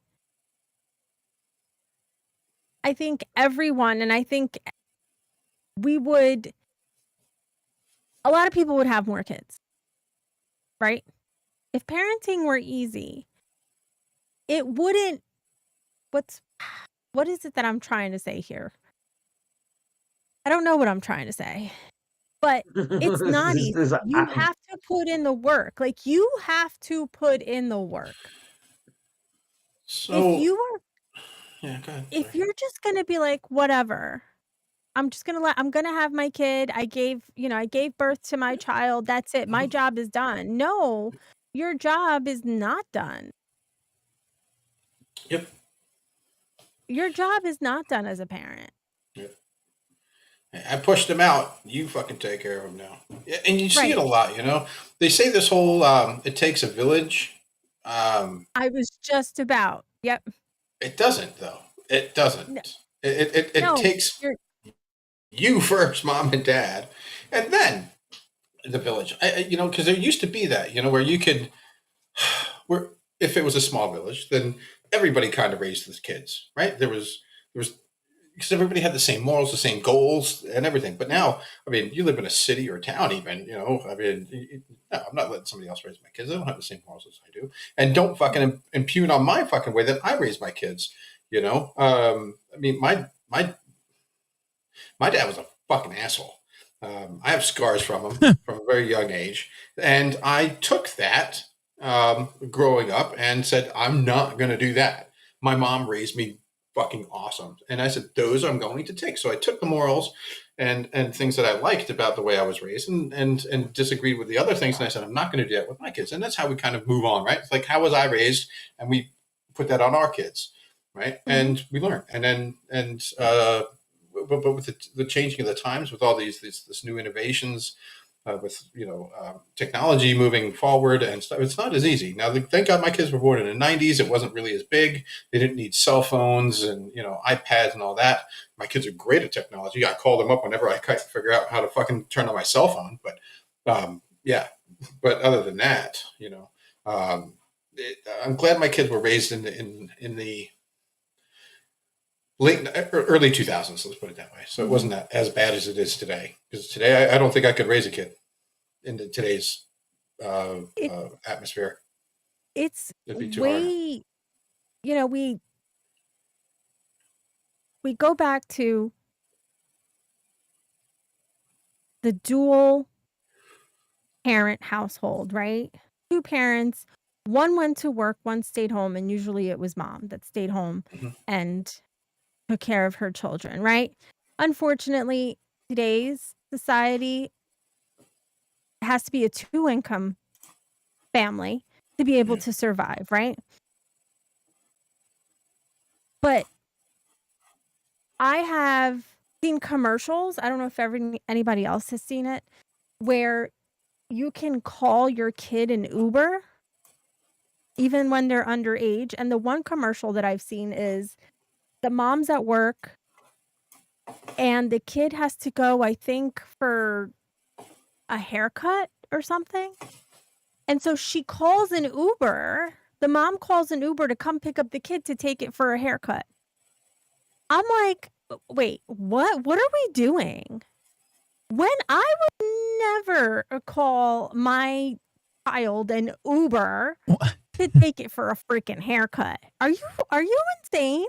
I think everyone, and I think we would, a lot of people would have more kids, right? If parenting were easy, it wouldn't, what is it that I'm trying to say here? I don't know what I'm trying to say, but it's not easy. You have to put in the work. Like, you have to put in the work. So If you are, yeah, go ahead. if Sorry. you're just gonna be like, whatever, I'm gonna have my kid. I gave birth to my child. That's it. My job is done. No, your job is not done. Yep. Your job is not done as a parent. Yep. I pushed them out. You fucking take care of them now. Yeah, and you see it a lot, you know. They say this whole "it takes a village." I was just about. Yep. It doesn't, though. It doesn't. No. It No, takes you first, mom and dad, and then the village. You know, because there used to be that, you know, where you could, where if it was a small village, then everybody kind of raised the kids, right? There was because everybody had the same morals, the same goals, and everything. But now, I mean, you live in a city or a town, even, you know. I mean, no, I'm not letting somebody else raise my kids. They don't have the same morals as I do, and don't fucking impugn on my fucking way that I raise my kids. You know, I mean, my dad was a fucking asshole. I have scars from him from a very young age, and I took that growing up and said, I'm not going to do that. My mom raised me fucking awesome, and I said, those I'm going to take. So I took the morals and things that I liked about the way I was raised, and disagreed with the other things, and I said, I'm not going to do that with my kids. And that's how we kind of move on, right? It's like, how was I raised? And we put that on our kids, right? Mm-hmm. And we learn, and then but with the changing of the times, with all this new innovations, with technology moving forward and stuff, it's not as easy now. Thank God my kids were born in the 90s. It wasn't really as big. They didn't need cell phones and iPads and all that. My kids are great at technology. I call them up whenever I can't figure out how to fucking turn on my cell phone. But yeah. But other than that, I'm glad my kids were raised in the early 2000s, let's put it that way. So it wasn't as bad as it is today. Because today, I don't think I could raise a kid in today's atmosphere. It's It'd be too hard. We go back to the dual parent household, right? Two parents, one went to work, one stayed home, and usually it was mom that stayed home and took care of her children, right? Unfortunately, today's society has to be a 2-income family to be able to survive, right? But I have seen commercials, I don't know if anybody else has seen it, where you can call your kid an Uber even when they're underage. And the one commercial that I've seen is the mom's at work and the kid has to go, I think, for a haircut or something. And so she calls an Uber. The mom calls an Uber to come pick up the kid to take it for a haircut. I'm like, wait, what? What are we doing? When I would never call my child an Uber to take it for a freaking haircut. Are you insane?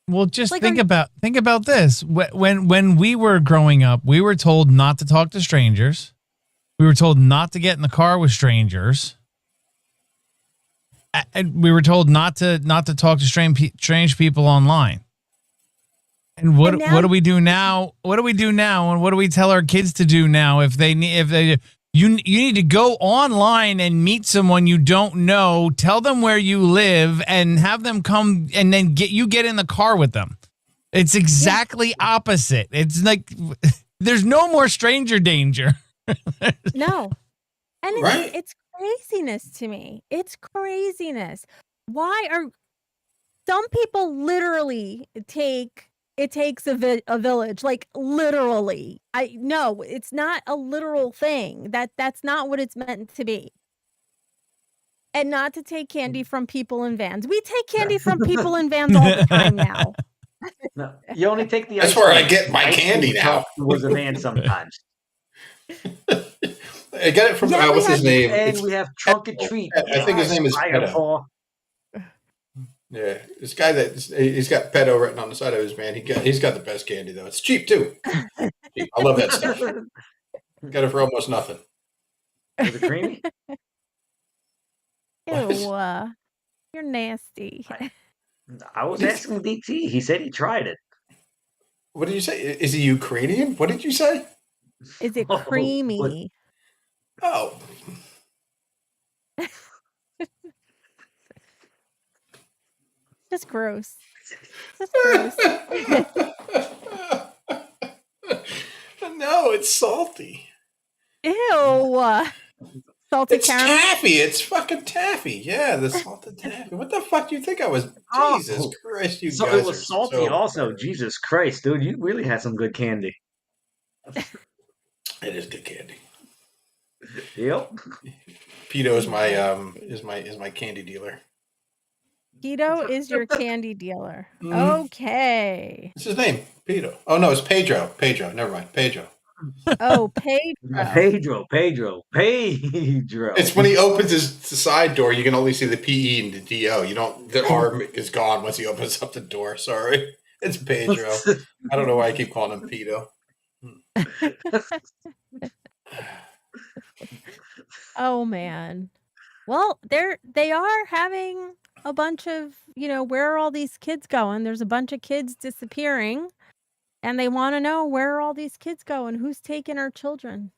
Well, just think about this. When we were growing up, we were told not to talk to strangers. We were told not to get in the car with strangers. And we were told not to talk to strange people online. And what do we do now? What do we do now? And what do we tell our kids to do now? You need to go online and meet someone you don't know, tell them where you live, and have them come, and then get in the car with them. It's exactly opposite. It's like there's no more stranger danger. No. And it's craziness to me. It's craziness. Why are some people literally it takes a village, like literally. No, it's not a literal thing. That's not what it's meant to be. And not to take candy from people in vans. We take candy from people in vans all the time now. No, you only take the That's ice where I cream. get my Ice cream candy now. was a man sometimes. I get it from Yeah, we what's his had- name? And It's we have Trunk or Treat. I think his name is Fire Pedo. Paw. Yeah, this guy he's got pedo written on the side of his van. He's got the best candy though. It's cheap too. Cheap. I love that stuff. Got it for almost nothing. Was it creamy? Ew, you're nasty. I was asking DT. He said he tried it. What did you say? Is he Ukrainian? What did you say? Is it Oh, creamy? Oh, Just gross. Just gross. No, it's salty. Ew. Salty It's caramel. taffy. It's fucking taffy. Yeah, the salted taffy. What the fuck do you think I was? Oh. Jesus Christ, you So guys it was are salty so also. bad. Jesus Christ, dude. You really had some good candy. It is good candy. Yep. Pito is my candy dealer. Keto is your candy dealer. Mhm. Okay. What's his name? Pito. Oh no, it's Pedro. Pedro. Never mind. Pedro. Oh, Pedro. Pedro. It's when he opens the side door, you can only see the PE and the DO. You don't. The R is gone once he opens up the door. Sorry, it's Pedro. I don't know why I keep calling him Pito. Oh man. Well, they are having a bunch of, where are all these kids going? There's a bunch of kids disappearing, and they want to know where are all these kids going? Who's taking our children?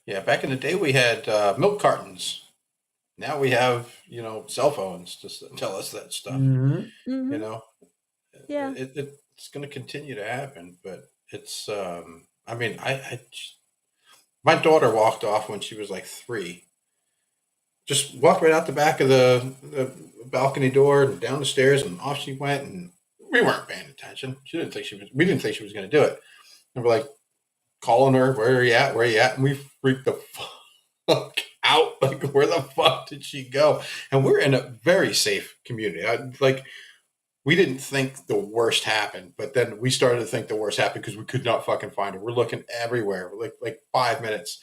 Yeah, back in the day we had milk cartons. Now we have cell phones to tell us that stuff. Mhm. Mhm. You know, Yeah. it's going to continue to happen, but it's. I mean, my daughter walked off when she was like 3. Just walked right out the back of the balcony door and down the stairs, and off she went. And we weren't paying attention. We didn't think she was going to do it. And we're like calling her, "Where are you at? Where are you at?" And we freaked the fuck out. Like, where the fuck did she go? And we're in a very safe community. We didn't think the worst happened, but then we started to think the worst happened because we could not fucking find her. We're looking everywhere, like 5 minutes,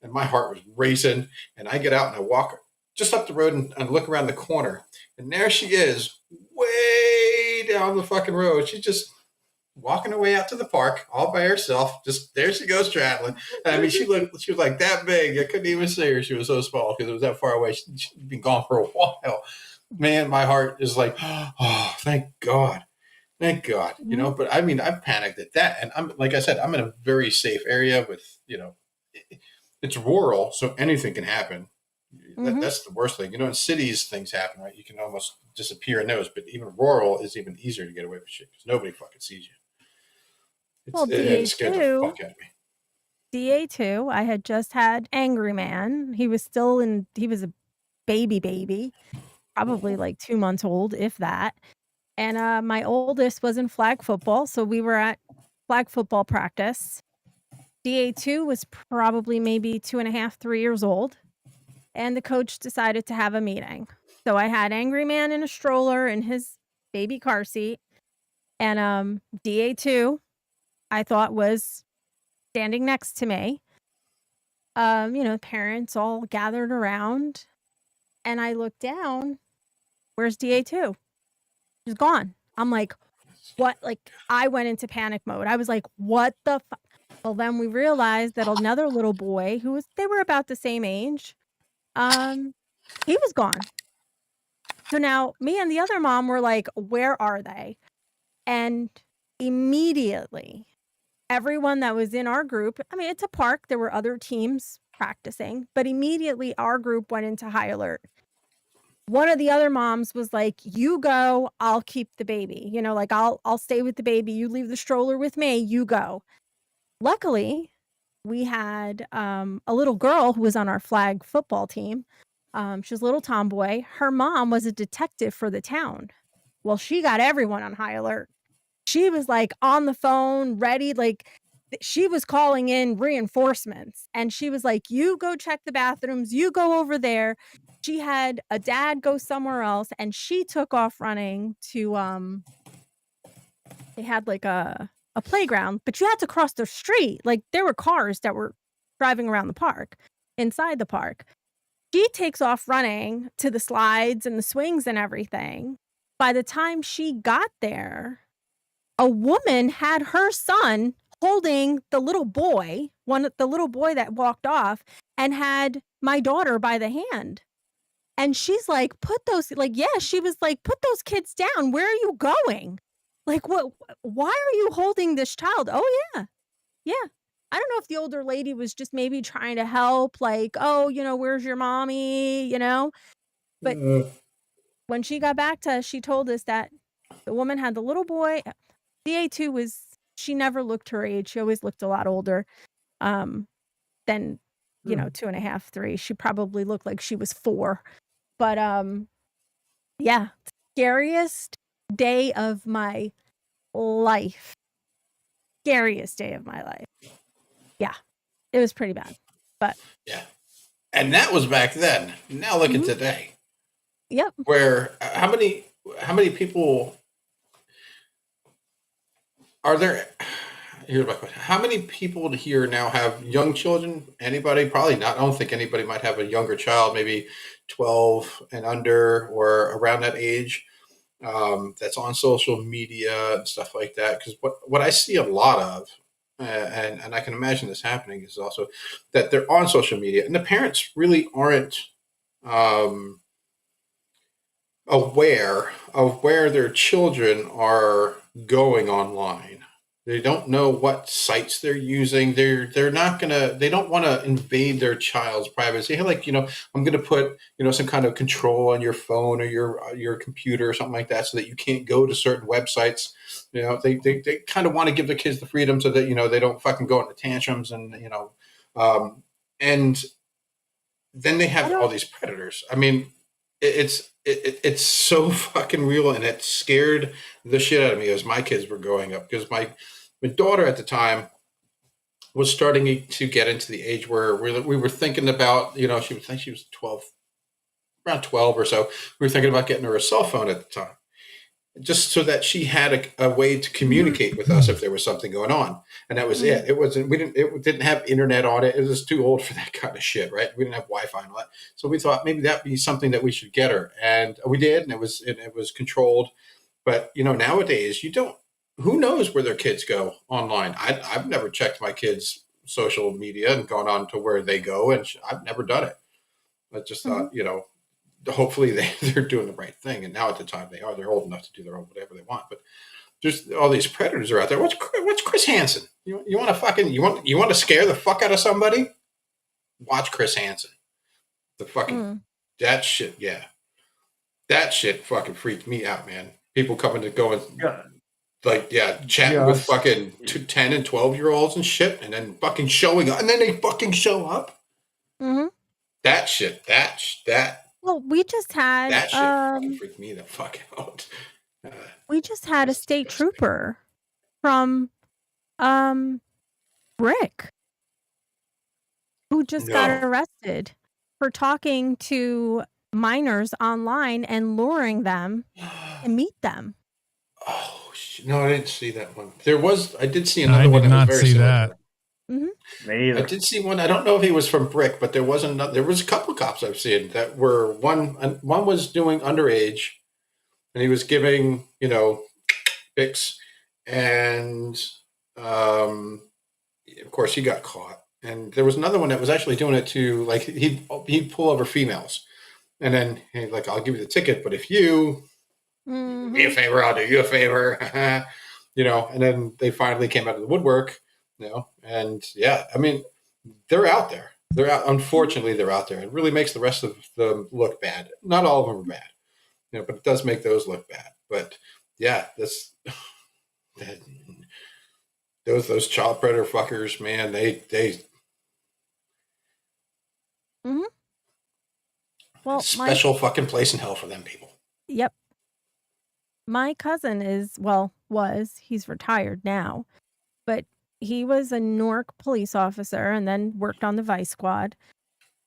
and my heart was racing. And I get out and I walk just up the road and look around the corner, and there she is, way down the fucking road. She's just walking her way out to the park all by herself. Just there she goes traveling. I mean, she was like that big. I couldn't even see her. She was so small because it was that far away. She'd been gone for a while. Man, my heart is like, oh, thank God. But I mean, I panicked at that. And I'm, like I said, I'm in a very safe area with, it's rural, so anything can happen. That's the worst thing. In cities, things happen, right? You can almost disappear in those, but even rural is even easier to get away with shit because nobody fucking sees you. It scared the fuck out of me. DA2, I had just had Angry Man. He was a baby, probably like 2 months old, if that. And my oldest was in flag football, so we were at flag football practice. DA2 was probably maybe 2.5, 3 years old, and the coach decided to have a meeting. So I had Angry Man in a stroller in his baby car seat, and DA2, I thought, was standing next to me. Parents all gathered around, and I looked down. Where's DA2? She's gone. I'm like, what? Like, I went into panic mode. I was like, what the fuck? Well, then we realized that another little boy they were about the same age, he was gone. So now me and the other mom were like, where are they? And immediately, everyone that was in our group, I mean, it's a park. There were other teams practicing, but immediately our group went into high alert. One of the other moms was like, you go, I'll keep the baby. Like, I'll stay with the baby. You leave the stroller with me, you go. Luckily, we had a little girl who was on our flag football team. She was a little tomboy. Her mom was a detective for the town. Well, she got everyone on high alert. She was like on the phone, ready, like she was calling in reinforcements. And she was like, you go check the bathrooms, you go over there. She had a dad go somewhere else, and she took off running to they had like a playground, but you had to cross the street. Like there were cars that were driving around the park, inside the park. She takes off running to the slides and the swings and everything. By the time she got there, a woman had her son holding the little boy, the little boy that walked off, and had my daughter by the hand. And she's like, she was like, put those kids down. Where are you going? Like, why are you holding this child? Oh, yeah. Yeah. I don't know if the older lady was just maybe trying to help, like, oh, where's your mommy, But when she got back to us, she told us that the woman had the little boy. DA2 she never looked her age. She always looked a lot older than, 2.5, 3. She probably looked like she was 4. But yeah, scariest day of my life. Scariest day of my life. Yeah, it was pretty bad. But yeah, and that was back then. Now look at today. Yep. Where how many people are there? Here's my question: how many people here now have young children? Anybody? Probably not. I don't think anybody might have a younger child, maybe 12 and under or around that age. That's on social media and stuff like that. Because what I see a lot of, and I can imagine this happening, is also that they're on social media and the parents really aren't aware of where their children are going online. They don't know what sites they're using. They don't want to invade their child's privacy. Like, I'm going to put, some kind of control on your phone or your computer or something like that so that you can't go to certain websites. They kind of want to give their kids the freedom so that, they don't fucking go into tantrums and then they have all these predators. I mean, it's so fucking real, and it scared the shit out of me as my kids were growing up, because my daughter at the time was starting to get into the age where we were thinking about, she would think she was 12, around 12 or so. We were thinking about getting her a cell phone at the time, just so that she had a way to communicate with us if there was something going on. And that was it. It didn't have internet on it. It was too old for that kind of shit, right? We didn't have Wi-Fi and all that. So we thought maybe that'd be something that we should get her. And we did, and it was controlled. But, nowadays who knows where their kids go online? I've never checked my kids' social media and gone on to where they go, and I've never done it. I just thought, hopefully they're doing the right thing. And now at the time they're old enough to do their own whatever they want. But there's all these predators are out there. What's Chris Hansen? You want to fucking you want to scare the fuck out of somebody? Watch Chris Hansen. The fucking that shit, yeah. That shit fucking freaked me out, man. People coming to go and chatting with fucking 10 and 12-year-olds and shit, and then fucking showing up, and then they fucking show up. Mm-hmm. That shit, that. Well, we just had that shit fucking freaked me the fuck out. We just had a state trooper from Brick who just got arrested for talking to minors online and luring them to meet them. Oh no, I didn't see that one. I did see another one. I did not see that. Mm-hmm. Me either. I did see one. I don't know if he was from Brick, but there was a couple cops I've seen that were one was doing underage, and he was giving pics, and of course he got caught. And there was another one that was actually doing it to, like, he'd pull over females, and then he'd like, I'll give you the ticket, but if you do me a favor, I'll do you a favor, and then they finally came out of the woodwork, and yeah, I mean, they're out there. They're out. Unfortunately, they're out there. It really makes the rest of them look bad. Not all of them are bad, but it does make those look bad. But yeah, those child predator fuckers, man, they well, special fucking place in hell for them people. Yep. My cousin he's retired now, but he was a Newark police officer and then worked on the Vice Squad.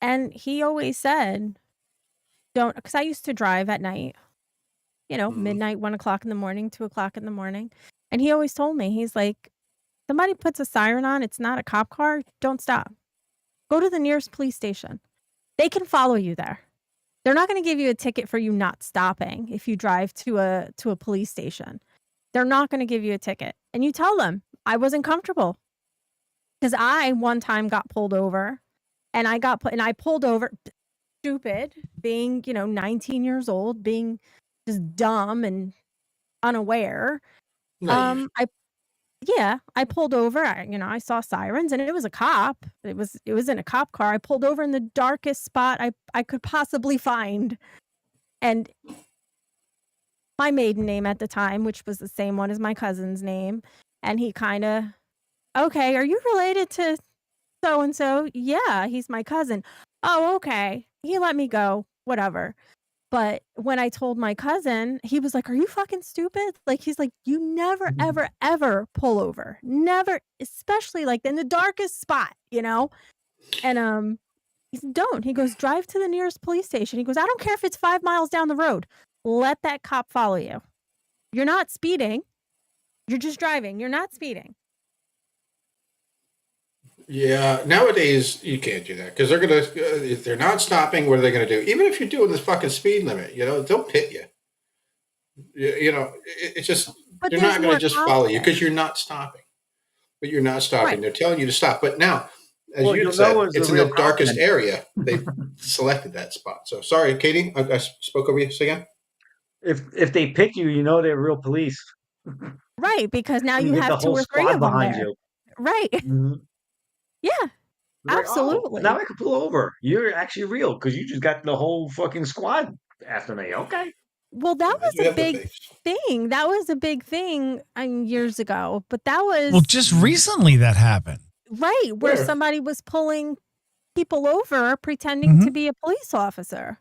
And he always said, because I used to drive at night, midnight, 1 o'clock in the morning, 2 o'clock in the morning. And he always told me, he's like, somebody puts a siren on, it's not a cop car, don't stop. Go to the nearest police station. They can follow you there. They're not going to give you a ticket for you not stopping if you drive to a police station. They're not going to give you a ticket. And you tell them, I wasn't comfortable. Because I one time got pulled over and I pulled over stupid, being, 19 years old, being just dumb and unaware. Naive. I pulled over. I saw sirens and it was a cop. It was in a cop car. I pulled over in the darkest spot I could possibly find. And my maiden name at the time, which was the same one as my cousin's name. And he kind of, okay, are you related to so-and-so? Yeah, he's my cousin. Oh, okay. He let me go, whatever. But when I told my cousin, he was like, are you fucking stupid? Like, he's like, you never, ever, ever pull over. Never, especially like in the darkest spot, And he said, don't. He goes, drive to the nearest police station. He goes, I don't care if it's 5 miles down the road. Let that cop follow you. You're not speeding. You're just driving. You're not speeding. Yeah, nowadays you can't do that because they're gonna. If they're not stopping, what are they gonna do? Even if you're doing this fucking speed limit, they'll pit you. It's just But they're there's not gonna more just follow you confidence. because you're not stopping. But you're not stopping. Right. They're telling you to stop. But now, as Well, you you'll said, know it's it's a in the real darkest confidence. area. They've selected that spot. So sorry, Katie, I spoke over you. Say again. If they pick you, they're real police. Right, because now And you you get have the 2 whole or 3 squad of them behind there. you. Right. Mhm. Yeah, It's like, oh, absolutely. now I can pull over. You're actually real because you just got the whole fucking squad after me. Okay. Well, that They was do a have the big face. thing. That was a big thing years ago. But that was Well, just recently that happened. right where Where? somebody was pulling people over pretending to be a police officer.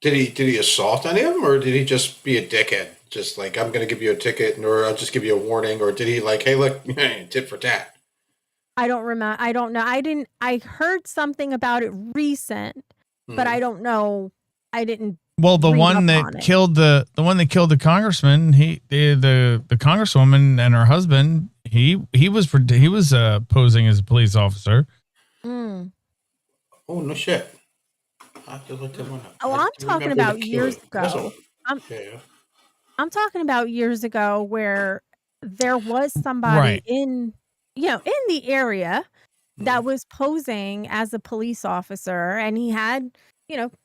Did he assault any of them, or did he just be a dickhead? Just like, I'm going to give you a ticket, or I'll just give you a warning, or did he like, hey, look, tit for tat? I don't remember. I don't know. I heard something about it recent, but I don't know. I didn't. Well, the read one up that on it. killed the congressman, the congresswoman and her husband, he was posing as a police officer. Mm. Oh, no shit. I have to look that one up. Oh, I I'm do talking remember about the years killing. That's ago. yeah. I'm talking about years ago where there was somebody Right. in the area that was posing as a police officer, and he had,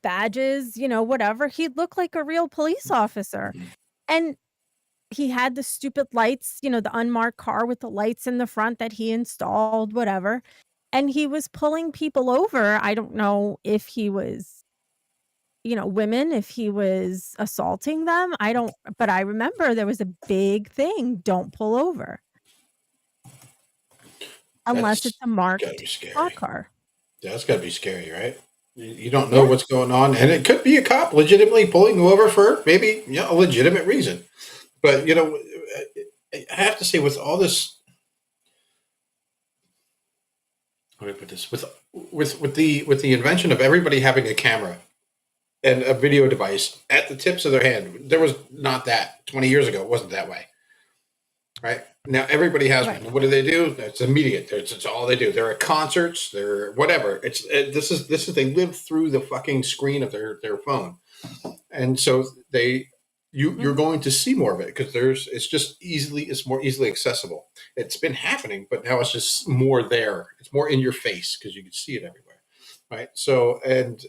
badges, whatever. He looked like a real police officer. And he had the stupid lights, the unmarked car with the lights in the front that he installed, whatever. And he was pulling people over. I don't know if he was, women, if he was assaulting them. But I remember there was a big thing. Don't pull over. Unless it's a marked gotta be scary. squad car. That's got to be scary, right? You don't know what's going on, and it could be a cop legitimately pulling you over for maybe a legitimate reason. But I have to say, with all this, how do I put this? With the invention of everybody having a camera and a video device at the tips of their hand, there was not that 20 years ago. It wasn't that way, right? Now everybody has one. And what do? It's immediate. It's all they do. They're at concerts. They're whatever. This is they live through the fucking screen of their phone, and so you're going to see more of it because it's more easily accessible. It's been happening, but now it's just more there. It's more in your face because you can see it everywhere. Right. So, and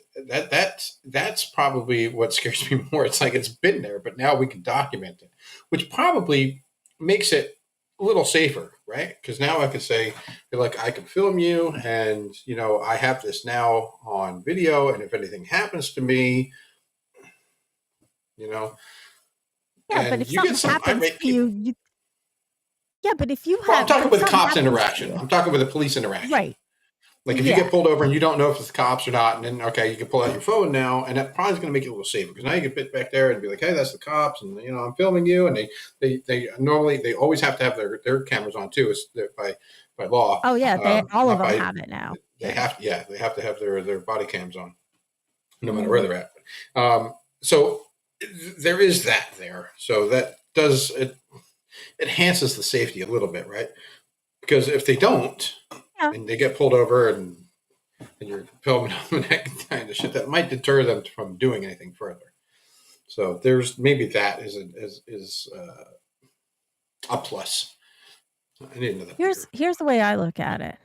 that's probably what scares me more. It's like it's been there, but now we can document it, which probably makes it a little safer, right? Because now I can say, like, I can film you, and I have this now on video, and if anything happens to me, Yeah, and but if you get something some happens irate to you, people. yeah, but if you have, Well, I'm talking if with something cops happens to interaction. you- I'm talking with a police interaction. right? Like if you Yeah. get pulled over and you don't know if it's cops or not, and then you can pull out your phone now, and that probably is going to make it a little safer because now you can fit back there and be like, "Hey, that's the cops," and I'm filming you, and they normally always have to have their cameras on too, it's by law. Oh yeah, all of not them by- have it now. They have to have their body cams on, no matter Mhm. where they're at. So there is that there. So that does it. enhances the safety a little bit, right? Because if they don't, Yeah. and they get pulled over and you're filming them and that kind of shit, that might deter them from doing anything further. So there's maybe that is a plus. I didn't know that. Here's the way I look at it.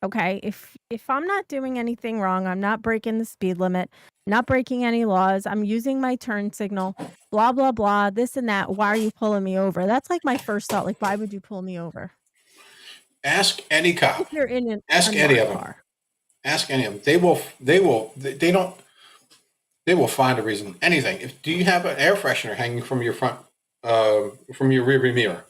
Okay, if I'm not doing anything wrong, I'm not breaking the speed limit, not breaking any laws, I'm using my turn signal, blah blah blah, this and that. Why are you pulling me over? That's like my first thought. Like, why would you pull me over? Ask any cop. If you're in an Ask any of them. car. Ask any of them. They will find a reason. Anything. Do you have an air freshener hanging from your front, from your rearview mirror?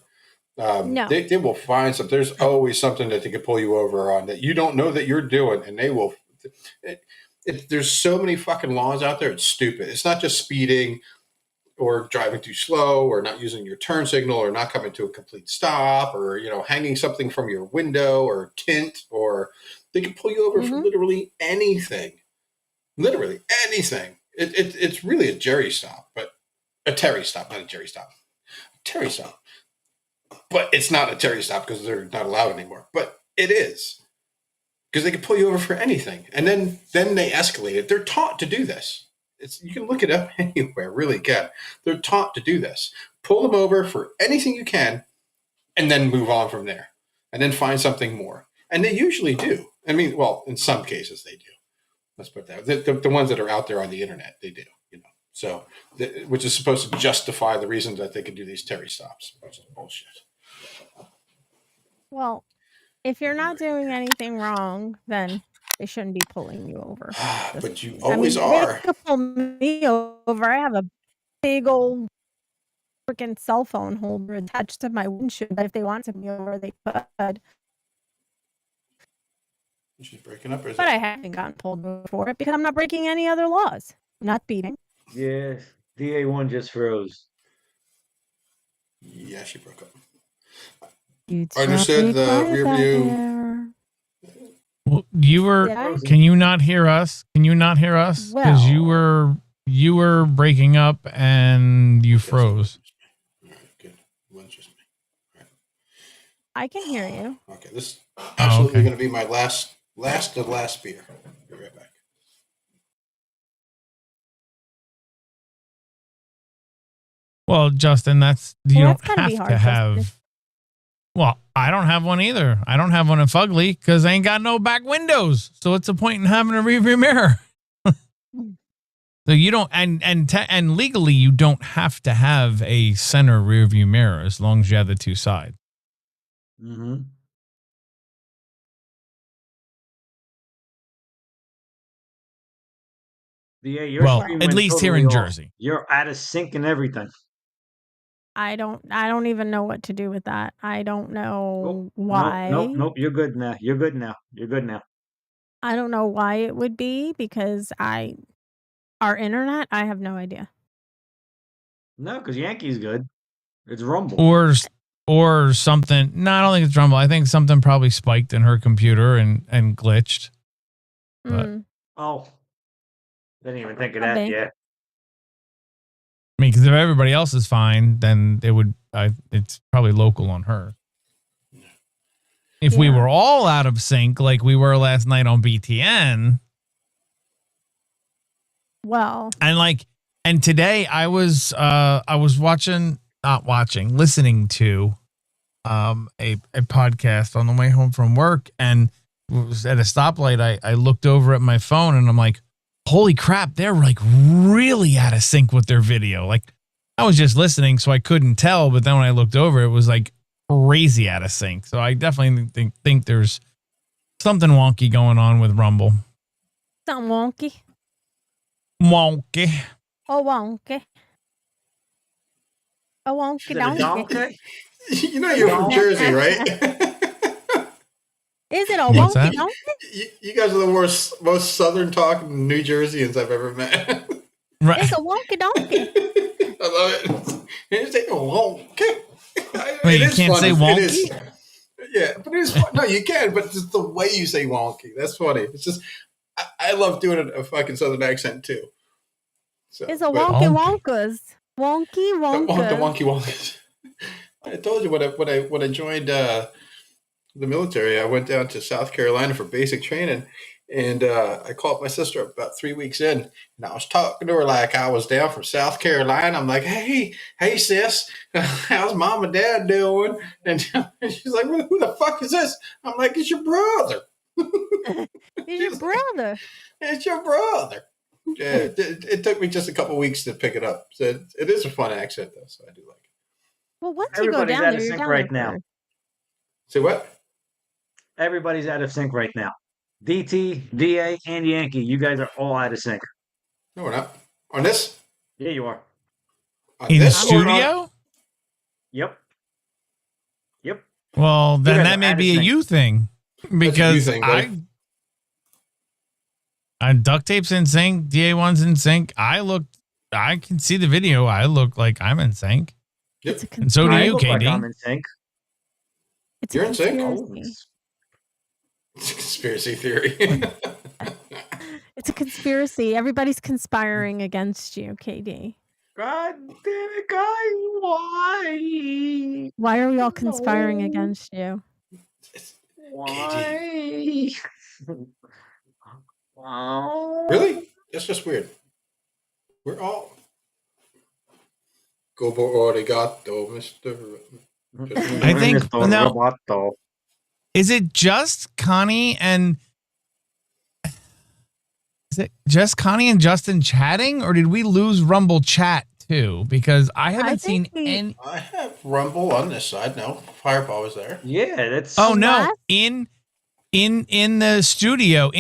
No. They will find something. There's always something that they can pull you over on that you don't know that you're doing, and they will. There's so many fucking laws out there. It's stupid. It's not just speeding or driving too slow or not using your turn signal or not coming to a complete stop or hanging something from your window or tint, or they can pull you over for literally anything. Literally anything. It's really a Jerry stop, but a Terry stop, not a Jerry stop. Terry stop. But it's not a Terry stop because they're not allowed anymore. But it is. Because they can pull you over for anything. And then they escalate it. They're taught to do this. You can look it up anywhere, really can. They're taught to do this. Pull them over for anything you can and then move on from there. And then find something more. And they usually do. I mean, well, in some cases they do. Let's put that. The ones that are out there on the internet, they do. So, which is supposed to justify the reason that they can do these Terry stops, which is bullshit. Well, if you're not doing anything wrong, then they shouldn't be pulling you over. But you always are. They could pull me over. I have a big old freaking cell phone holder attached to my windshield. But if they want to pull me over, they could. She's breaking up, or is But I haven't gotten pulled over for it because I'm not breaking any other laws. I'm not speeding. Yeah, DA1 just froze. Yeah, she broke up. You Understood the rear view. Well, you were. Yeah. Can you not hear us? Can you not hear us? Because you were breaking up and you froze. All right, good. One's just me. All right. I can hear you. Okay, this is absolutely okay. going to be my last beer. Be right back. Well, Justin, you Well, that's don't gotta be have hard, to have. Justin. Well, I don't have one either. I don't have one in Fugly because I ain't got no back windows. So what's the point in having a rearview mirror? So you don't, and legally you don't have to have a center rearview mirror as long as you have the two sides. Mm-hmm. Yeah, your Well, stream at went least here in totally off. Jersey. You're out of sync and everything. I don't even know what to do with that. I don't know Nope, why. Nope. You're good now. You're good now. I don't know why it would be because our internet, I have no idea. No, because Yankee's good. It's Rumble. Or something. No, I don't think it's Rumble. I think something probably spiked in her computer and glitched. But Oh, didn't even think of Could that be. yet. I mean, because if everybody else is fine, then it would. It's probably local on her. If we Yeah. were all out of sync, like we were last night on BTN, Well, and today I was listening to a podcast on the way home from work, and was at a stoplight. I looked over at my phone and I'm like, holy crap, they're like really out of sync with their video. Like I was just listening, so I couldn't tell. But then when I looked over, it was like crazy out of sync. So I definitely think there's something wonky going on with Rumble. something wonky. Wonky. Oh, wonky. Oh, wonky Is it a donkey. donkey? You know you're from Jersey, right? Is it a What's wonky that? donkey? You guys are the most southern talking New Jerseyans I've ever met. Right. It's a wonky donkey. I love it. You say wonky. Wait, It you is can't say funny. It is. wonky? Yeah, but it is fun. No, you can, but just the way you say wonky. That's funny. It's just I love doing a fucking southern accent too. So, It's a but- wonky Wonky. wonkas. Wonky The wonkas. wonky wonkas. I told you when I joined the military, I went down to South Carolina for basic training, and I called my sister up about 3 weeks in, and I was talking to her like I was down from South Carolina. I'm like, hey sis, how's mom and dad doing? And she's like, well, who the fuck is this? I'm like, it's your brother. It's your brother. It's your brother. Yeah, it took me just a couple weeks to pick it up. So it is a fun accent, though, so I do like it. Well, once Everybody's you go out down of there, you're sync down right there now. Say what? Everybody's out of sync right now. DT, DA, and Yankee, you guys are all out of sync. No, we're not. On this? Yeah, you are. On In this? studio? Yep. Well, then guys that are may out of be a sync. you thing. That's a you Because thing, buddy. I duct tape's in sync, DA1's in sync. I can see the video. I look like I'm in sync. Yep. It's a And so do I you, look like KD. I'm in sync. It's You're a in sync? conspiracy. It's a conspiracy theory. It's a conspiracy. Everybody's conspiring against you, KD. God damn it, guys. Why? Why are we all conspiring against you? Why? Wow. Really? That's just weird. We're all go por arigato, Mr. I think- Mr. no. Roboto. Is it just Connie and Justin chatting, or did we lose Rumble chat too? Because I haven't seen think any. I have Rumble on this side. No, Fireball was there. Yeah, that's. Oh no! Last- In the studio,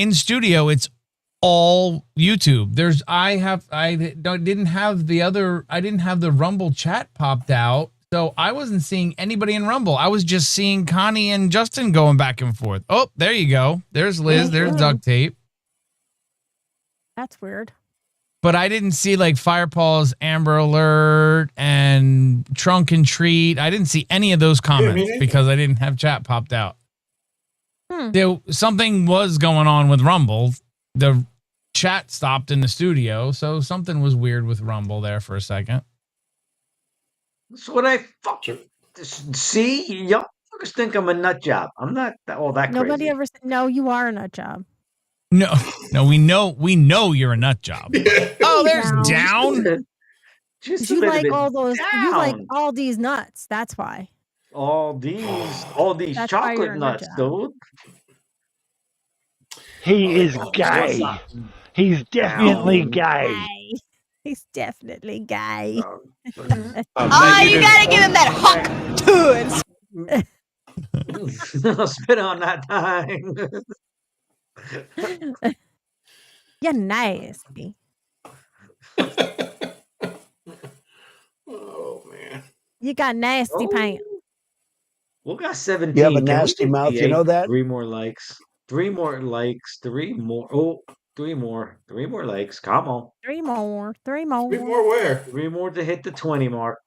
it's all YouTube. Didn't have the Rumble chat popped out, so I wasn't seeing anybody in Rumble. I was just seeing Connie and Justin going back and forth. Oh, there you go. There's Liz. There's Mhm. duct tape. That's weird. But I didn't see like Firepaws, Amber Alert, and Trunk and Treat. I didn't see any of those comments neither. because I didn't have chat popped out. Hmm. Something was going on with Rumble. The chat stopped in the studio, so something was weird with Rumble there for a second. That's what I fuck. Sure. See, y'all fuckers think I'm a nut job. I'm not all that Nobody crazy. ever said, no, you are a nut job. No, we know you're a nut job. Oh, there's down. Just a You little like bit all those, you like down. all these nuts. That's why. all these That's why you're chocolate a nut nuts, job. dude. He is Oh, gay. what's up? He's definitely gay. Gay. He's definitely gay. Oh, you gotta give him that hawk tunes. I'll spit on that time. You're nasty. Oh man. You got nasty pants. We got 17. You have a Can we nasty get mouth, you DA know that? 3 more likes. 3 more likes. 3 more. Oh, 3 more. 3 more likes. Come on. Three more. Three more where? 3 more to hit the 20 mark.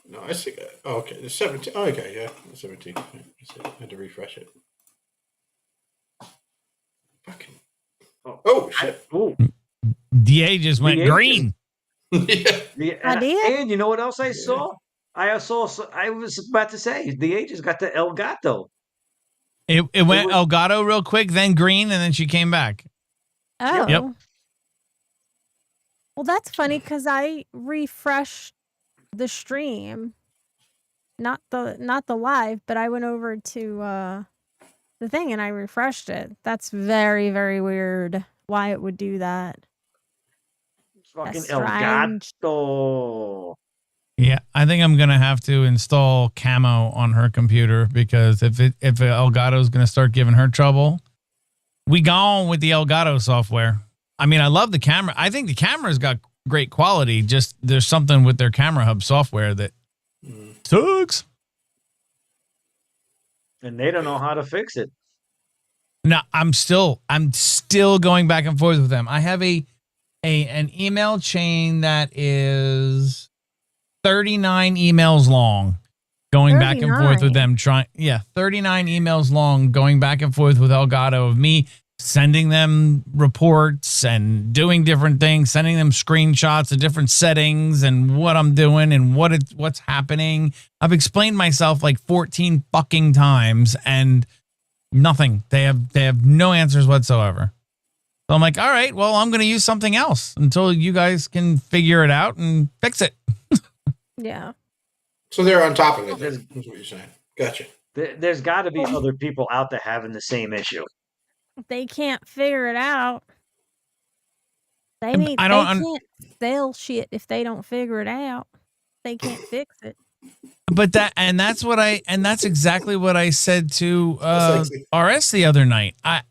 No, I see. Oh, okay, the 17. Oh, okay, yeah, the 17. I had to refresh it. Fucking. Oh shit. Oh, DA just went DA green. Yeah. yeah, I did? and you know what else I saw? I was about to say the agents got the El Gato. It went was- Elgato real quick, then green, and then she came back. Oh. Yep. Well, that's funny because I refreshed the stream, not the live, but I went over to the thing and I refreshed it. That's very, very weird. Why it would do that? Fucking That's El strange. Gato. Yeah, I think I'm gonna have to install Camo on her computer because if Elgato is gonna start giving her trouble, we gone with the Elgato software. I mean, I love the camera. I think the camera's got great quality. Just there's something with their Camera Hub software that sucks. And they don't know how to fix it. No, I'm still going back and forth with them. I have an email chain that is 39 emails long, going back and forth with them 39 emails long, going back and forth with Elgato of me sending them reports and doing different things, sending them screenshots of different settings and what I'm doing and what's happening. I've explained myself like 14 fucking times and nothing. They have no answers whatsoever. So I'm like, all right, well, I'm going to use something else until you guys can figure it out and fix it. Yeah. So they're on top of it. That's what you're saying. Gotcha. There's got to be other people out there having the same issue. They can't figure it out. They I can't sell shit if they don't figure it out. They can't fix it. But that's exactly what I said to RS the other night. I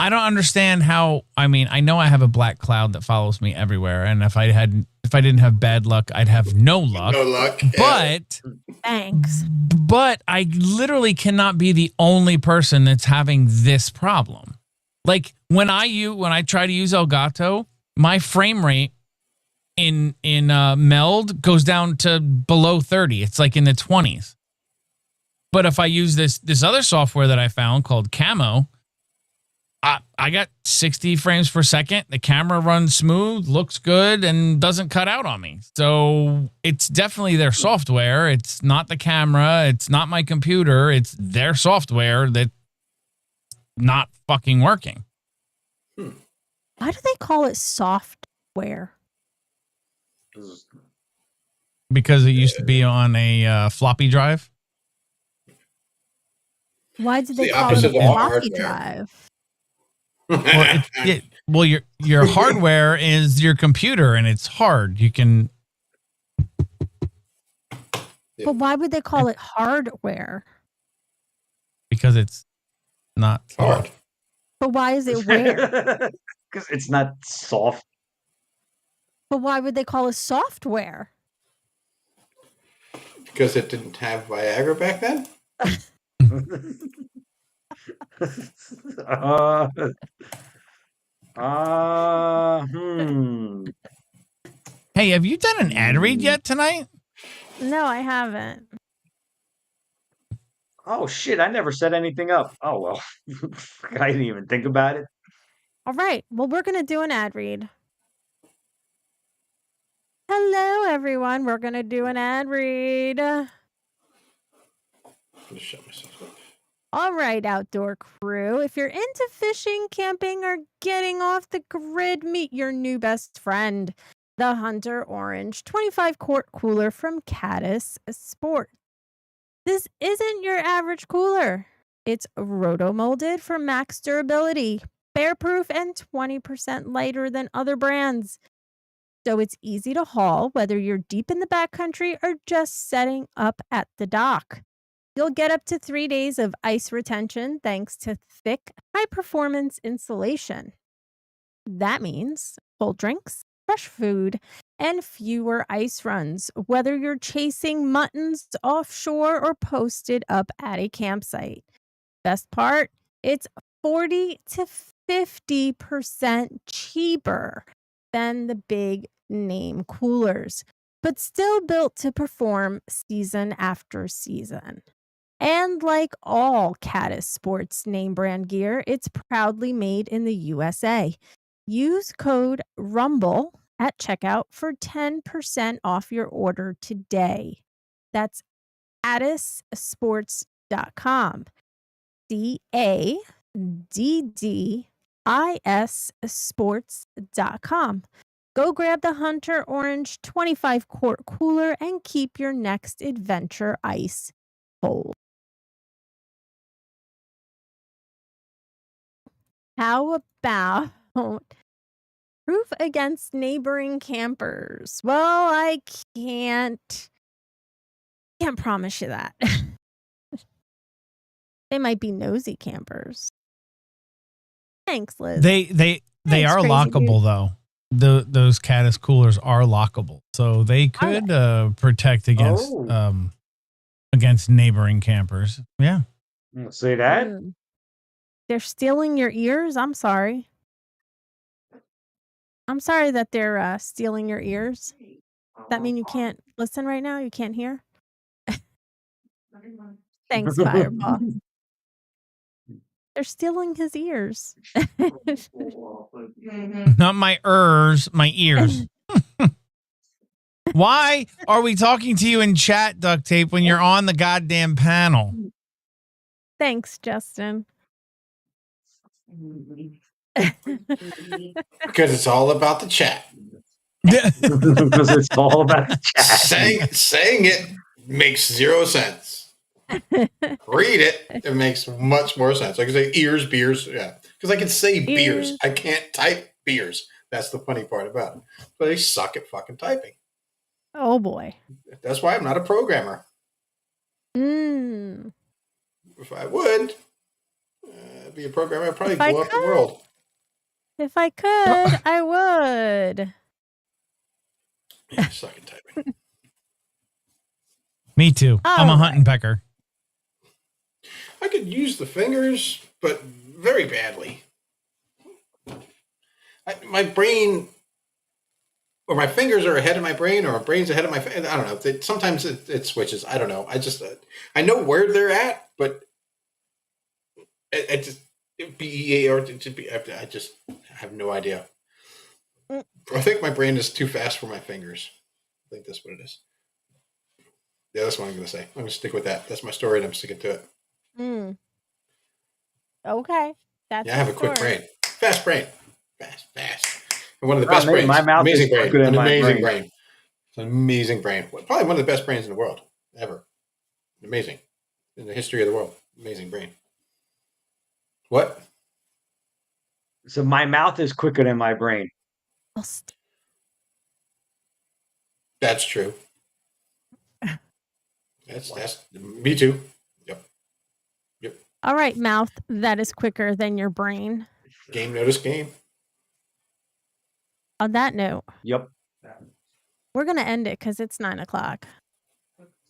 don't understand how. I mean, I know I have a black cloud that follows me everywhere, and if I didn't have bad luck, I'd have no luck. No luck. But thanks. But I literally cannot be the only person that's having this problem. Like when I try to use Elgato, my frame rate in Meld goes down to below 30. It's like in the 20s. But if I use this other software that I found called Camo, I got 60 frames per second. The camera runs smooth, looks good, and doesn't cut out on me. So it's definitely their software. It's not the camera. It's not my computer. It's their software that's not fucking working. Why do they call it software? Because it used to be on a floppy drive. Why did they the call it opposite a of floppy hardware. drive? Well, your hardware is your computer, and it's hard. You can. But why would they call it hardware? Because it's not Hard. But why is it where? Because it's not soft. But why would they call it software? Because it didn't have Viagra back then? Hey, have you done an ad read yet tonight? No, I haven't. Oh shit! I never set anything up. Oh well, I didn't even think about it. All right. Well, we're going to do an ad read. Hello, everyone. We're going to do an ad read. Just shut myself up. All right, outdoor crew. If you're into fishing, camping, or getting off the grid, meet your new best friend, the Hunter Orange 25-quart cooler from Caddis Sport. This isn't your average cooler. It's roto-molded for max durability, bear-proof, and 20% lighter than other brands. So it's easy to haul whether you're deep in the backcountry or just setting up at the dock. You'll get up to 3 days of ice retention thanks to thick, high-performance insulation. That means cold drinks, fresh food, and fewer ice runs, whether you're chasing muttons offshore or posted up at a campsite. Best part, it's 40 to 50% cheaper than the big name coolers, but still built to perform season after season. And like all Caddis Sports name brand gear, it's proudly made in the USA. Use code RUMBLE at checkout for 10% off your order today. That's caddissports.com. CADDIS sports.com. Go grab the Hunter Orange 25-quart cooler and keep your next adventure ice cold. How about proof against neighboring campers? Well, I can't promise you that. They might be nosy campers. Thanks, Liz. They Thanks, are crazy lockable dude. though. Those Caddis coolers are lockable, so they could protect against against neighboring campers. Yeah. Say that. They're stealing your ears? I'm sorry. I'm sorry that they're stealing your ears. Does that mean you can't listen right now? You can't hear? Thanks, Fireball. They're stealing his ears. Not my my ears. Why are we talking to you in chat, Duct Tape, when you're on the goddamn panel? Thanks, Justin. Because it's all about the chat. Because it's all about the chat. Saying it makes zero sense. Read it, it makes much more sense. Like I say, ears, beers, yeah. Because I can say beers. I can't type beers. That's the funny part about it. But I suck at fucking typing. Oh boy. That's why I'm not a programmer. Mm. If I would be a programmer, I'd probably blow up the world. If I could, I would. Yeah, suck at typing. Me too. I'm a hunting pecker. I could use the fingers, but very badly. My brain, or my fingers are ahead of my brain, or my brain's ahead of my. I don't know. Sometimes it switches. I don't know. I know where they're at, but I just have no idea. I think my brain is too fast for my fingers. I think that's what it is. Yeah, that's what I'm going to say. I'm going to stick with that. That's my story, and I'm sticking to it. Mm. Okay. That's I have a quick story. brain. Fast brain. Fast. And one of the best brains. My mouth amazing is brain. quicker than An my amazing brain. brain. It's an amazing brain. Probably one of the best brains in the world. Ever. Amazing. In the history of the world. Amazing brain. What? So my mouth is quicker than my brain. That's true. That's me too. Yep. All right, mouth that is quicker than your brain. Game notice game. On that note, Yep. we're gonna end it because it's 9:00.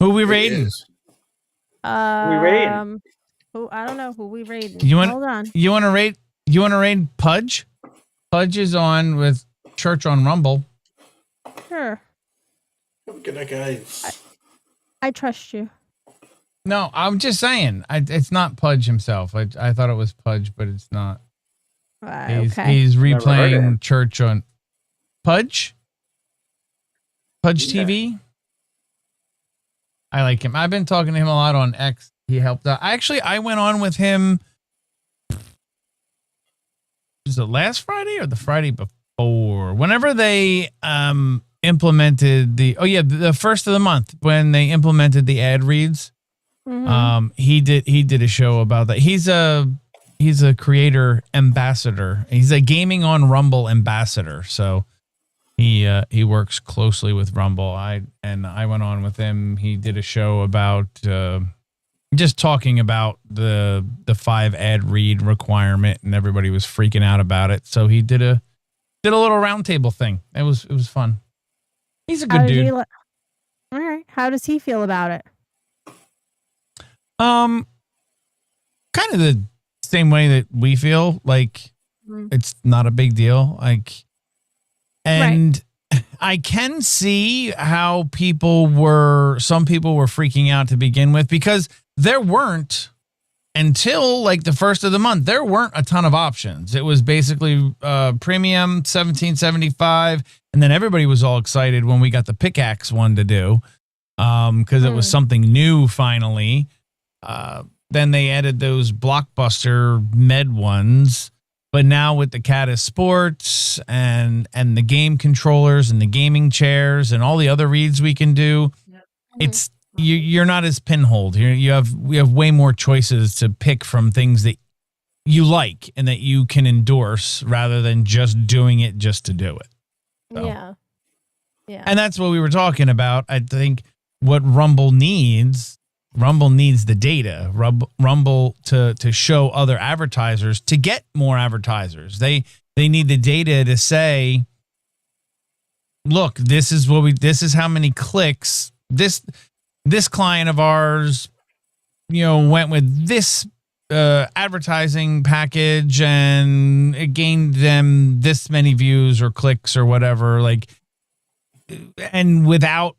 Who we raiding? We raiding? Who I don't know who we raiding. Hold on. You want to raid Pudge? Pudge is on with Church on Rumble. Sure. Look at that guy. I trust you. No, I'm just saying. It's not Pudge himself. I thought it was Pudge, but it's not. Okay. He's Never heard of replaying him. Church on Pudge. Pudge Yeah. TV. I like him. I've been talking to him a lot on X. He helped out. I went on with him. Was it last Friday or the Friday before? Whenever they implemented the first of the month when they implemented the ad reads. Mhm. He did a show about that. He's a creator ambassador. He's a gaming on Rumble ambassador. So he works closely with Rumble. I went on with him. He did a show about just talking about the 5 ad read requirement, and everybody was freaking out about it. So he did a little roundtable thing. It was fun. He's a good dude. All right. How does he feel about it? Kind of the same way that we feel. Like it's not a big deal. Like, and I can see how some people were freaking out to begin with, because there weren't, until like the first of the month, there weren't a ton of options. It was basically premium $17.75, and then everybody was all excited when we got the pickaxe one to do, because it was something new finally. Then they added those blockbuster med ones, but now with the Caddis Sports and the game controllers and the gaming chairs and all the other reads we can do, it's you're not as pinholed. We have way more choices to pick from, things that you like and that you can endorse, rather than just doing it just to do it. So. Yeah. And that's what we were talking about. I think what Rumble needs the data. Rumble to show other advertisers, to get more advertisers. They need the data to say, look, this is how many clicks this client of ours, went with this advertising package, and it gained them this many views or clicks or whatever. Like, and without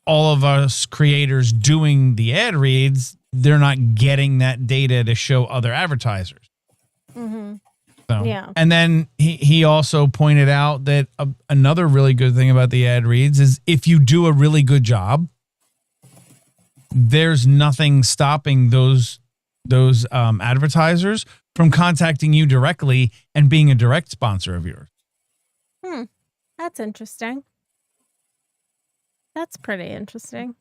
all of us creators doing the ad reads, they're not getting that data to show other advertisers. Mm-hmm. So, Yeah. and then he also pointed out that another really good thing about the ad reads is if you do a really good job, there's nothing stopping those advertisers from contacting you directly and being a direct sponsor of yours. That's interesting. That's pretty interesting.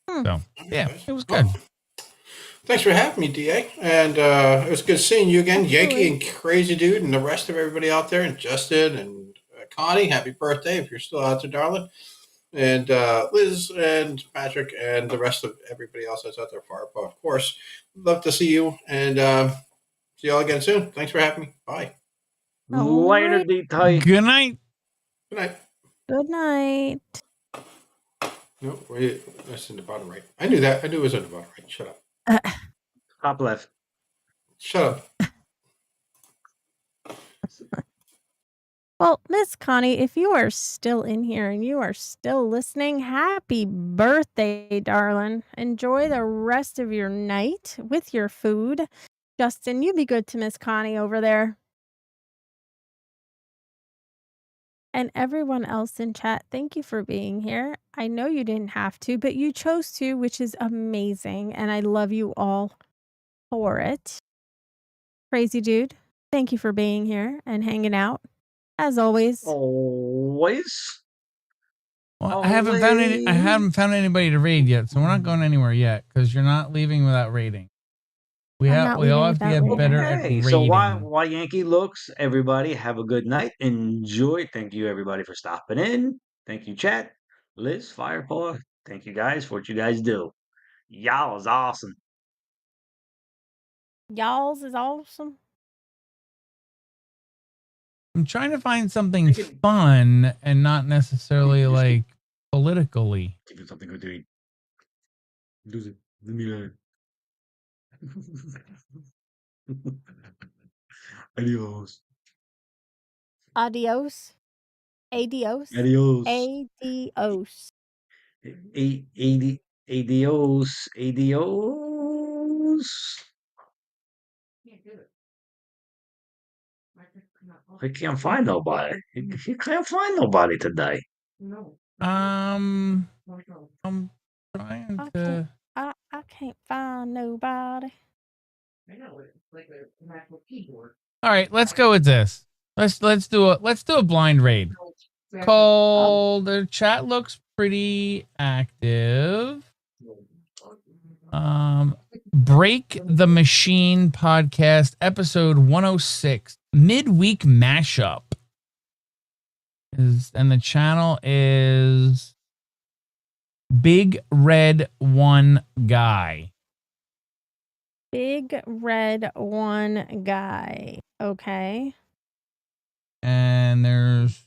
So, yeah, it was Well, good. thanks for having me, DA. And it was good seeing you again, Absolutely. Yankee and Crazy Dude, and the rest of everybody out there, and Justin and Connie. Happy birthday if you're still out there, darling. And Liz and Patrick and the rest of everybody else that's out there, Firepaw, of course. Love to see you, and see you all again soon. Thanks for having me. Bye. Later, Alright. D-Tight. Good night. Good night. Good night. No, wait, that's in the bottom right. I knew that. I knew it was in the bottom right. Shut up. Top left. Shut up. Well, Miss Connie, if you are still in here and you are still listening, happy birthday, darling. Enjoy the rest of your night with your food. Justin, you be good to Miss Connie over there. And everyone else in chat, thank you for being here. I know you didn't have to, but you chose to, which is amazing. And I love you all for it. Crazy Dude, thank you for being here and hanging out. As always. Always. Well, I haven't found anybody to raid yet, so we're not going anywhere yet because you're not leaving without raiding. We all have to get better at Okay, raiding. so while Yankee looks, everybody have a good night. Enjoy. Thank you, everybody, for stopping in. Thank you, chat. Liz, Firepaw. Thank you guys for what you guys do. Y'all is awesome. Y'all's is awesome. I'm trying to find something fun and not necessarily like politically. Give you something good to eat. Let me Adios. Adios. Adios. Adios. Adios. Adios. Adios. I can't find nobody. You can't find nobody today. I'm trying to. I can't find nobody. All right, let's go with this. Let's do a blind raid. Called the chat looks pretty active. Break the Machine podcast episode 106 midweek mashup and the channel is Big Red One Guy. Big Red One Guy. Okay. And there's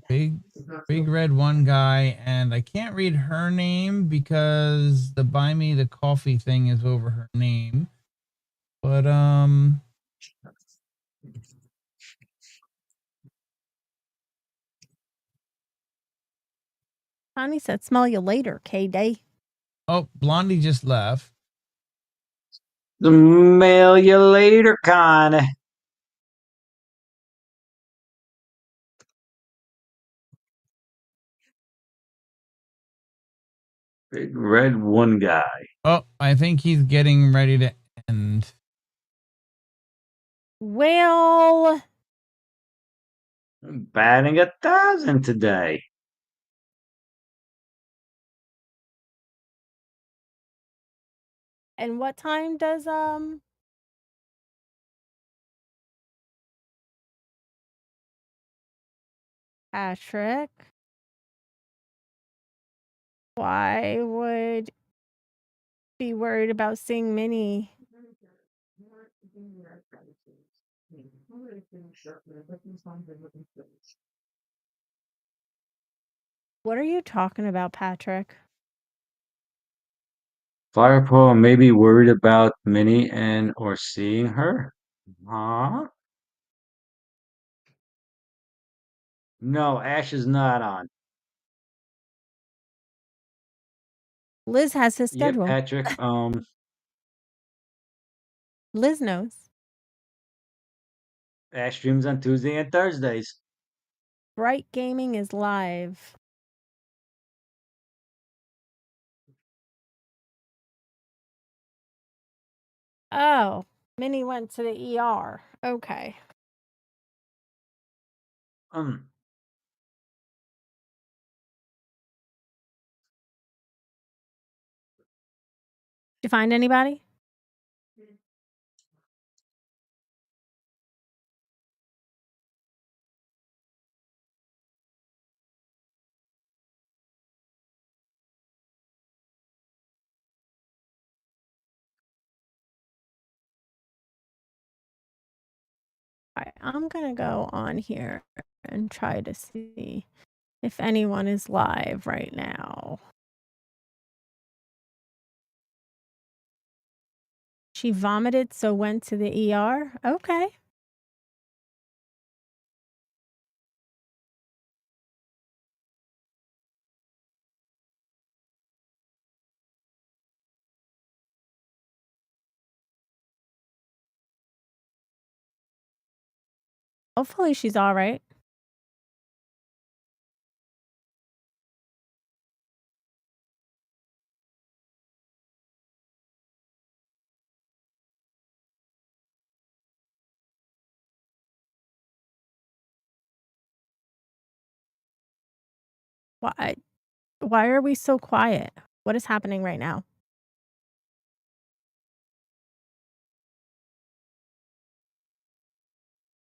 big red one guy, and I can't read her name because the buy me the coffee thing is over her name. But Connie said, "Smell you later, K-Day." Oh, Blondie just left. Mail you later, Connie. Big Red One Guy. Oh, I think he's getting ready to end. Well, I'm batting 1,000 today. and what time does Patrick? Why would be worried about seeing Minnie? What are you talking about, Patrick? Firepaw may be worried about Minnie and or seeing her. Huh? No, Ash is not on. Liz has his Yep, schedule. Patrick. Liz knows. Ash streams on Tuesday and Thursdays. Bright Gaming is live. Oh, Minnie went to the ER. Okay. Did you find anybody? All right, I'm going to go on here and try to see if anyone is live right now. She vomited, so went to the ER. Okay. Hopefully she's all right. Why are we so quiet? What is happening right now?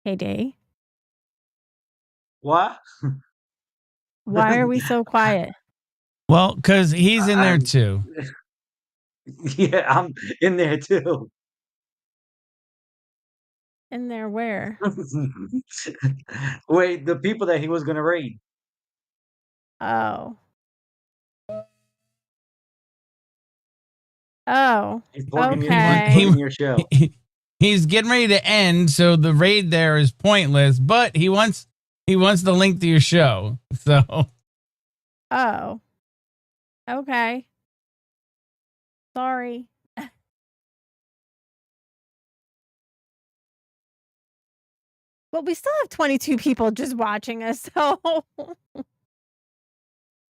Hey, Day. What? Why are we so quiet? Well, because he's in there too. Yeah, I'm in there too. In there where? Wait, the people that he was gonna raid. Oh. Oh. He's plugging, Okay. plugging your show. He's getting ready to end, so the raid there is pointless. But he wants the link to your show. So. Oh. Okay. Sorry. Well, we still have 22 people just watching us, so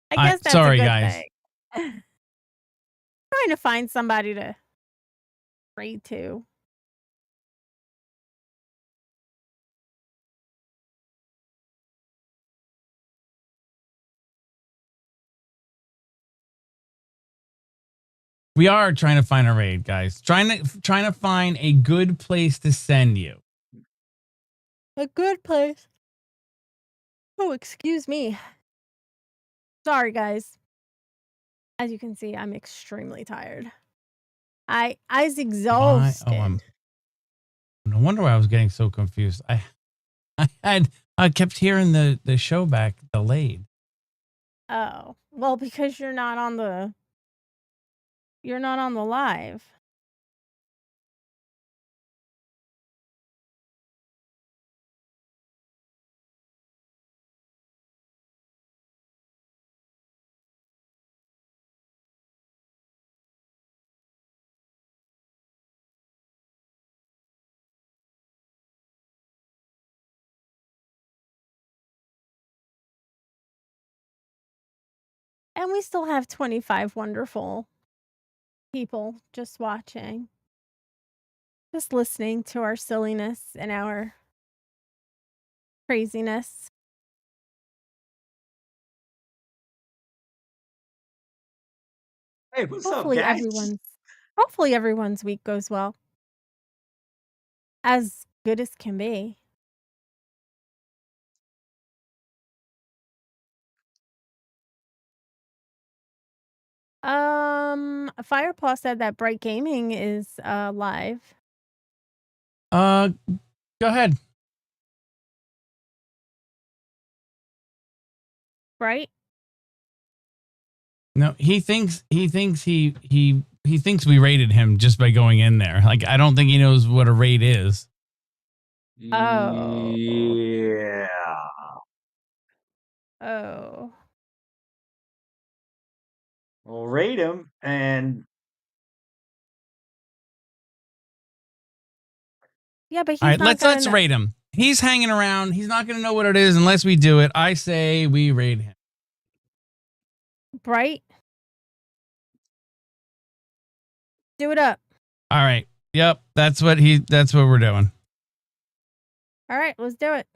I guess that's sorry, a good guys. thing. Trying to find somebody to raid to. We are trying to find a raid, guys. Trying to find a good place to send you. A good place. Oh, excuse me. Sorry, guys. As you can see, I'm extremely tired. I was exhausted. No wonder why I was getting so confused. I kept hearing the show back delayed. Oh, well, because you're not on the live. And we still have 25 wonderful people just watching. Just listening to our silliness and our craziness. Hey, what's up, guys? Hopefully everyone's week goes well. As good as can be. Firepaw said that Bright Gaming is live. Go ahead. Right? No, he thinks he thinks we raided him just by going in there. Like, I don't think he knows what a raid is. Oh. Yeah. Oh. We'll rate him, and Yeah, but he's All right, not let's gonna rate him. He's hanging around. He's not going to know what it is unless we do it. I say we rate him. Bright. Do it up. All right. Yep, that's what we're doing. All right, let's do it.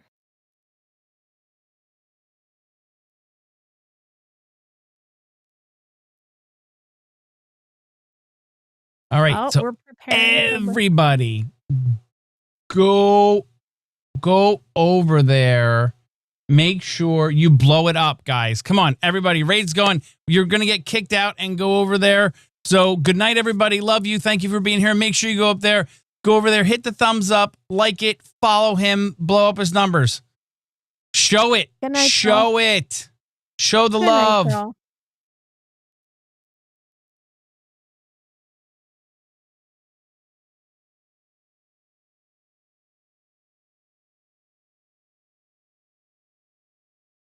All right. Oh, So we're preparing. everybody go over there. Make sure you blow it up, guys. Come on, everybody. Raid's going. You're going to get kicked out and go over there. So good night, everybody. Love you. Thank you for being here. Make sure you go up there. Go over there. Hit the thumbs up. Like it. Follow him. Blow up his numbers. Show it. Good night, Show it. Show the Good night, love. girl.